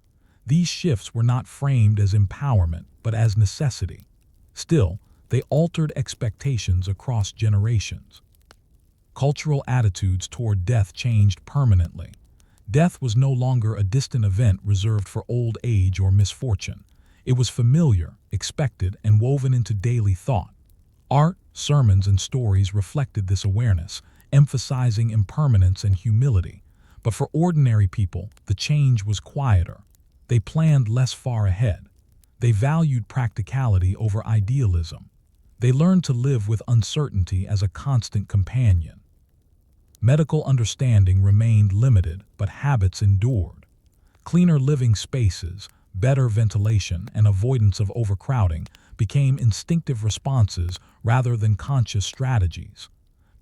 A: These shifts were not framed as empowerment, but as necessity. Still, they altered expectations across generations. Cultural attitudes toward death changed permanently. Death was no longer a distant event reserved for old age or misfortune. It was familiar, expected, and woven into daily thought. Art, sermons, and stories reflected this awareness, emphasizing impermanence and humility. But for ordinary people, the change was quieter. They planned less far ahead. They valued practicality over idealism. They learned to live with uncertainty as a constant companion. Medical understanding remained limited, but habits endured. Cleaner living spaces, better ventilation, and avoidance of overcrowding became instinctive responses rather than conscious strategies.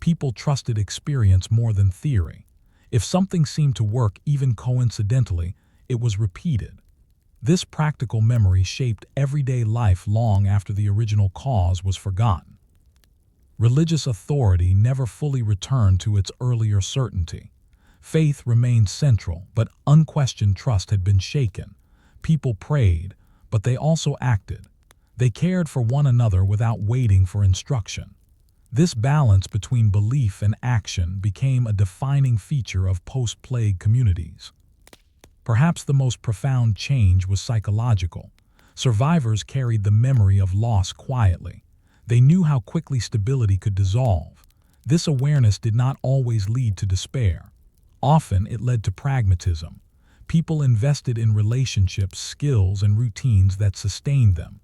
A: People trusted experience more than theory. If something seemed to work even coincidentally, it was repeated. This practical memory shaped everyday life long after the original cause was forgotten. Religious authority never fully returned to its earlier certainty. Faith remained central, but unquestioned trust had been shaken. People prayed, but they also acted. They cared for one another without waiting for instruction. This balance between belief and action became a defining feature of post-plague communities. Perhaps the most profound change was psychological. Survivors carried the memory of loss quietly. They knew how quickly stability could dissolve. This awareness did not always lead to despair. Often it led to pragmatism. People invested in relationships, skills, and routines that sustained them.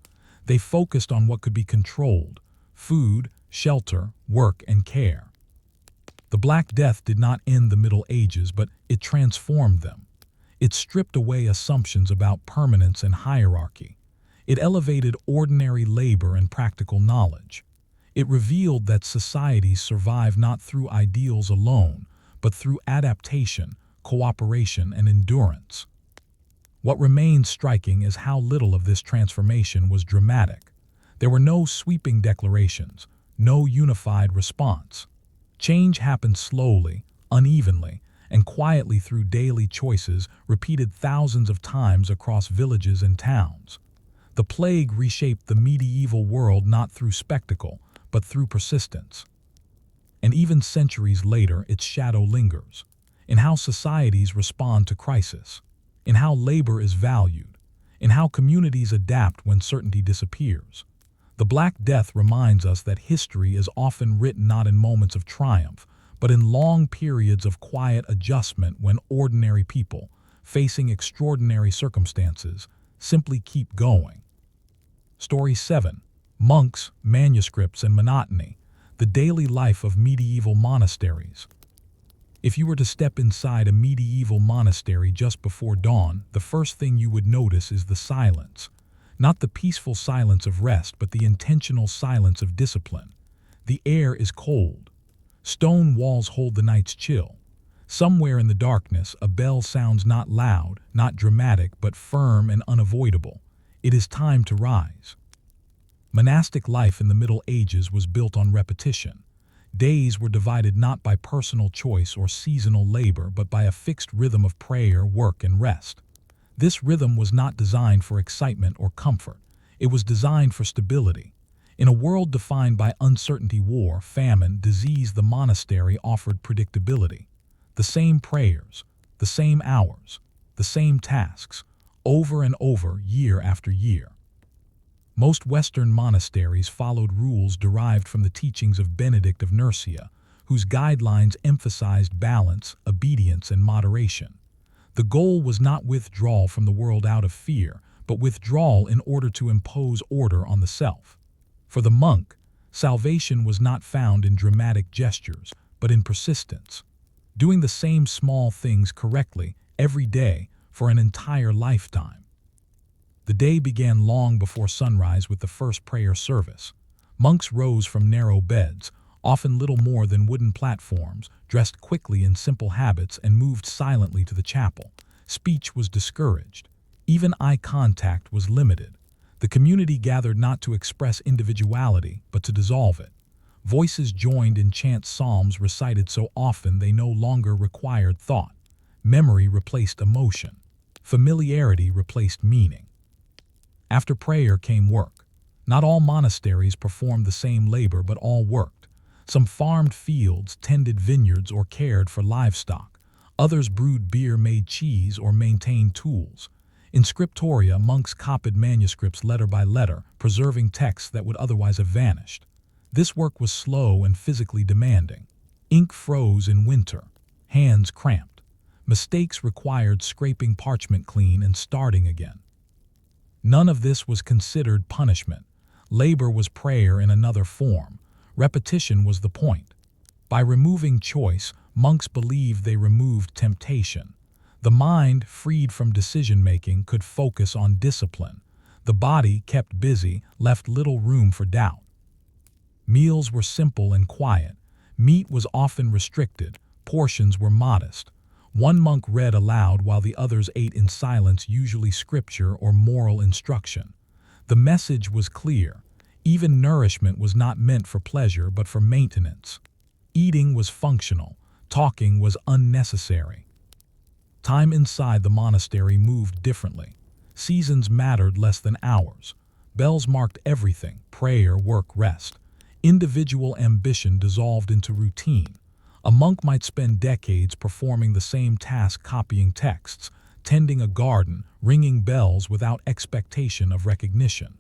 A: They focused on what could be controlled: food, shelter, work, and care. The Black Death did not end the Middle Ages, but it transformed them. It stripped away assumptions about permanence and hierarchy. It elevated ordinary labor and practical knowledge. It revealed that societies survive not through ideals alone, but through adaptation, cooperation, and endurance. What remains striking is how little of this transformation was dramatic. There were no sweeping declarations, no unified response. Change happened slowly, unevenly, and quietly through daily choices repeated thousands of times across villages and towns. The plague reshaped the medieval world not through spectacle, but through persistence. And even centuries later, its shadow lingers, in how societies respond to crisis, in how labor is valued, in how communities adapt when certainty disappears. The Black Death reminds us that history is often written not in moments of triumph, but in long periods of quiet adjustment when ordinary people, facing extraordinary circumstances, simply keep going. Story 7. Monks, Manuscripts, and Monotony: the daily life of medieval monasteries. If you were to step inside a medieval monastery just before dawn, the first thing you would notice is the silence. Not the peaceful silence of rest, but the intentional silence of discipline. The air is cold. Stone walls hold the night's chill. Somewhere in the darkness, a bell sounds not loud, not dramatic, but firm and unavoidable. It is time to rise. Monastic life in the Middle Ages was built on repetition. Days were divided not by personal choice or seasonal labor, but by a fixed rhythm of prayer, work, and rest. This rhythm was not designed for excitement or comfort. It was designed for stability. In a world defined by uncertainty, war, famine, disease, the monastery offered predictability. The same prayers, the same hours, the same tasks, over and over, year after year. Most Western monasteries followed rules derived from the teachings of Benedict of Nursia, whose guidelines emphasized balance, obedience, and moderation. The goal was not withdrawal from the world out of fear, but withdrawal in order to impose order on the self. For the monk, salvation was not found in dramatic gestures, but in persistence, doing the same small things correctly every day for an entire lifetime. The day began long before sunrise with the first prayer service. Monks rose from narrow beds, often little more than wooden platforms, dressed quickly in simple habits, and moved silently to the chapel. Speech was discouraged. Even eye contact was limited. The community gathered not to express individuality, but to dissolve it. Voices joined in chant psalms recited so often they no longer required thought. Memory replaced emotion. Familiarity replaced meaning. After prayer came work. Not all monasteries performed the same labor, but all worked. Some farmed fields, tended vineyards, or cared for livestock. Others brewed beer, made cheese, or maintained tools. In scriptoria, monks copied manuscripts letter by letter, preserving texts that would otherwise have vanished. This work was slow and physically demanding. Ink froze in winter. Hands cramped. Mistakes required scraping parchment clean and starting again. None of this was considered punishment. Labor was prayer in another form. Repetition was the point. By removing choice, monks believed they removed temptation. The mind, freed from decision-making, could focus on discipline. The body, kept busy, left little room for doubt. Meals were simple and quiet. Meat was often restricted. Portions were modest. One monk read aloud while the others ate in silence, usually scripture or moral instruction. The message was clear. Even nourishment was not meant for pleasure but for maintenance. Eating was functional. Talking was unnecessary. Time inside the monastery moved differently. Seasons mattered less than hours. Bells marked everything: prayer, work, rest. Individual ambition dissolved into routine. A monk might spend decades performing the same task, copying texts, tending a garden, ringing bells without expectation of recognition.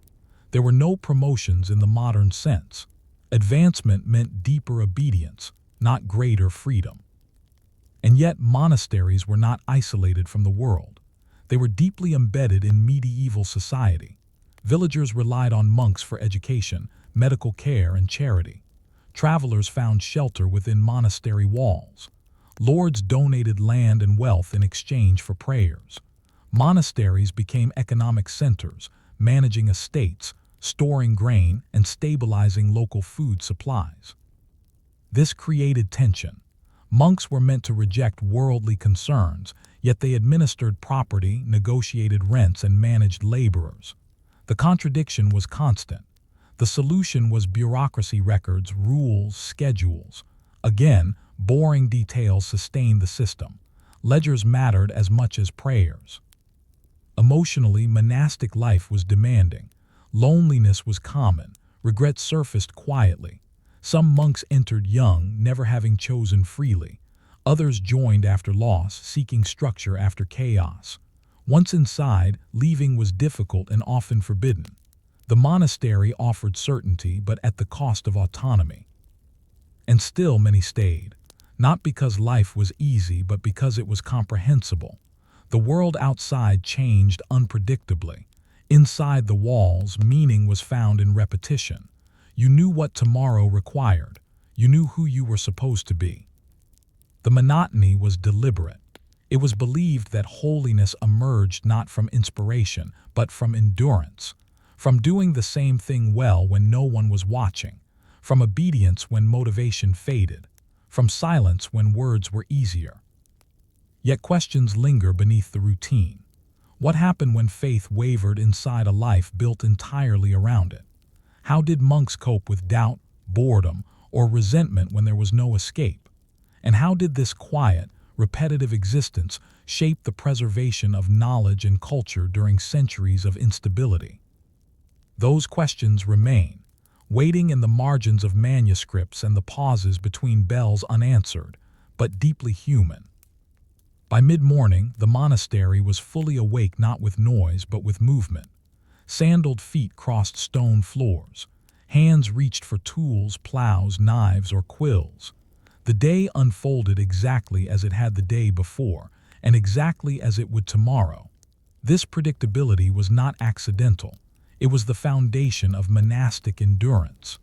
A: There were no promotions in the modern sense. Advancement meant deeper obedience, not greater freedom. And yet monasteries were not isolated from the world. They were deeply embedded in medieval society. Villagers relied on monks for education, medical care, and charity. Travelers found shelter within monastery walls. Lords donated land and wealth in exchange for prayers. Monasteries became economic centers, managing estates, storing grain, and stabilizing local food supplies. This created tension. Monks were meant to reject worldly concerns, yet they administered property, negotiated rents, and managed laborers. The contradiction was constant. The solution was bureaucracy, records, rules, schedules. Again, boring details sustained the system. Ledgers mattered as much as prayers. Emotionally, monastic life was demanding. Loneliness was common. Regret surfaced quietly. Some monks entered young, never having chosen freely. Others joined after loss, seeking structure after chaos. Once inside, leaving was difficult and often forbidden. The monastery offered certainty, but at the cost of autonomy. And still many stayed, not because life was easy, but because it was comprehensible. The world outside changed unpredictably. Inside the walls, meaning was found in repetition. You knew what tomorrow required. You knew who you were supposed to be. The monotony was deliberate. It was believed that holiness emerged not from inspiration, but from endurance. From doing the same thing well when no one was watching. From obedience when motivation faded. from silence when words were easier. Yet questions linger beneath the routine. What happened when faith wavered inside a life built entirely around it? How did monks cope with doubt, boredom, or resentment when there was no escape? And how did this quiet, repetitive existence shape the preservation of knowledge and culture during centuries of instability? Those questions remain, waiting in the margins of manuscripts and the pauses between bells unanswered, but deeply human. By mid-morning, the monastery was fully awake, not with noise but with movement. Sandaled feet crossed stone floors. Hands reached for tools, plows, knives, or quills. The day unfolded exactly as it had the day before, and exactly as it would tomorrow. This predictability was not accidental. It was the foundation of monastic endurance.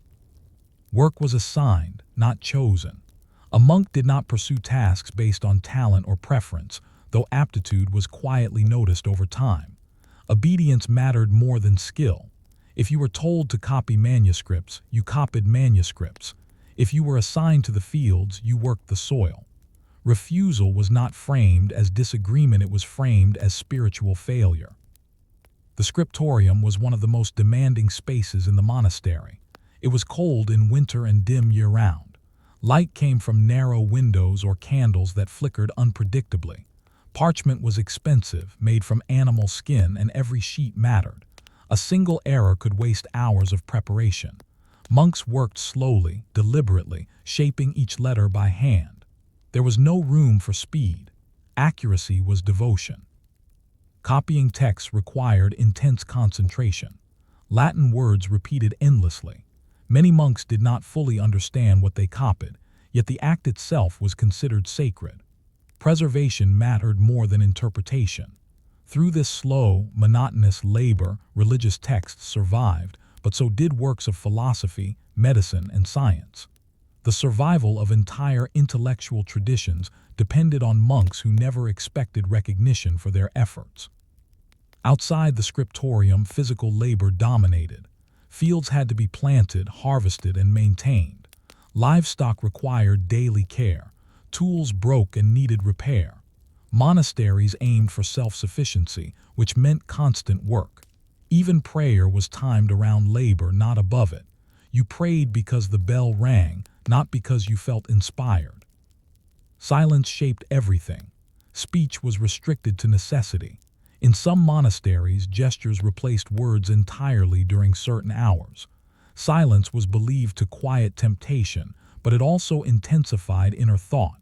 A: Work was assigned, not chosen. A monk did not pursue tasks based on talent or preference, though aptitude was quietly noticed over time. Obedience mattered more than skill. If you were told to copy manuscripts, you copied manuscripts. If you were assigned to the fields, you worked the soil. Refusal was not framed as disagreement, it was framed as spiritual failure. The scriptorium was one of the most demanding spaces in the monastery. It was cold in winter and dim year-round. Light came from narrow windows or candles that flickered unpredictably. Parchment was expensive, made from animal skin, and every sheet mattered. A single error could waste hours of preparation. Monks worked slowly, deliberately, shaping each letter by hand. There was no room for speed. Accuracy was devotion. Copying texts required intense concentration. Latin words repeated endlessly. Many monks did not fully understand what they copied, yet the act itself was considered sacred. Preservation mattered more than interpretation. Through this slow, monotonous labor, religious texts survived, but so did works of philosophy, medicine, and science. The survival of entire intellectual traditions depended on monks who never expected recognition for their efforts. Outside the scriptorium, physical labor dominated. Fields had to be planted, harvested, and maintained. Livestock required daily care. Tools broke and needed repair. Monasteries aimed for self-sufficiency, which meant constant work. Even prayer was timed around labor, not above it. You prayed because the bell rang, not because you felt inspired. Silence shaped everything. Speech was restricted to necessity. In some monasteries, gestures replaced words entirely during certain hours. Silence was believed to quiet temptation, but it also intensified inner thought.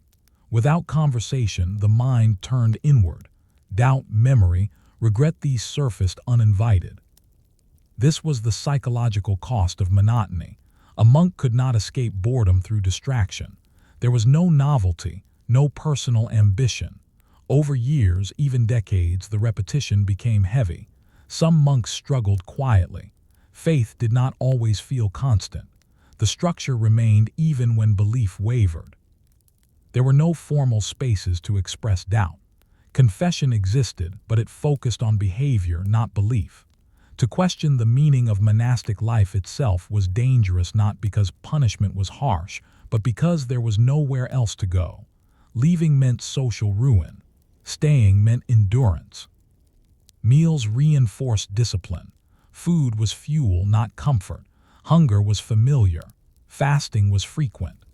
A: Without conversation, the mind turned inward. Doubt, memory, regret, these surfaced uninvited. This was the psychological cost of monotony. A monk could not escape boredom through distraction. There was no novelty, no personal ambition. Over years, even decades, the repetition became heavy. Some monks struggled quietly. Faith did not always feel constant. The structure remained even when belief wavered. There were no formal spaces to express doubt. Confession existed, but it focused on behavior, not belief. To question the meaning of monastic life itself was dangerous, not because punishment was harsh, but because there was nowhere else to go. Leaving meant social ruin. Staying meant endurance. Meals reinforced discipline. Food was fuel, not comfort. Hunger was familiar. Fasting was frequent.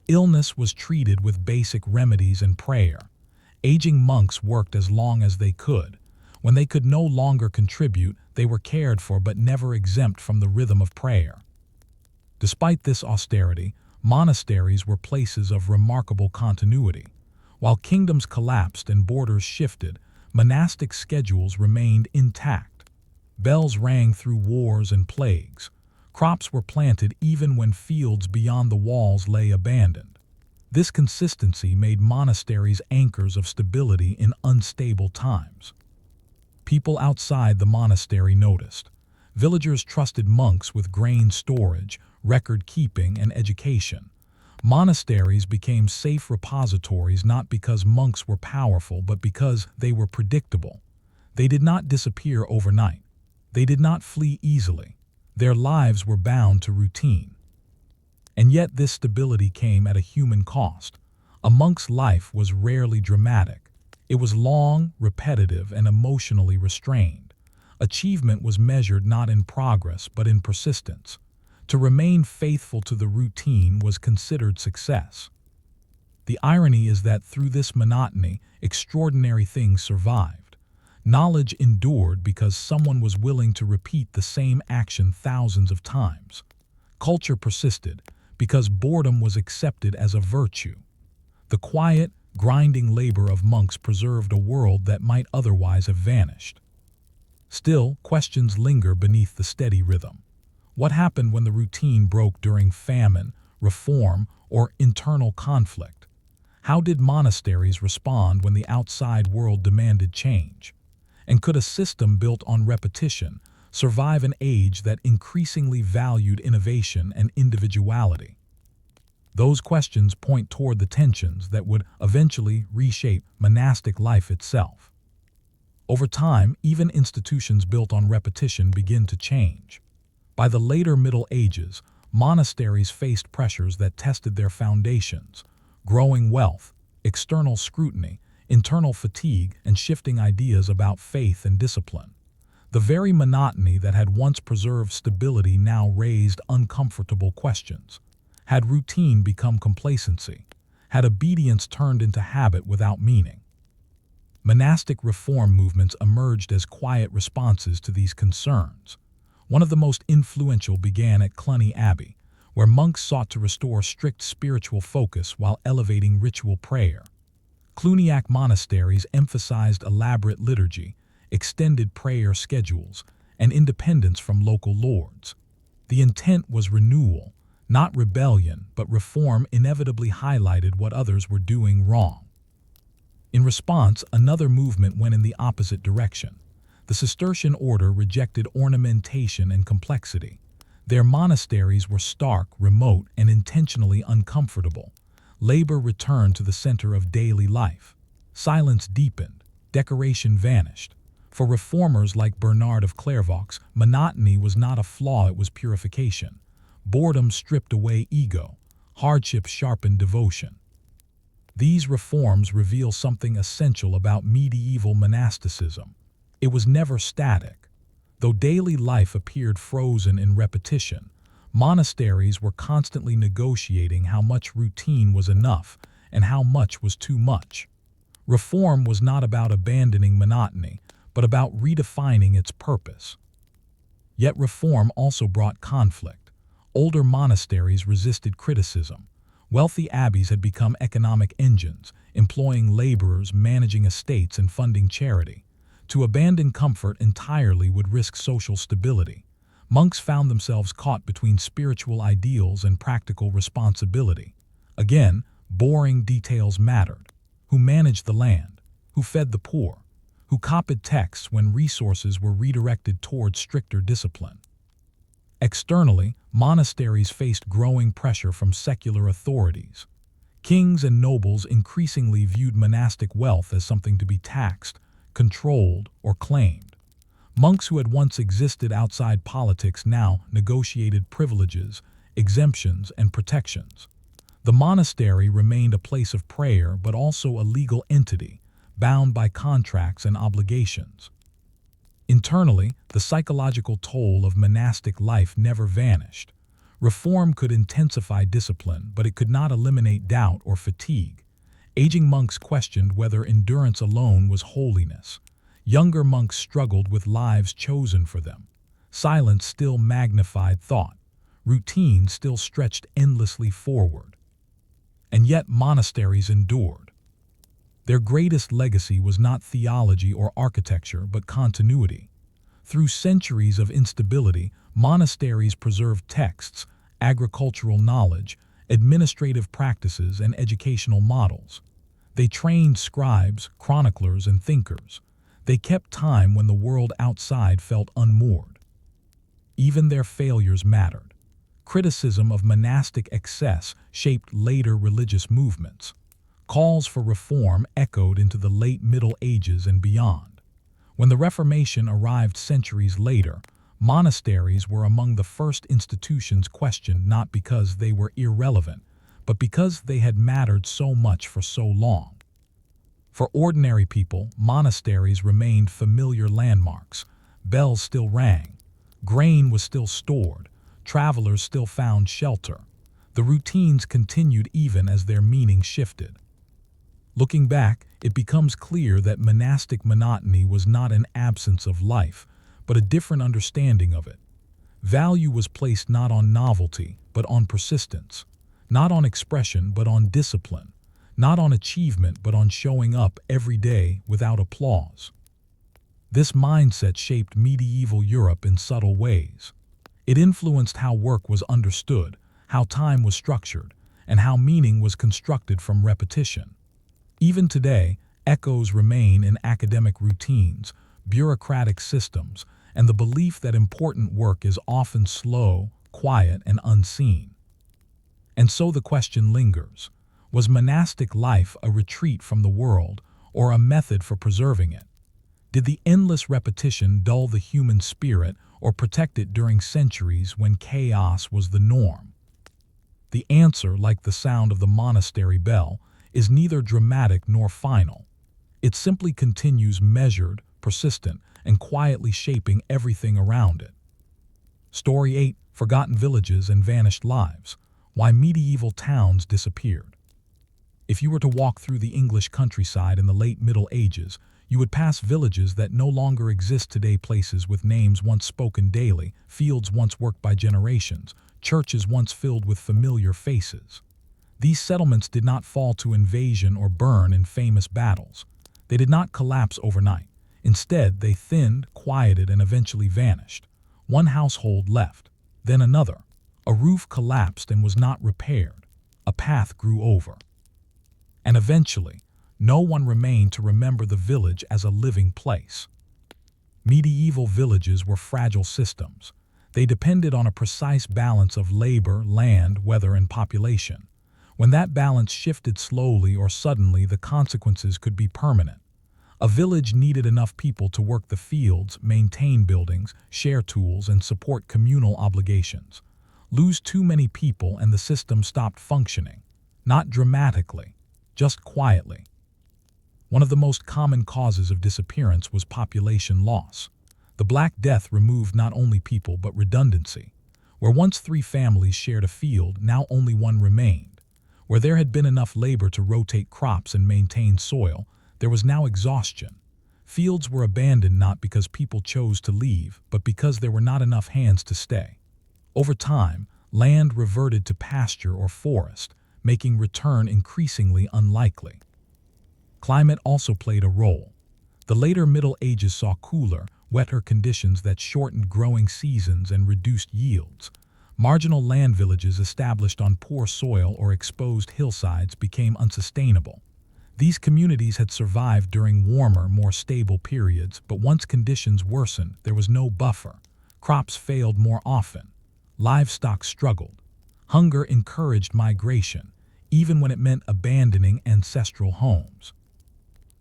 A: Illness was treated with basic remedies and prayer. Aging monks worked as long as they could. When they could no longer contribute, they were cared for but never exempt from the rhythm of prayer. Despite this austerity, monasteries were places of remarkable continuity. While kingdoms collapsed and borders shifted, monastic schedules remained intact. Bells rang through wars and plagues. Crops were planted even when fields beyond the walls lay abandoned. This consistency made monasteries anchors of stability in unstable times. People outside the monastery noticed. Villagers trusted monks with grain storage, record keeping, and education. Monasteries became safe repositories not because monks were powerful, but because they were predictable. They did not disappear overnight. They did not flee easily. Their lives were bound to routine. And yet this stability came at a human cost. A monk's life was rarely dramatic. It was long, repetitive, and emotionally restrained. Achievement was measured not in progress but in persistence. To remain faithful to the routine was considered success. The irony is that through this monotony, extraordinary things survived. Knowledge endured because someone was willing to repeat the same action thousands of times. Culture persisted because boredom was accepted as a virtue. The quiet, grinding labor of monks preserved a world that might otherwise have vanished. Still, questions linger beneath the steady rhythm. What happened when the routine broke during famine, reform, or internal conflict? How did monasteries respond when the outside world demanded change? And could a system built on repetition survive an age that increasingly valued innovation and individuality? Those questions point toward the tensions that would eventually reshape monastic life itself. Over time, even institutions built on repetition begin to change. By the later Middle Ages, monasteries faced pressures that tested their foundations: growing wealth, external scrutiny, internal fatigue, and shifting ideas about faith and discipline. The very monotony that had once preserved stability now raised uncomfortable questions. Had routine become complacency? Had obedience turned into habit without meaning? Monastic reform movements emerged as quiet responses to these concerns. One of the most influential began at Cluny Abbey, where monks sought to restore strict spiritual focus while elevating ritual prayer. Cluniac monasteries emphasized elaborate liturgy, extended prayer schedules, and independence from local lords. The intent was renewal, not rebellion, but reform inevitably highlighted what others were doing wrong. In response, another movement went in the opposite direction. The Cistercian order rejected ornamentation and complexity. Their monasteries were stark, remote, and intentionally uncomfortable. Labor returned to the center of daily life. Silence deepened. Decoration vanished. For reformers like Bernard of Clairvaux, monotony was not a flaw, it was purification. Boredom stripped away ego. Hardship sharpened devotion. These reforms reveal something essential about medieval monasticism. It was never static. Though daily life appeared frozen in repetition, monasteries were constantly negotiating how much routine was enough and how much was too much. Reform was not about abandoning monotony, but about redefining its purpose. Yet reform also brought conflict. Older monasteries resisted criticism. Wealthy abbeys had become economic engines, employing laborers, managing estates, and funding charity. To abandon comfort entirely would risk social stability. Monks found themselves caught between spiritual ideals and practical responsibility. Again, boring details mattered. Who managed the land? Who fed the poor? Who copied texts when resources were redirected toward stricter discipline? Externally, monasteries faced growing pressure from secular authorities. Kings and nobles increasingly viewed monastic wealth as something to be taxed, controlled, or claimed. Monks who had once existed outside politics now negotiated privileges, exemptions, and protections. The monastery remained a place of prayer but also a legal entity, bound by contracts and obligations. Internally, the psychological toll of monastic life never vanished. Reform could intensify discipline, but it could not eliminate doubt or fatigue. Aging monks questioned whether endurance alone was holiness. Younger monks struggled with lives chosen for them. Silence still magnified thought. Routine still stretched endlessly forward. And yet monasteries endured. Their greatest legacy was not theology or architecture, but continuity. Through centuries of instability, monasteries preserved texts, agricultural knowledge, administrative practices, and educational models. They trained scribes, chroniclers, and thinkers. They kept time when the world outside felt unmoored. Even their failures mattered. Criticism of monastic excess shaped later religious movements. Calls for reform echoed into the late Middle Ages and beyond. When the Reformation arrived centuries later, Monasteries were among the first institutions questioned not because they were irrelevant, but because they had mattered so much for so long. For ordinary people, monasteries remained familiar landmarks. Bells still rang. Grain was still stored. Travelers still found shelter. The routines continued even as their meaning shifted. Looking back, it becomes clear that monastic monotony was not an absence of life, but a different understanding of it. Value was placed not on novelty, but on persistence. Not on expression, but on discipline. Not on achievement, but on showing up every day without applause. This mindset shaped medieval Europe in subtle ways. It influenced how work was understood, how time was structured, and how meaning was constructed from repetition. Even today, echoes remain in academic routines, bureaucratic systems, and the belief that important work is often slow, quiet, and unseen. And so the question lingers: was monastic life a retreat from the world, or a method for preserving it? Did the endless repetition dull the human spirit, or protect it during centuries when chaos was the norm? The answer, like the sound of the monastery bell, is neither dramatic nor final. It simply continues measured, persistent, and quietly shaping everything around it. Story 8: Forgotten Villages and Vanished Lives. Why Medieval Towns Disappeared. If you were to walk through the English countryside in the late Middle Ages, you would pass villages that no longer exist today, places with names once spoken daily, fields once worked by generations, churches once filled with familiar faces. These settlements did not fall to invasion or burn in famous battles. They did not collapse overnight. Instead, they thinned, quieted, and eventually vanished. One household left, then another. A roof collapsed and was not repaired. A path grew over. And eventually, no one remained to remember the village as a living place. Medieval villages were fragile systems. They depended on a precise balance of labor, land, weather, and population. When that balance shifted slowly or suddenly, the consequences could be permanent. A village needed enough people to work the fields, maintain buildings, share tools, and support communal obligations. Lose too many people and the system stopped functioning. Not dramatically, just quietly. One of the most common causes of disappearance was population loss. The Black Death removed not only people but redundancy. Where once 3 families shared a field, now only one remained. Where there had been enough labor to rotate crops and maintain soil, there was now exhaustion. Fields were abandoned not because people chose to leave, but because there were not enough hands to stay. Over time, land reverted to pasture or forest, making return increasingly unlikely. Climate also played a role. The later Middle Ages saw cooler, wetter conditions that shortened growing seasons and reduced yields. Marginal land villages established on poor soil or exposed hillsides became unsustainable. These communities had survived during warmer, more stable periods, but once conditions worsened, there was no buffer. Crops failed more often. Livestock struggled. Hunger encouraged migration, even when it meant abandoning ancestral homes.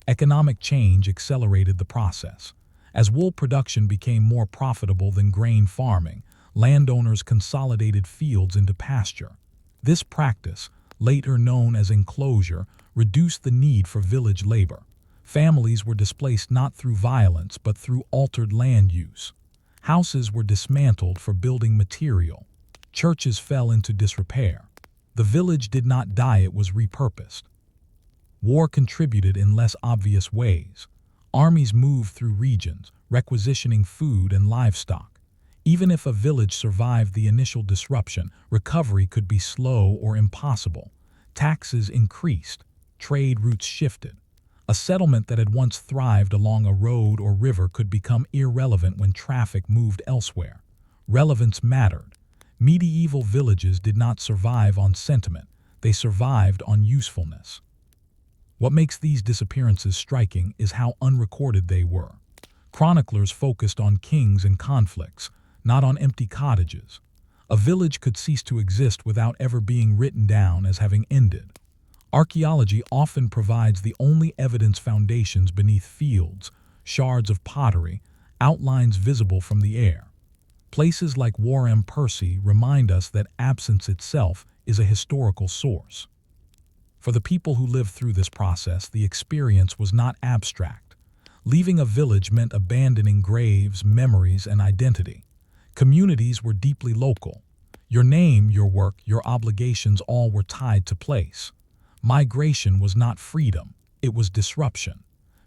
A: Economic change accelerated the process. As wool production became more profitable than grain farming, landowners consolidated fields into pasture. This practice, later known as enclosure, reduced the need for village labor. Families were displaced not through violence but through altered land use. Houses were dismantled for building material. Churches fell into disrepair. The village did not die, it was repurposed. War contributed in less obvious ways. Armies moved through regions, requisitioning food and livestock. Even if a village survived the initial disruption, recovery could be slow or impossible. Taxes increased. Trade routes shifted. A settlement that had once thrived along a road or river could become irrelevant when traffic moved elsewhere. Relevance mattered. Medieval villages did not survive on sentiment. They survived on usefulness. What makes these disappearances striking is how unrecorded they were. Chroniclers focused on kings and conflicts, not on empty cottages. A village could cease to exist without ever being written down as having ended. Archaeology often provides the only evidence: foundations beneath fields, shards of pottery, outlines visible from the air. Places like Warham Percy remind us that absence itself is a historical source. For the people who lived through this process, the experience was not abstract. Leaving a village meant abandoning graves, memories, and identity. Communities were deeply local. Your name, your work, your obligations all were tied to place. Migration was not freedom, it was disruption.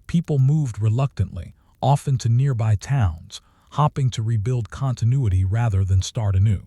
A: People moved reluctantly, often to nearby towns, hopping to rebuild continuity rather than start anew.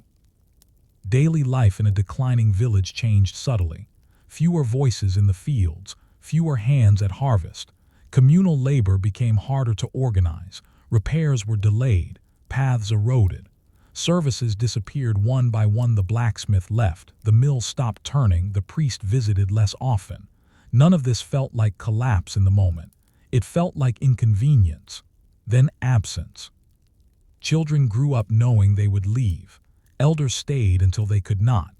A: Daily life in a declining village changed subtly. Fewer voices in the fields, fewer hands at harvest. Communal labor became harder to organize. Repairs were delayed, paths eroded. Services disappeared one by one. The blacksmith left, the mill stopped turning, the priest visited less often. None of this felt like collapse in the moment. It felt like inconvenience, then absence. Children grew up knowing they would leave. Elders stayed until they could not.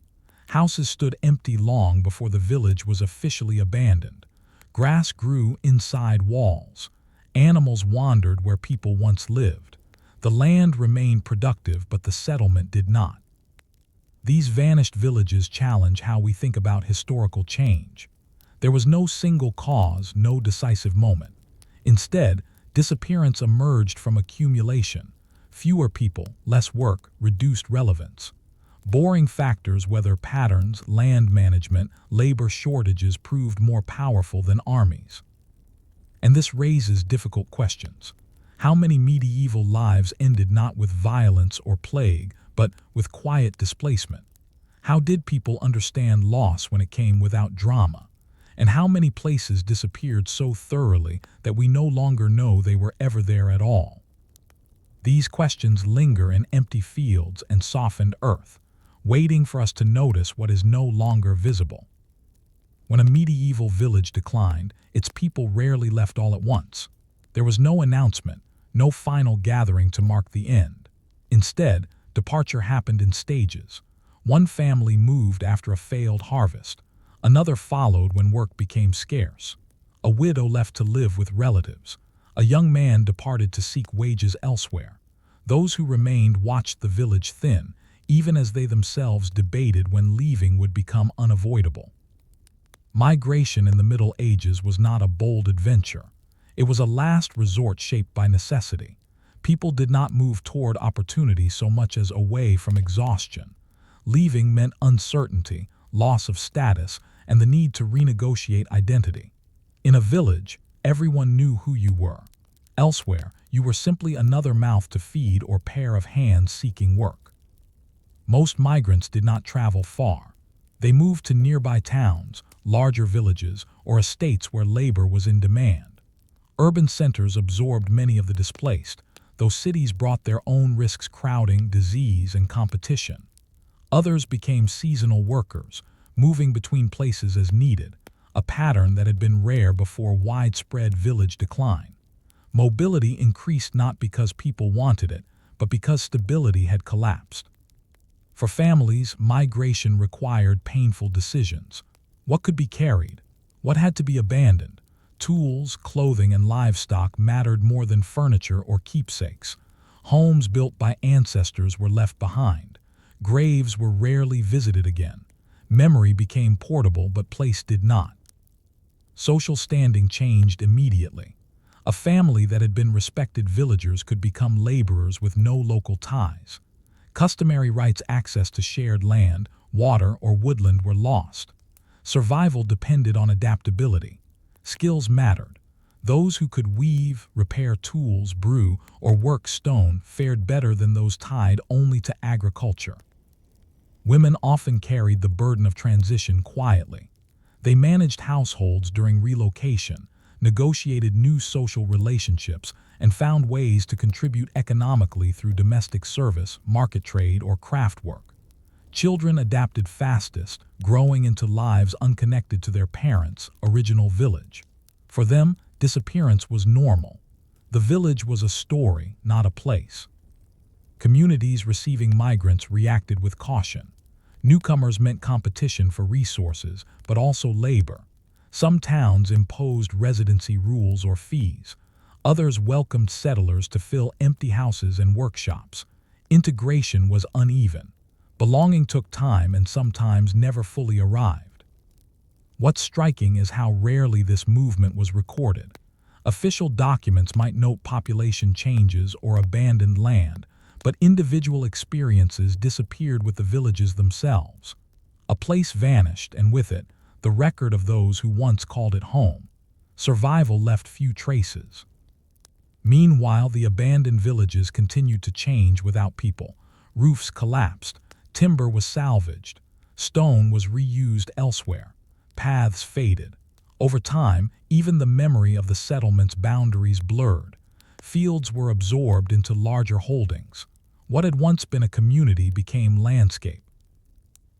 A: Houses stood empty long before the village was officially abandoned. Grass grew inside walls. Animals wandered where people once lived. The land remained productive, but the settlement did not. These vanished villages challenge how we think about historical change. There was no single cause, no decisive moment. Instead, disappearance emerged from accumulation. Fewer people, less work, reduced relevance. Boring factors, weather patterns, land management, labor shortages, proved more powerful than armies. And this raises difficult questions. How many medieval lives ended not with violence or plague, but with quiet displacement? How did people understand loss when it came without drama? And how many places disappeared so thoroughly that we no longer know they were ever there at all? These questions linger in empty fields and softened earth, waiting for us to notice what is no longer visible. When a medieval village declined, its people rarely left all at once. There was no announcement, no final gathering to mark the end. Instead, departure happened in stages. One family moved after a failed harvest. Another followed when work became scarce. A widow left to live with relatives. A young man departed to seek wages elsewhere. Those who remained watched the village thin, even as they themselves debated when leaving would become unavoidable. Migration in the Middle Ages was not a bold adventure. It was a last resort shaped by necessity. People did not move toward opportunity so much as away from exhaustion. Leaving meant uncertainty, loss of status, and the need to renegotiate identity. In a village, everyone knew who you were. Elsewhere, you were simply another mouth to feed or pair of hands seeking work. Most migrants did not travel far. They moved to nearby towns, larger villages, or estates where labor was in demand. Urban centers absorbed many of the displaced, though cities brought their own risks: crowding, disease, and competition. Others became seasonal workers, moving between places as needed, a pattern that had been rare before widespread village decline. Mobility increased not because people wanted it, but because stability had collapsed. For families, migration required painful decisions. What could be carried? What had to be abandoned? Tools, clothing, and livestock mattered more than furniture or keepsakes. Homes built by ancestors were left behind. Graves were rarely visited again. Memory became portable, but place did not. Social standing changed immediately. A family that had been respected villagers could become laborers with no local ties. Customary rights, access to shared land, water, or woodland were lost. Survival depended on adaptability. Skills mattered. Those who could weave, repair tools, brew, or work stone fared better than those tied only to agriculture. Women often carried the burden of transition quietly. They managed households during relocation, negotiated new social relationships, and found ways to contribute economically through domestic service, market trade, or craft work. Children adapted fastest, growing into lives unconnected to their parents' original village. For them, disappearance was normal. The village was a story, not a place. Communities receiving migrants reacted with caution. Newcomers meant competition for resources, but also labor. Some towns imposed residency rules or fees. Others welcomed settlers to fill empty houses and workshops. Integration was uneven. Belonging took time and sometimes never fully arrived. What's striking is how rarely this movement was recorded. Official documents might note population changes or abandoned land, but individual experiences disappeared with the villages themselves. A place vanished, and with it, the record of those who once called it home. Survival left few traces. Meanwhile, the abandoned villages continued to change without people. Roofs collapsed, timber was salvaged, stone was reused elsewhere, paths faded. Over time, even the memory of the settlement's boundaries blurred. Fields were absorbed into larger holdings. What had once been a community became landscape.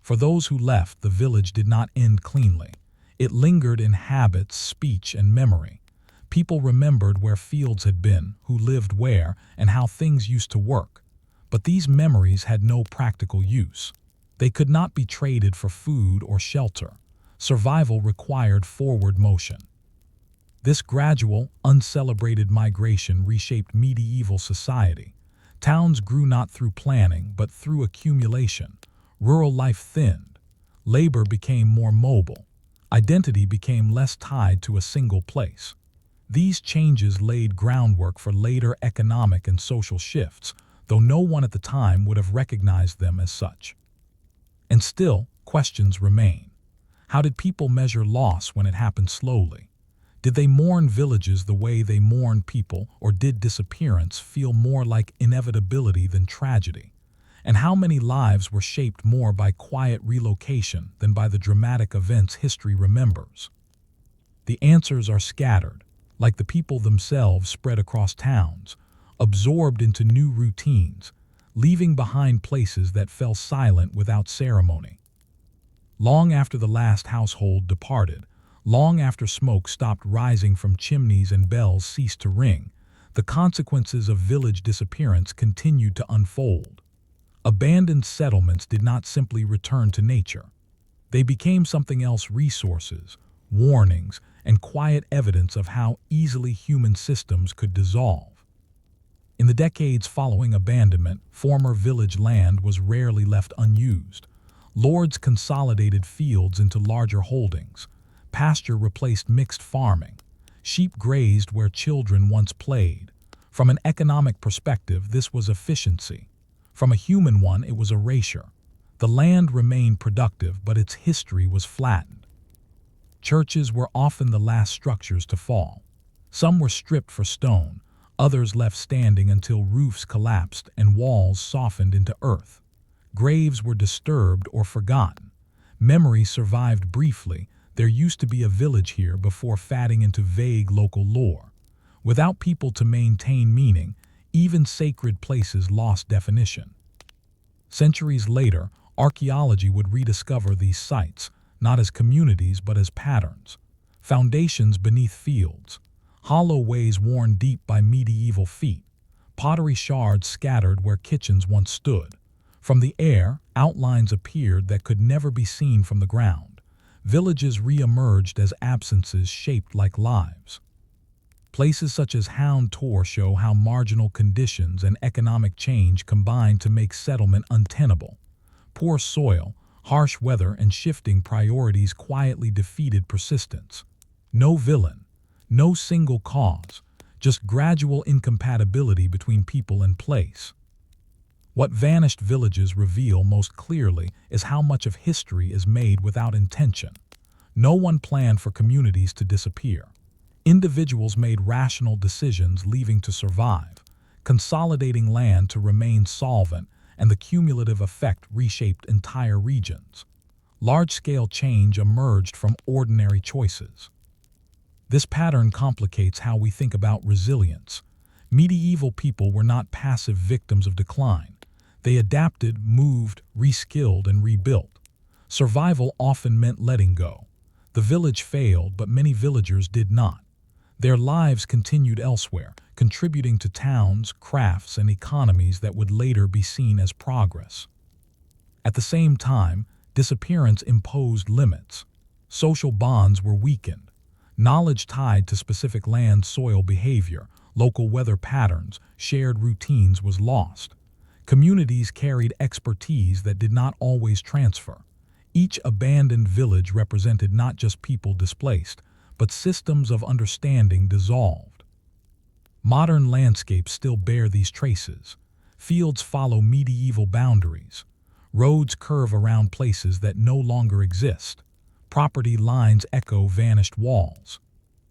A: For those who left, the village did not end cleanly. It lingered in habits, speech, and memory. People remembered where fields had been, who lived where, and how things used to work. But these memories had no practical use. They could not be traded for food or shelter. Survival required forward motion. This gradual, uncelebrated migration reshaped medieval society. Towns grew not through planning, but through accumulation. Rural life thinned. Labor became more mobile. Identity became less tied to a single place. These changes laid groundwork for later economic and social shifts, though no one at the time would have recognized them as such. And still, questions remain. How did people measure loss when it happened slowly? Did they mourn villages the way they mourned people, or did disappearance feel more like inevitability than tragedy? And how many lives were shaped more by quiet relocation than by the dramatic events history remembers? The answers are scattered, like the people themselves spread across towns, absorbed into new routines, leaving behind places that fell silent without ceremony. Long after the last household departed, long after smoke stopped rising from chimneys and bells ceased to ring, the consequences of village disappearance continued to unfold. Abandoned settlements did not simply return to nature. They became something else: resources, warnings, and quiet evidence of how easily human systems could dissolve. In the decades following abandonment, former village land was rarely left unused. Lords consolidated fields into larger holdings. Pasture replaced mixed farming. Sheep grazed where children once played. From an economic perspective, this was efficiency. From a human one, it was erasure. The land remained productive, but its history was flattened. Churches were often the last structures to fall. Some were stripped for stone, others left standing until roofs collapsed and walls softened into earth. Graves were disturbed or forgotten. Memory survived briefly. There used to be a village here before fading into vague local lore. Without people to maintain meaning, even sacred places lost definition. Centuries later, archaeology would rediscover these sites, not as communities but as patterns. Foundations beneath fields, hollow ways worn deep by medieval feet, pottery shards scattered where kitchens once stood. From the air, outlines appeared that could never be seen from the ground. Villages re-emerged as absences shaped like lives. Places such as Hound Tor show how marginal conditions and economic change combined to make settlement untenable. Poor soil, harsh weather, and shifting priorities quietly defeated persistence. No villain, no single cause, just gradual incompatibility between people and place. What vanished villages reveal most clearly is how much of history is made without intention. No one planned for communities to disappear. Individuals made rational decisions leaving to survive, consolidating land to remain solvent, and the cumulative effect reshaped entire regions. Large-scale change emerged from ordinary choices. This pattern complicates how we think about resilience. Medieval people were not passive victims of decline. They adapted, moved, reskilled, and rebuilt. Survival often meant letting go. The village failed, but many villagers did not. Their lives continued elsewhere, contributing to towns, crafts, and economies that would later be seen as progress. At the same time, disappearance imposed limits. Social bonds were weakened. Knowledge tied to specific land-soil behavior, local weather patterns, shared routines was lost. Communities carried expertise that did not always transfer. Each abandoned village represented not just people displaced, but systems of understanding dissolved. Modern landscapes still bear these traces. Fields follow medieval boundaries. Roads curve around places that no longer exist. Property lines echo vanished walls.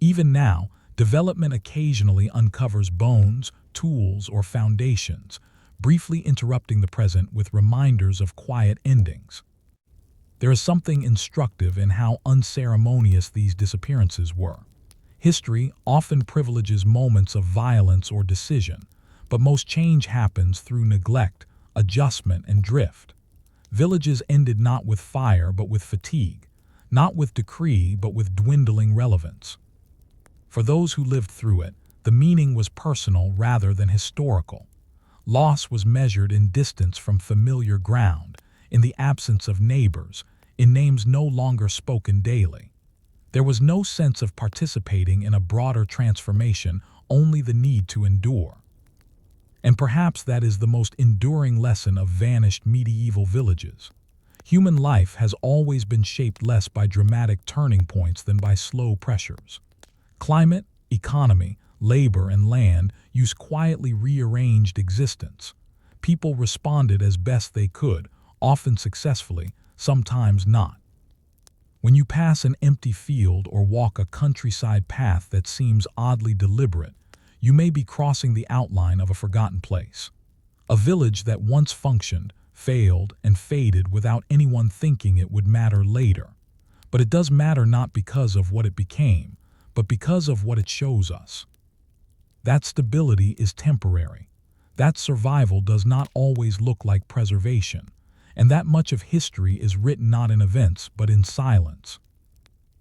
A: Even now, development occasionally uncovers bones, tools, or foundations, briefly interrupting the present with reminders of quiet endings. There is something instructive in how unceremonious these disappearances were. History often privileges moments of violence or decision, but most change happens through neglect, adjustment, and drift. Villages ended not with fire but with fatigue, not with decree but with dwindling relevance. For those who lived through it, the meaning was personal rather than historical. Loss was measured in distance from familiar ground, in the absence of neighbors, in names no longer spoken daily. There was no sense of participating in a broader transformation, only the need to endure. And perhaps that is the most enduring lesson of vanished medieval villages. Human life has always been shaped less by dramatic turning points than by slow pressures. Climate, economy, labor, and land use quietly rearranged existence. People responded as best they could, often successfully, sometimes not. When you pass an empty field or walk a countryside path that seems oddly deliberate, you may be crossing the outline of a forgotten place. A village that once functioned, failed, and faded without anyone thinking it would matter later. But it does matter not because of what it became, but because of what it shows us. That stability is temporary. That survival does not always look like preservation. And that much of history is written not in events, but in silence.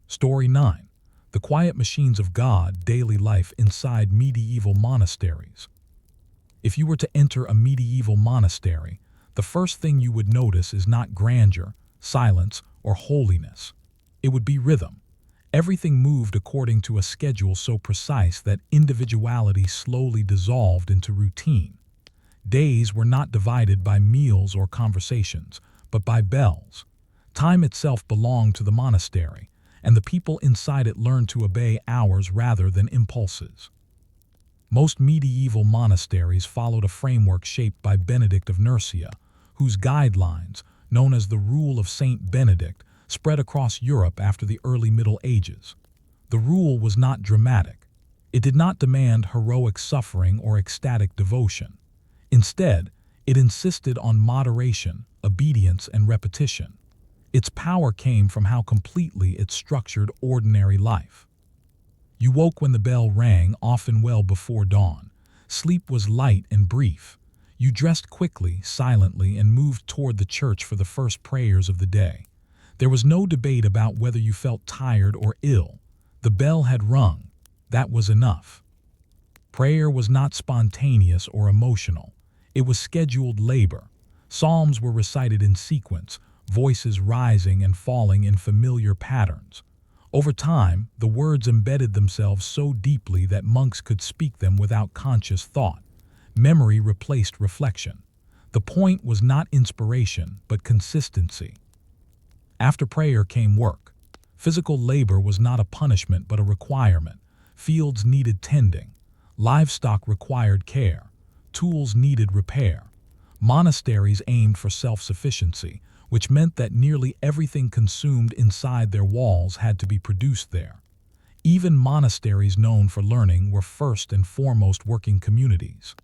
A: Story 9. The Quiet Machines of God, Daily Life Inside Medieval Monasteries. If you were to enter a medieval monastery, the first thing you would notice is not grandeur, silence, or holiness. It would be rhythm. Everything moved according to a schedule so precise that individuality slowly dissolved into routine. Days were not divided by meals or conversations, but by bells. Time itself belonged to the monastery, and the people inside it learned to obey hours rather than impulses. Most medieval monasteries followed a framework shaped by Benedict of Nursia, whose guidelines, known as the Rule of Saint Benedict, spread across Europe after the early Middle Ages. The rule was not dramatic. It did not demand heroic suffering or ecstatic devotion. Instead, it insisted on moderation, obedience, and repetition. Its power came from how completely it structured ordinary life. You woke when the bell rang, often well before dawn. Sleep was light and brief. You dressed quickly, silently, and moved toward the church for the first prayers of the day. There was no debate about whether you felt tired or ill. The bell had rung. That was enough. Prayer was not spontaneous or emotional. It was scheduled labor. Psalms were recited in sequence, voices rising and falling in familiar patterns. Over time, the words embedded themselves so deeply that monks could speak them without conscious thought. Memory replaced reflection. The point was not inspiration, but consistency. After prayer came work. Physical labor was not a punishment but a requirement. Fields needed tending. Livestock required care. Tools needed repair. Monasteries aimed for self-sufficiency, which meant that nearly everything consumed inside their walls had to be produced there. Even monasteries known for learning were first and foremost working communities.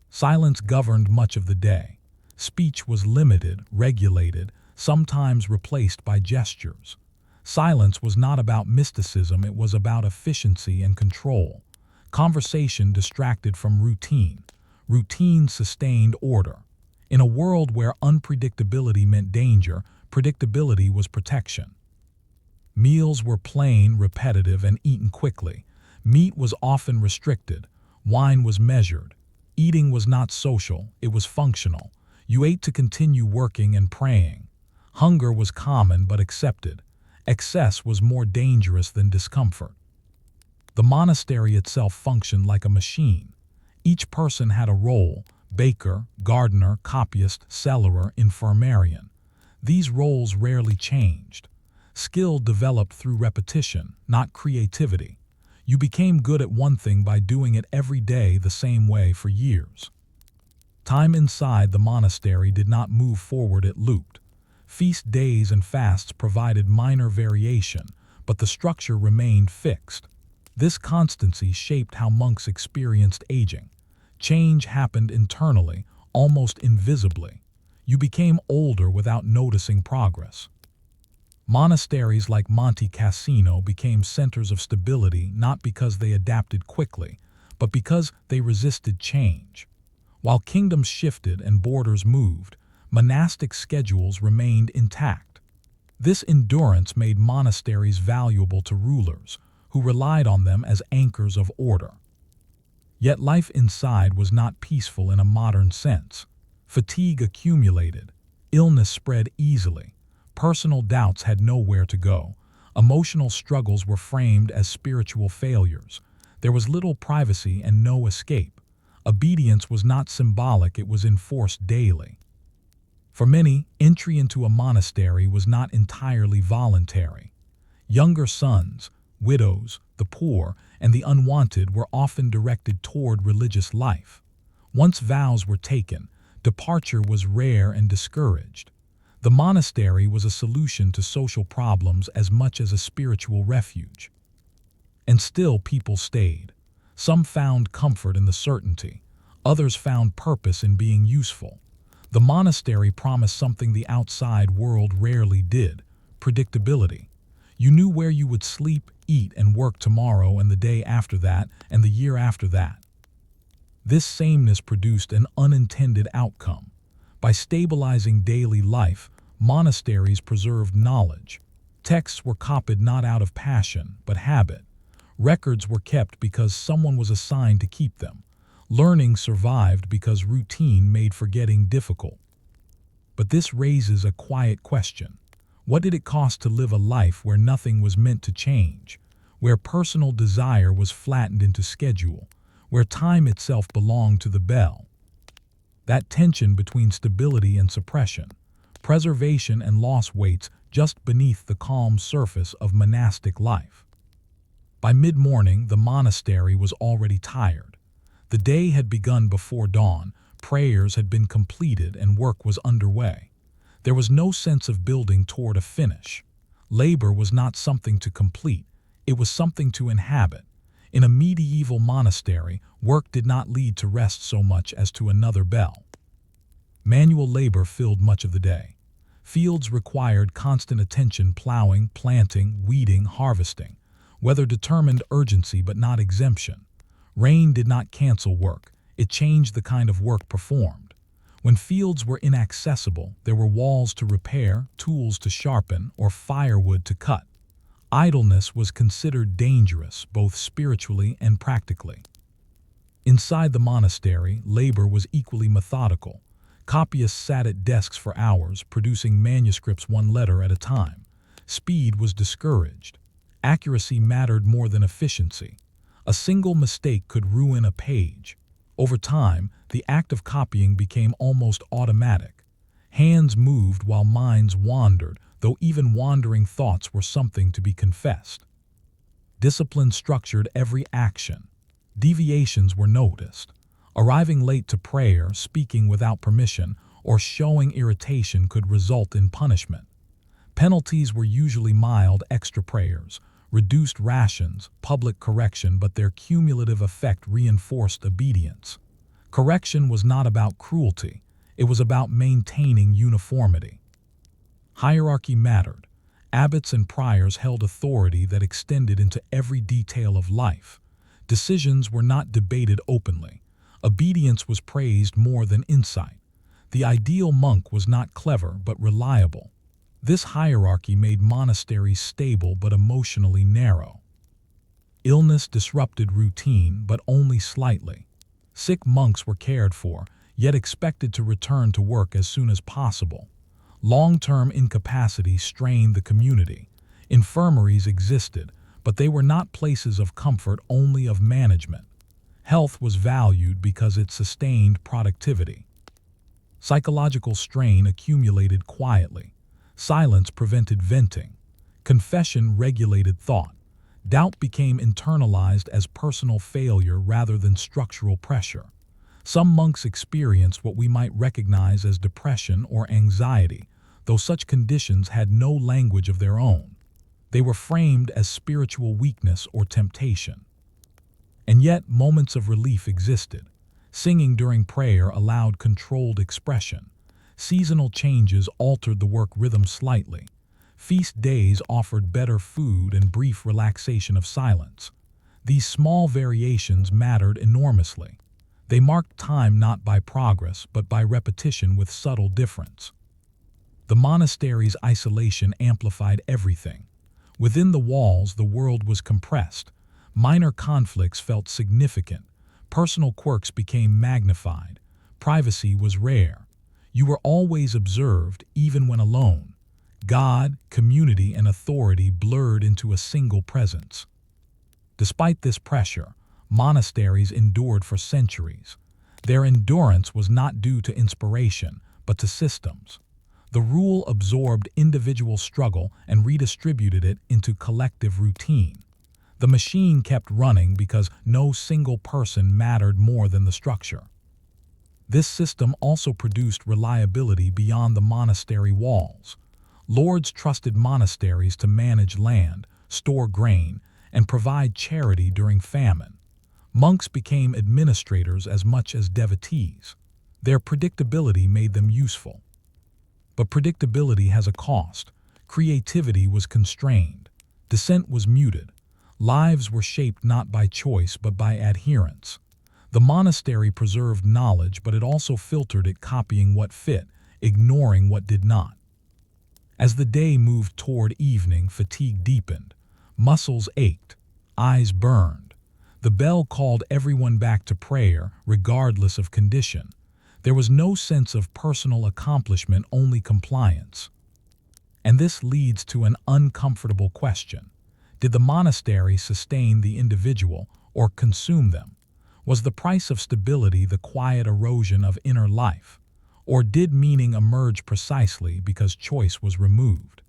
A: Silence governed much of the day. Speech was limited, regulated, sometimes replaced by gestures. Silence was not about mysticism, it was about efficiency and control. Conversation distracted from routine. Routine sustained order. In a world where unpredictability meant danger, predictability was protection. Meals were plain, repetitive, and eaten quickly. Meat was often restricted. Wine was measured. Eating was not social, it was functional. You ate to continue working and praying. Hunger was common but accepted. Excess was more dangerous than discomfort. The monastery itself functioned like a machine. Each person had a role, baker, gardener, copyist, cellarer, infirmarian. These roles rarely changed. Skill developed through repetition, not creativity. You became good at one thing by doing it every day the same way for years. Time inside the monastery did not move forward, it looped. Feast days and fasts provided minor variation, but the structure remained fixed. This constancy shaped how monks experienced aging. Change happened internally, almost invisibly. You became older without noticing progress. Monasteries like Monte Cassino became centers of stability not because they adapted quickly, but because they resisted change. While kingdoms shifted and borders moved, monastic schedules remained intact. This endurance made monasteries valuable to rulers, who relied on them as anchors of order. Yet life inside was not peaceful in a modern sense. Fatigue accumulated, illness spread easily, personal doubts had nowhere to go, emotional struggles were framed as spiritual failures. There was little privacy and no escape. Obedience was not symbolic, it was enforced daily. For many, entry into a monastery was not entirely voluntary. Younger sons, widows, the poor, and the unwanted were often directed toward religious life. Once vows were taken, departure was rare and discouraged. The monastery was a solution to social problems as much as a spiritual refuge. And still people stayed. Some found comfort in the certainty. Others found purpose in being useful. The monastery promised something the outside world rarely did: predictability. You knew where you would sleep, eat, and work tomorrow and the day after that and the year after that. This sameness produced an unintended outcome. By stabilizing daily life, monasteries preserved knowledge. Texts were copied not out of passion, but habit. Records were kept because someone was assigned to keep them. Learning survived because routine made forgetting difficult. But this raises a quiet question. What did it cost to live a life where nothing was meant to change, where personal desire was flattened into schedule, where time itself belonged to the bell? That tension between stability and suppression, preservation and loss waits just beneath the calm surface of monastic life. By mid-morning, the monastery was already tired. The day had begun before dawn, prayers had been completed, and work was underway. There was no sense of building toward a finish. Labor was not something to complete, it was something to inhabit. In a medieval monastery, work did not lead to rest so much as to another bell. Manual labor filled much of the day. Fields required constant attention: plowing, planting, weeding, harvesting. Weather determined urgency but not exemption. Rain did not cancel work, it changed the kind of work performed. When fields were inaccessible, there were walls to repair, tools to sharpen, or firewood to cut. Idleness was considered dangerous, both spiritually and practically. Inside the monastery, labor was equally methodical. Copyists sat at desks for hours, producing manuscripts one letter at a time. Speed was discouraged. Accuracy mattered more than efficiency. A single mistake could ruin a page. Over time, the act of copying became almost automatic. Hands moved while minds wandered, though even wandering thoughts were something to be confessed. Discipline structured every action. Deviations were noticed. Arriving late to prayer, speaking without permission, or showing irritation could result in punishment. Penalties were usually mild: extra prayers, reduced rations, public correction, but their cumulative effect reinforced obedience. Correction was not about cruelty, it was about maintaining uniformity. Hierarchy mattered. Abbots and priors held authority that extended into every detail of life. Decisions were not debated openly. Obedience was praised more than insight. The ideal monk was not clever but reliable. This hierarchy made monasteries stable but emotionally narrow. Illness disrupted routine, but only slightly. Sick monks were cared for, yet expected to return to work as soon as possible. Long-term incapacity strained the community. Infirmaries existed, but they were not places of comfort, only of management. Health was valued because it sustained productivity. Psychological strain accumulated quietly. Silence prevented venting. Confession regulated thought. Doubt became internalized as personal failure rather than structural pressure. Some monks experienced what we might recognize as depression or anxiety, though such conditions had no language of their own. They were framed as spiritual weakness or temptation. And yet, moments of relief existed. Singing during prayer allowed controlled expression. Seasonal changes altered the work rhythm slightly. Feast days offered better food and brief relaxation of silence. These small variations mattered enormously. They marked time not by progress, but by repetition with subtle difference. The monastery's isolation amplified everything. Within the walls, the world was compressed. Minor conflicts felt significant. Personal quirks became magnified. Privacy was rare. You were always observed, even when alone. God, community, and authority blurred into a single presence. Despite this pressure, monasteries endured for centuries. Their endurance was not due to inspiration, but to systems. The rule absorbed individual struggle and redistributed it into collective routine. The machine kept running because no single person mattered more than the structure. This system also produced reliability beyond the monastery walls. Lords trusted monasteries to manage land, store grain, and provide charity during famine. Monks became administrators as much as devotees. Their predictability made them useful. But predictability has a cost. Creativity was constrained. Dissent was muted. Lives were shaped not by choice but by adherence. The monastery preserved knowledge, but it also filtered it, copying what fit, ignoring what did not. As the day moved toward evening, fatigue deepened. Muscles ached. Eyes burned. The bell called everyone back to prayer, regardless of condition. There was no sense of personal accomplishment, only compliance. And this leads to an uncomfortable question. Did the monastery sustain the individual or consume them? Was the price of stability the quiet erosion of inner life? Or did meaning emerge precisely because choice was removed?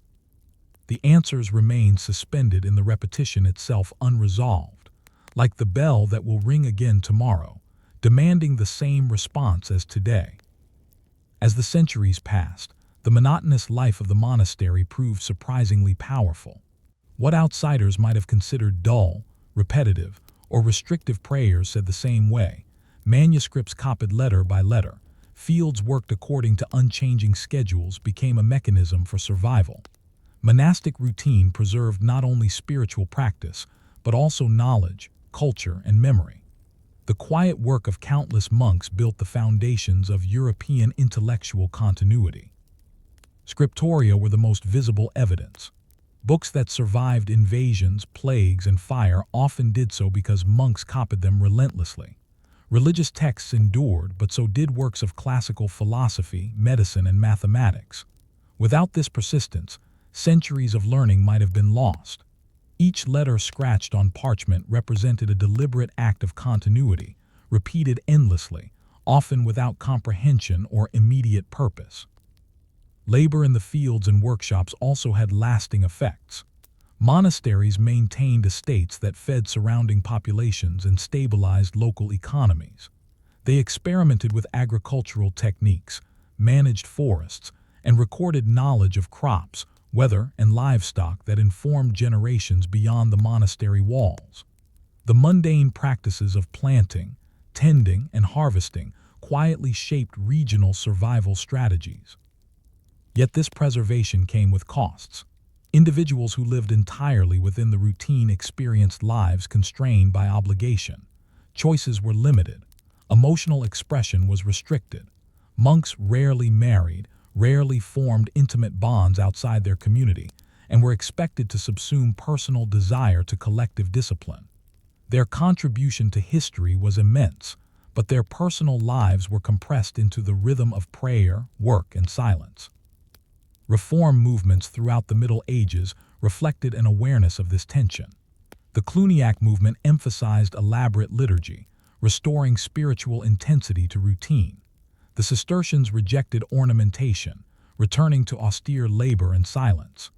A: The answers remain suspended in the repetition itself, unresolved, like the bell that will ring again tomorrow, demanding the same response as today. As the centuries passed, the monotonous life of the monastery proved surprisingly powerful. What outsiders might have considered dull, repetitive, or restrictive prayers said the same way. Manuscripts copied letter by letter. Fields worked according to unchanging schedules became a mechanism for survival. Monastic routine preserved not only spiritual practice, but also knowledge, culture, and memory. The quiet work of countless monks built the foundations of European intellectual continuity. Scriptoria were the most visible evidence. Books that survived invasions, plagues, and fire often did so because monks copied them relentlessly. Religious texts endured, but so did works of classical philosophy, medicine, and mathematics. Without this persistence, centuries of learning might have been lost. Each letter scratched on parchment represented a deliberate act of continuity, repeated endlessly, often without comprehension or immediate purpose. Labor in the fields and workshops also had lasting effects. Monasteries maintained estates that fed surrounding populations and stabilized local economies. They experimented with agricultural techniques, managed forests, and recorded knowledge of crops, weather, and livestock that informed generations beyond the monastery walls. The mundane practices of planting, tending, and harvesting quietly shaped regional survival strategies. Yet this preservation came with costs. Individuals who lived entirely within the routine experienced lives constrained by obligation. Choices were limited. Emotional expression was restricted. Monks rarely married, rarely formed intimate bonds outside their community, and were expected to subsume personal desire to collective discipline. Their contribution to history was immense, but their personal lives were compressed into the rhythm of prayer, work, and silence. Reform movements throughout the Middle Ages reflected an awareness of this tension. The Cluniac movement emphasized elaborate liturgy, restoring spiritual intensity to routine. The Cistercians rejected ornamentation, returning to austere labor and silence.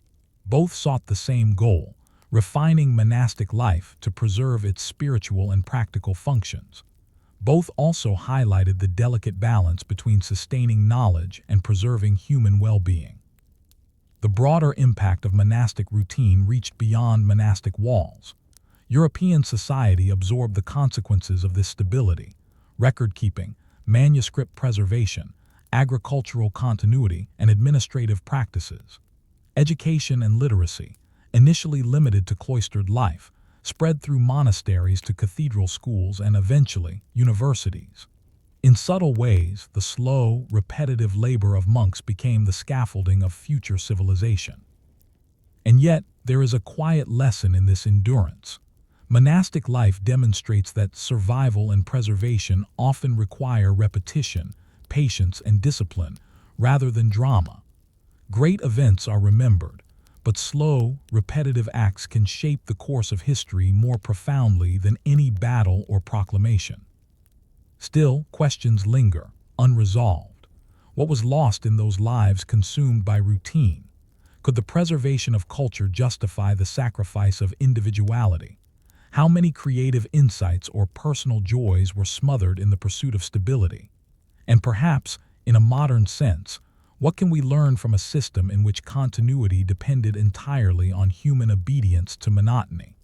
A: Both sought the same goal, refining monastic life to preserve its spiritual and practical functions. Both also highlighted the delicate balance between sustaining knowledge and preserving human well-being. The broader impact of monastic routine reached beyond monastic walls. European society absorbed the consequences of this stability: record-keeping, manuscript preservation, agricultural continuity, and administrative practices. Education and literacy, initially limited to cloistered life, spread through monasteries to cathedral schools and eventually universities. In subtle ways, the slow, repetitive labor of monks became the scaffolding of future civilization. And yet, there is a quiet lesson in this endurance. Monastic life demonstrates that survival and preservation often require repetition, patience, and discipline, rather than drama. Great events are remembered, but slow, repetitive acts can shape the course of history more profoundly than any battle or proclamation. Still, questions linger, unresolved. What was lost in those lives consumed by routine? Could the preservation of culture justify the sacrifice of individuality? How many creative insights or personal joys were smothered in the pursuit of stability? And perhaps, in a modern sense, what can we learn from a system in which continuity depended entirely on human obedience to monotony?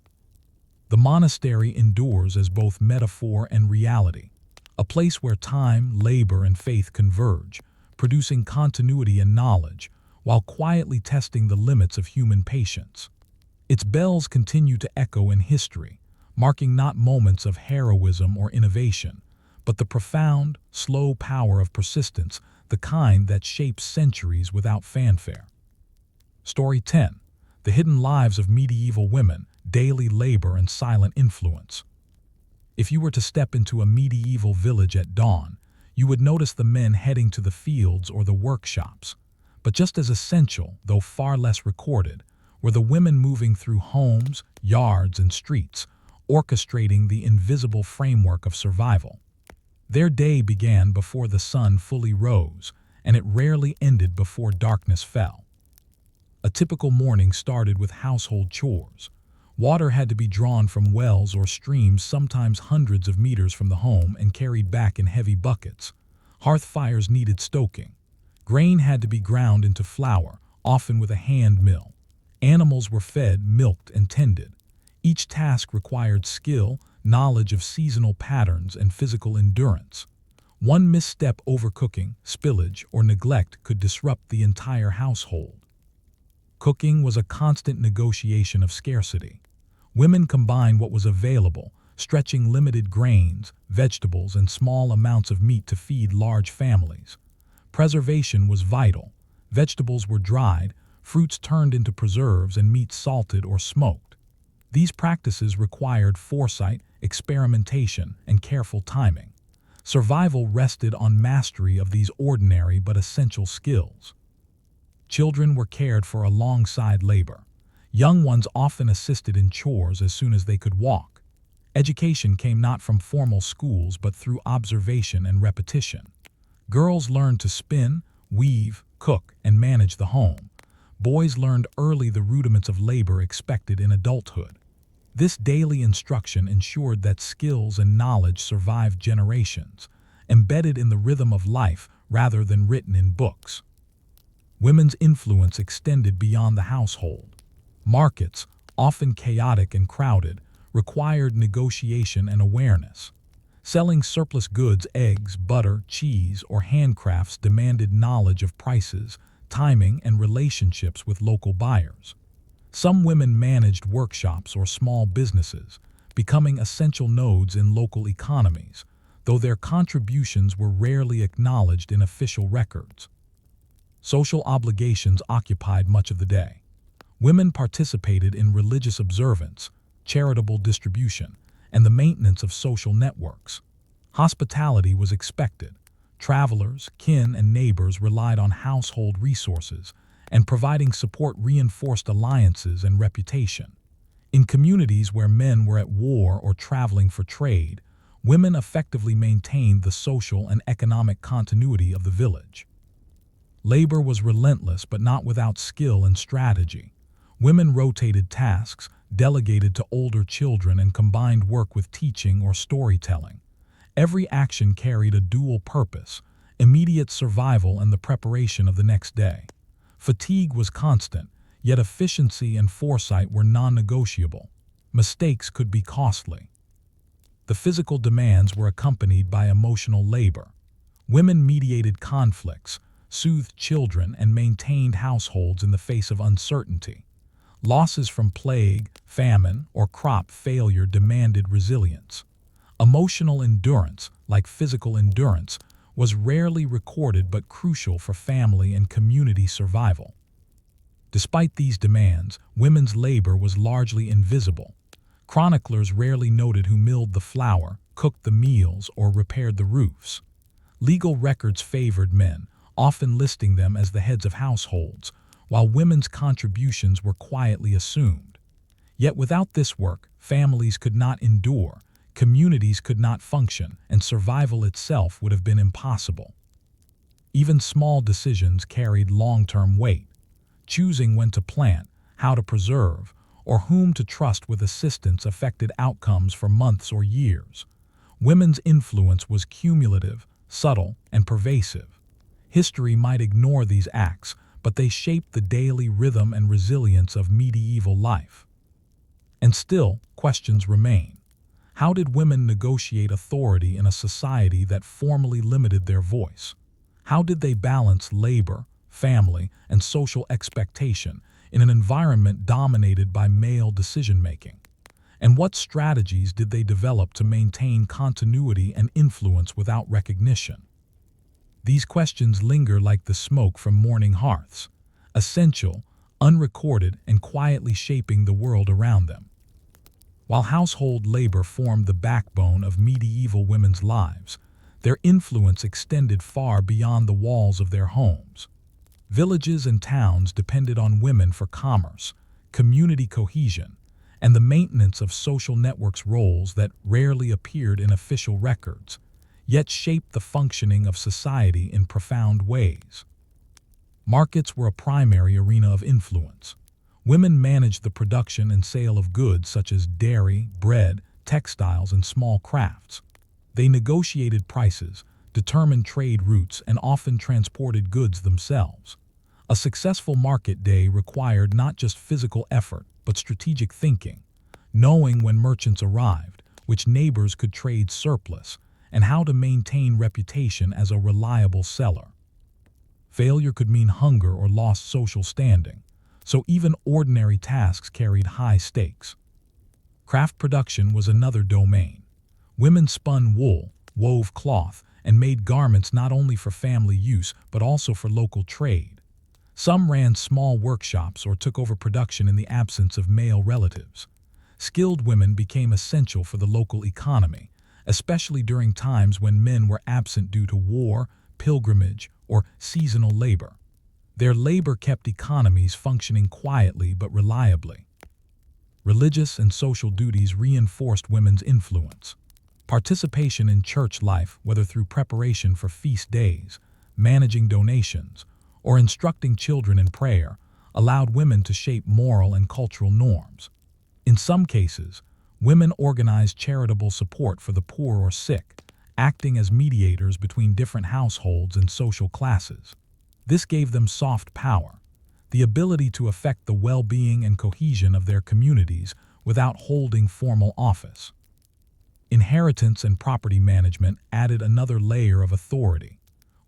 A: The monastery endures as both metaphor and reality, a place where time, labor, and faith converge, producing continuity and knowledge, while quietly testing the limits of human patience. Its bells continue to echo in history, marking not moments of heroism or innovation, but the profound, slow power of persistence, the kind that shapes centuries without fanfare. Story 10. The Hidden Lives of Medieval Women, Daily Labor and Silent Influence. If you were to step into a medieval village at dawn, you would notice the men heading to the fields or the workshops. But just as essential, though far less recorded, were the women moving through homes, yards, and streets, orchestrating the invisible framework of survival. Their day began before the sun fully rose, and it rarely ended before darkness fell. A typical morning started with household chores. Water had to be drawn from wells or streams, sometimes hundreds of meters from the home, and carried back in heavy buckets. Hearth fires needed stoking. Grain had to be ground into flour, often with a hand mill. Animals were fed, milked, and tended. Each task required skill, knowledge of seasonal patterns, and physical endurance. One misstep, overcooking, spillage, or neglect could disrupt the entire household. Cooking was a constant negotiation of scarcity. Women combined what was available, stretching limited grains, vegetables, and small amounts of meat to feed large families. Preservation was vital. Vegetables were dried, fruits turned into preserves, and meat salted or smoked. These practices required foresight, experimentation, and careful timing. Survival rested on mastery of these ordinary but essential skills. Children were cared for alongside labor. Young ones often assisted in chores as soon as they could walk. Education came not from formal schools but through observation and repetition. Girls learned to spin, weave, cook, and manage the home. Boys learned early the rudiments of labor expected in adulthood. This daily instruction ensured that skills and knowledge survived generations, embedded in the rhythm of life rather than written in books. Women's influence extended beyond the household. Markets, often chaotic and crowded, required negotiation and awareness. Selling surplus goods, eggs, butter, cheese, or handcrafts demanded knowledge of prices, timing, and relationships with local buyers. Some women managed workshops or small businesses, becoming essential nodes in local economies, though their contributions were rarely acknowledged in official records. Social obligations occupied much of the day. Women participated in religious observance, charitable distribution, and the maintenance of social networks. Hospitality was expected. Travelers, kin, and neighbors relied on household resources, and providing support reinforced alliances and reputation. In communities where men were at war or traveling for trade, women effectively maintained the social and economic continuity of the village. Labor was relentless but not without skill and strategy. Women rotated tasks, delegated to older children, and combined work with teaching or storytelling. Every action carried a dual purpose: immediate survival and the preparation of the next day. Fatigue was constant, yet efficiency and foresight were non-negotiable. Mistakes could be costly. The physical demands were accompanied by emotional labor. Women mediated conflicts, soothed children, and maintained households in the face of uncertainty. Losses from plague, famine, or crop failure demanded resilience. Emotional endurance, like physical endurance, was rarely recorded but crucial for family and community survival. Despite these demands, women's labor was largely invisible. Chroniclers rarely noted who milled the flour, cooked the meals, or repaired the roofs. Legal records favored men, often listing them as the heads of households, while women's contributions were quietly assumed. Yet without this work, families could not endure, communities could not function, and survival itself would have been impossible. Even small decisions carried long-term weight. Choosing when to plant, how to preserve, or whom to trust with assistance affected outcomes for months or years. Women's influence was cumulative, subtle, and pervasive. History might ignore these acts, but they shaped the daily rhythm and resilience of medieval life. And still, questions remain. How did women negotiate authority in a society that formally limited their voice? How did they balance labor, family, and social expectation in an environment dominated by male decision-making? And what strategies did they develop to maintain continuity and influence without recognition? These questions linger like the smoke from morning hearths, essential, unrecorded, and quietly shaping the world around them. While household labor formed the backbone of medieval women's lives, their influence extended far beyond the walls of their homes. Villages and towns depended on women for commerce, community cohesion, and the maintenance of social networks, roles that rarely appeared in official records, yet shaped the functioning of society in profound ways. Markets were a primary arena of influence. Women managed the production and sale of goods such as dairy, bread, textiles, and small crafts. They negotiated prices, determined trade routes, and often transported goods themselves. A successful market day required not just physical effort, but strategic thinking, knowing when merchants arrived, which neighbors could trade surplus, and how to maintain reputation as a reliable seller. Failure could mean hunger or lost social standing, so even ordinary tasks carried high stakes. Craft production was another domain. Women spun wool, wove cloth, and made garments not only for family use but also for local trade. Some ran small workshops or took over production in the absence of male relatives. Skilled women became essential for the local economy, especially during times when men were absent due to war, pilgrimage, or seasonal labor. Their labor kept economies functioning quietly but reliably. Religious and social duties reinforced women's influence. Participation in church life, whether through preparation for feast days, managing donations, or instructing children in prayer, allowed women to shape moral and cultural norms. In some cases, women organized charitable support for the poor or sick, acting as mediators between different households and social classes. This gave them soft power, the ability to affect the well-being and cohesion of their communities without holding formal office. Inheritance and property management added another layer of authority.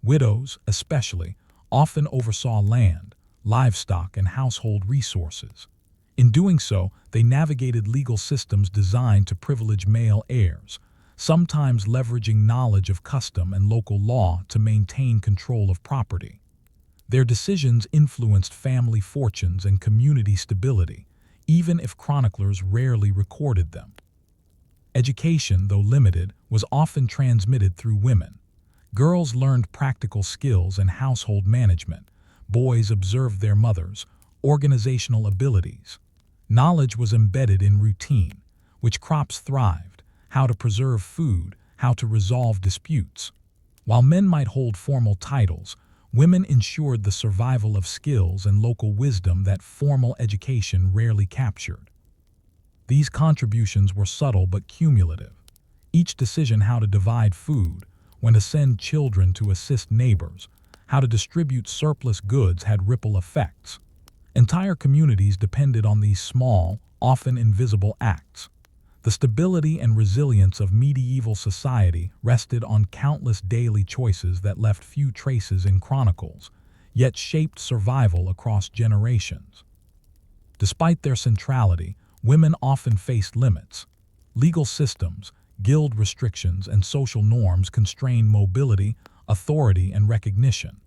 A: Widows, especially, often oversaw land, livestock, and household resources. In doing so, they navigated legal systems designed to privilege male heirs, sometimes leveraging knowledge of custom and local law to maintain control of property. Their decisions influenced family fortunes and community stability, even if chroniclers rarely recorded them. Education, though limited, was often transmitted through women. Girls learned practical skills and household management. Boys observed their mothers, organizational abilities. Knowledge was embedded in routine, which crops thrived, how to preserve food, how to resolve disputes. While men might hold formal titles, women ensured the survival of skills and local wisdom that formal education rarely captured. These contributions were subtle but cumulative. Each decision how to divide food, when to send children to assist neighbors, how to distribute surplus goods had ripple effects. Entire communities depended on these small, often invisible acts. The stability and resilience of medieval society rested on countless daily choices that left few traces in chronicles, yet shaped survival across generations. Despite their centrality, women often faced limits. Legal systems, guild restrictions, and social norms constrained mobility, authority, and recognition.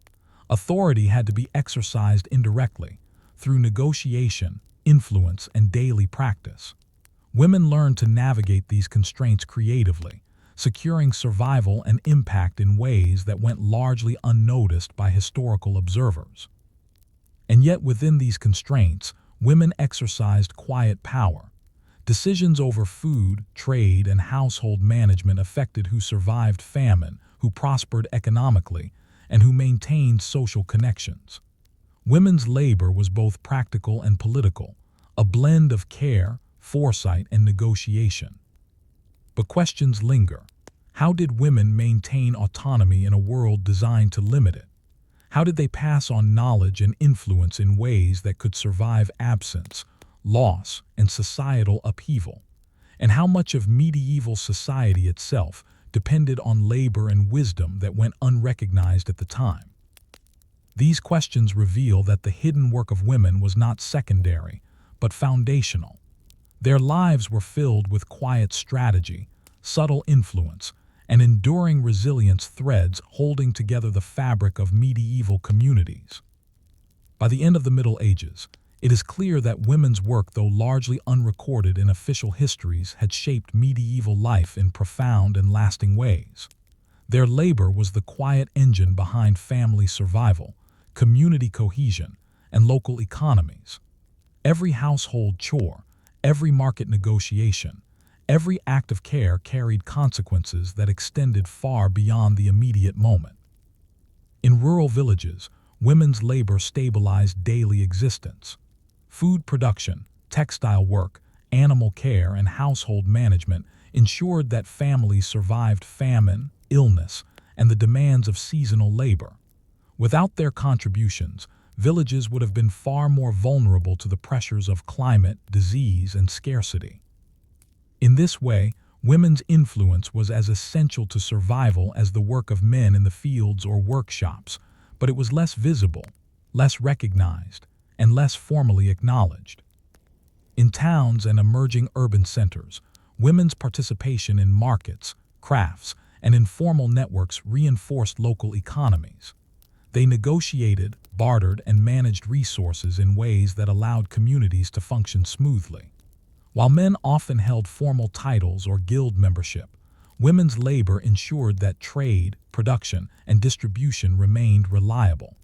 A: Authority had to be exercised indirectly, through negotiation, influence, and daily practice. Women learned to navigate these constraints creatively, securing survival and impact in ways that went largely unnoticed by historical observers. And yet within these constraints, women exercised quiet power. Decisions over food, trade, and household management affected who survived famine, who prospered economically, and who maintained social connections. Women's labor was both practical and political, a blend of care, foresight, and negotiation. But questions linger. How did women maintain autonomy in a world designed to limit it? How did they pass on knowledge and influence in ways that could survive absence, loss, and societal upheaval? And how much of medieval society itself depended on labor and wisdom that went unrecognized at the time? These questions reveal that the hidden work of women was not secondary, but foundational. Their lives were filled with quiet strategy, subtle influence, and enduring resilience, threads holding together the fabric of medieval communities. By the end of the Middle Ages, it is clear that women's work, though largely unrecorded in official histories, had shaped medieval life in profound and lasting ways. Their labor was the quiet engine behind family survival, community cohesion, and local economies. Every household chore, every market negotiation, every act of care carried consequences that extended far beyond the immediate moment. In rural villages, women's labor stabilized daily existence. Food production, textile work, animal care, and household management ensured that families survived famine, illness, and the demands of seasonal labor. Without their contributions, villages would have been far more vulnerable to the pressures of climate, disease, and scarcity. In this way, women's influence was as essential to survival as the work of men in the fields or workshops, but it was less visible, less recognized, and less formally acknowledged. In towns and emerging urban centers, women's participation in markets, crafts, and informal networks reinforced local economies. They negotiated, bartered, and managed resources in ways that allowed communities to function smoothly. While men often held formal titles or guild membership, women's labor ensured that trade, production, and distribution remained reliable.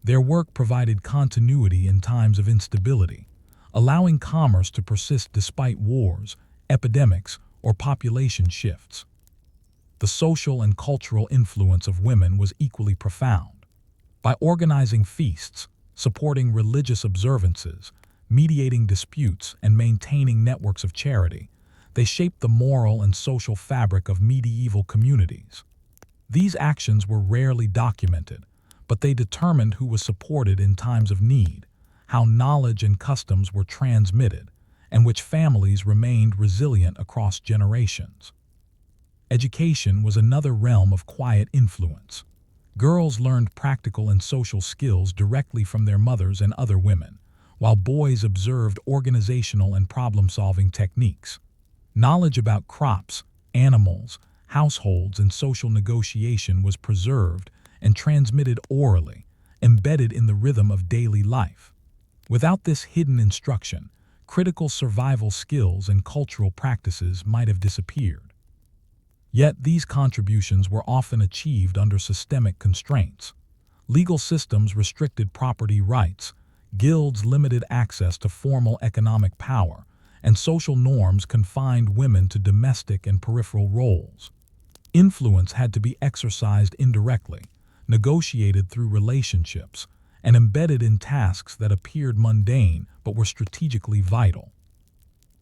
A: Their work provided continuity in times of instability, allowing commerce to persist despite wars, epidemics, or population shifts. The social and cultural influence of women was equally profound. By organizing feasts, supporting religious observances, mediating disputes, and maintaining networks of charity, they shaped the moral and social fabric of medieval communities. These actions were rarely documented, but they determined who was supported in times of need, how knowledge and customs were transmitted, and which families remained resilient across generations. Education was another realm of quiet influence. Girls learned practical and social skills directly from their mothers and other women, while boys observed organizational and problem-solving techniques. Knowledge about crops, animals, households, and social negotiation was preserved and transmitted orally, embedded in the rhythm of daily life. Without this hidden instruction, critical survival skills and cultural practices might have disappeared. Yet these contributions were often achieved under systemic constraints. Legal systems restricted property rights, guilds limited access to formal economic power, and social norms confined women to domestic and peripheral roles. Influence had to be exercised indirectly, negotiated through relationships, and embedded in tasks that appeared mundane but were strategically vital.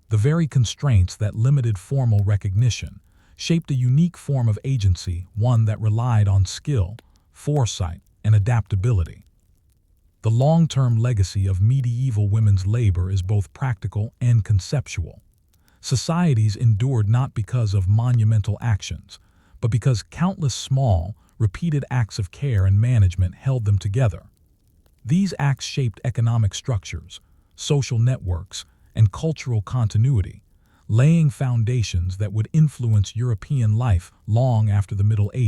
A: The very constraints that limited formal recognition shaped a unique form of agency, one that relied on skill, foresight, and adaptability. The long-term legacy of medieval women's labor is both practical and conceptual. Societies endured not because of monumental actions, but because countless small, repeated acts of care and management held them together. These acts shaped economic structures, social networks, and cultural continuity, laying foundations that would influence European life long after the Middle Ages.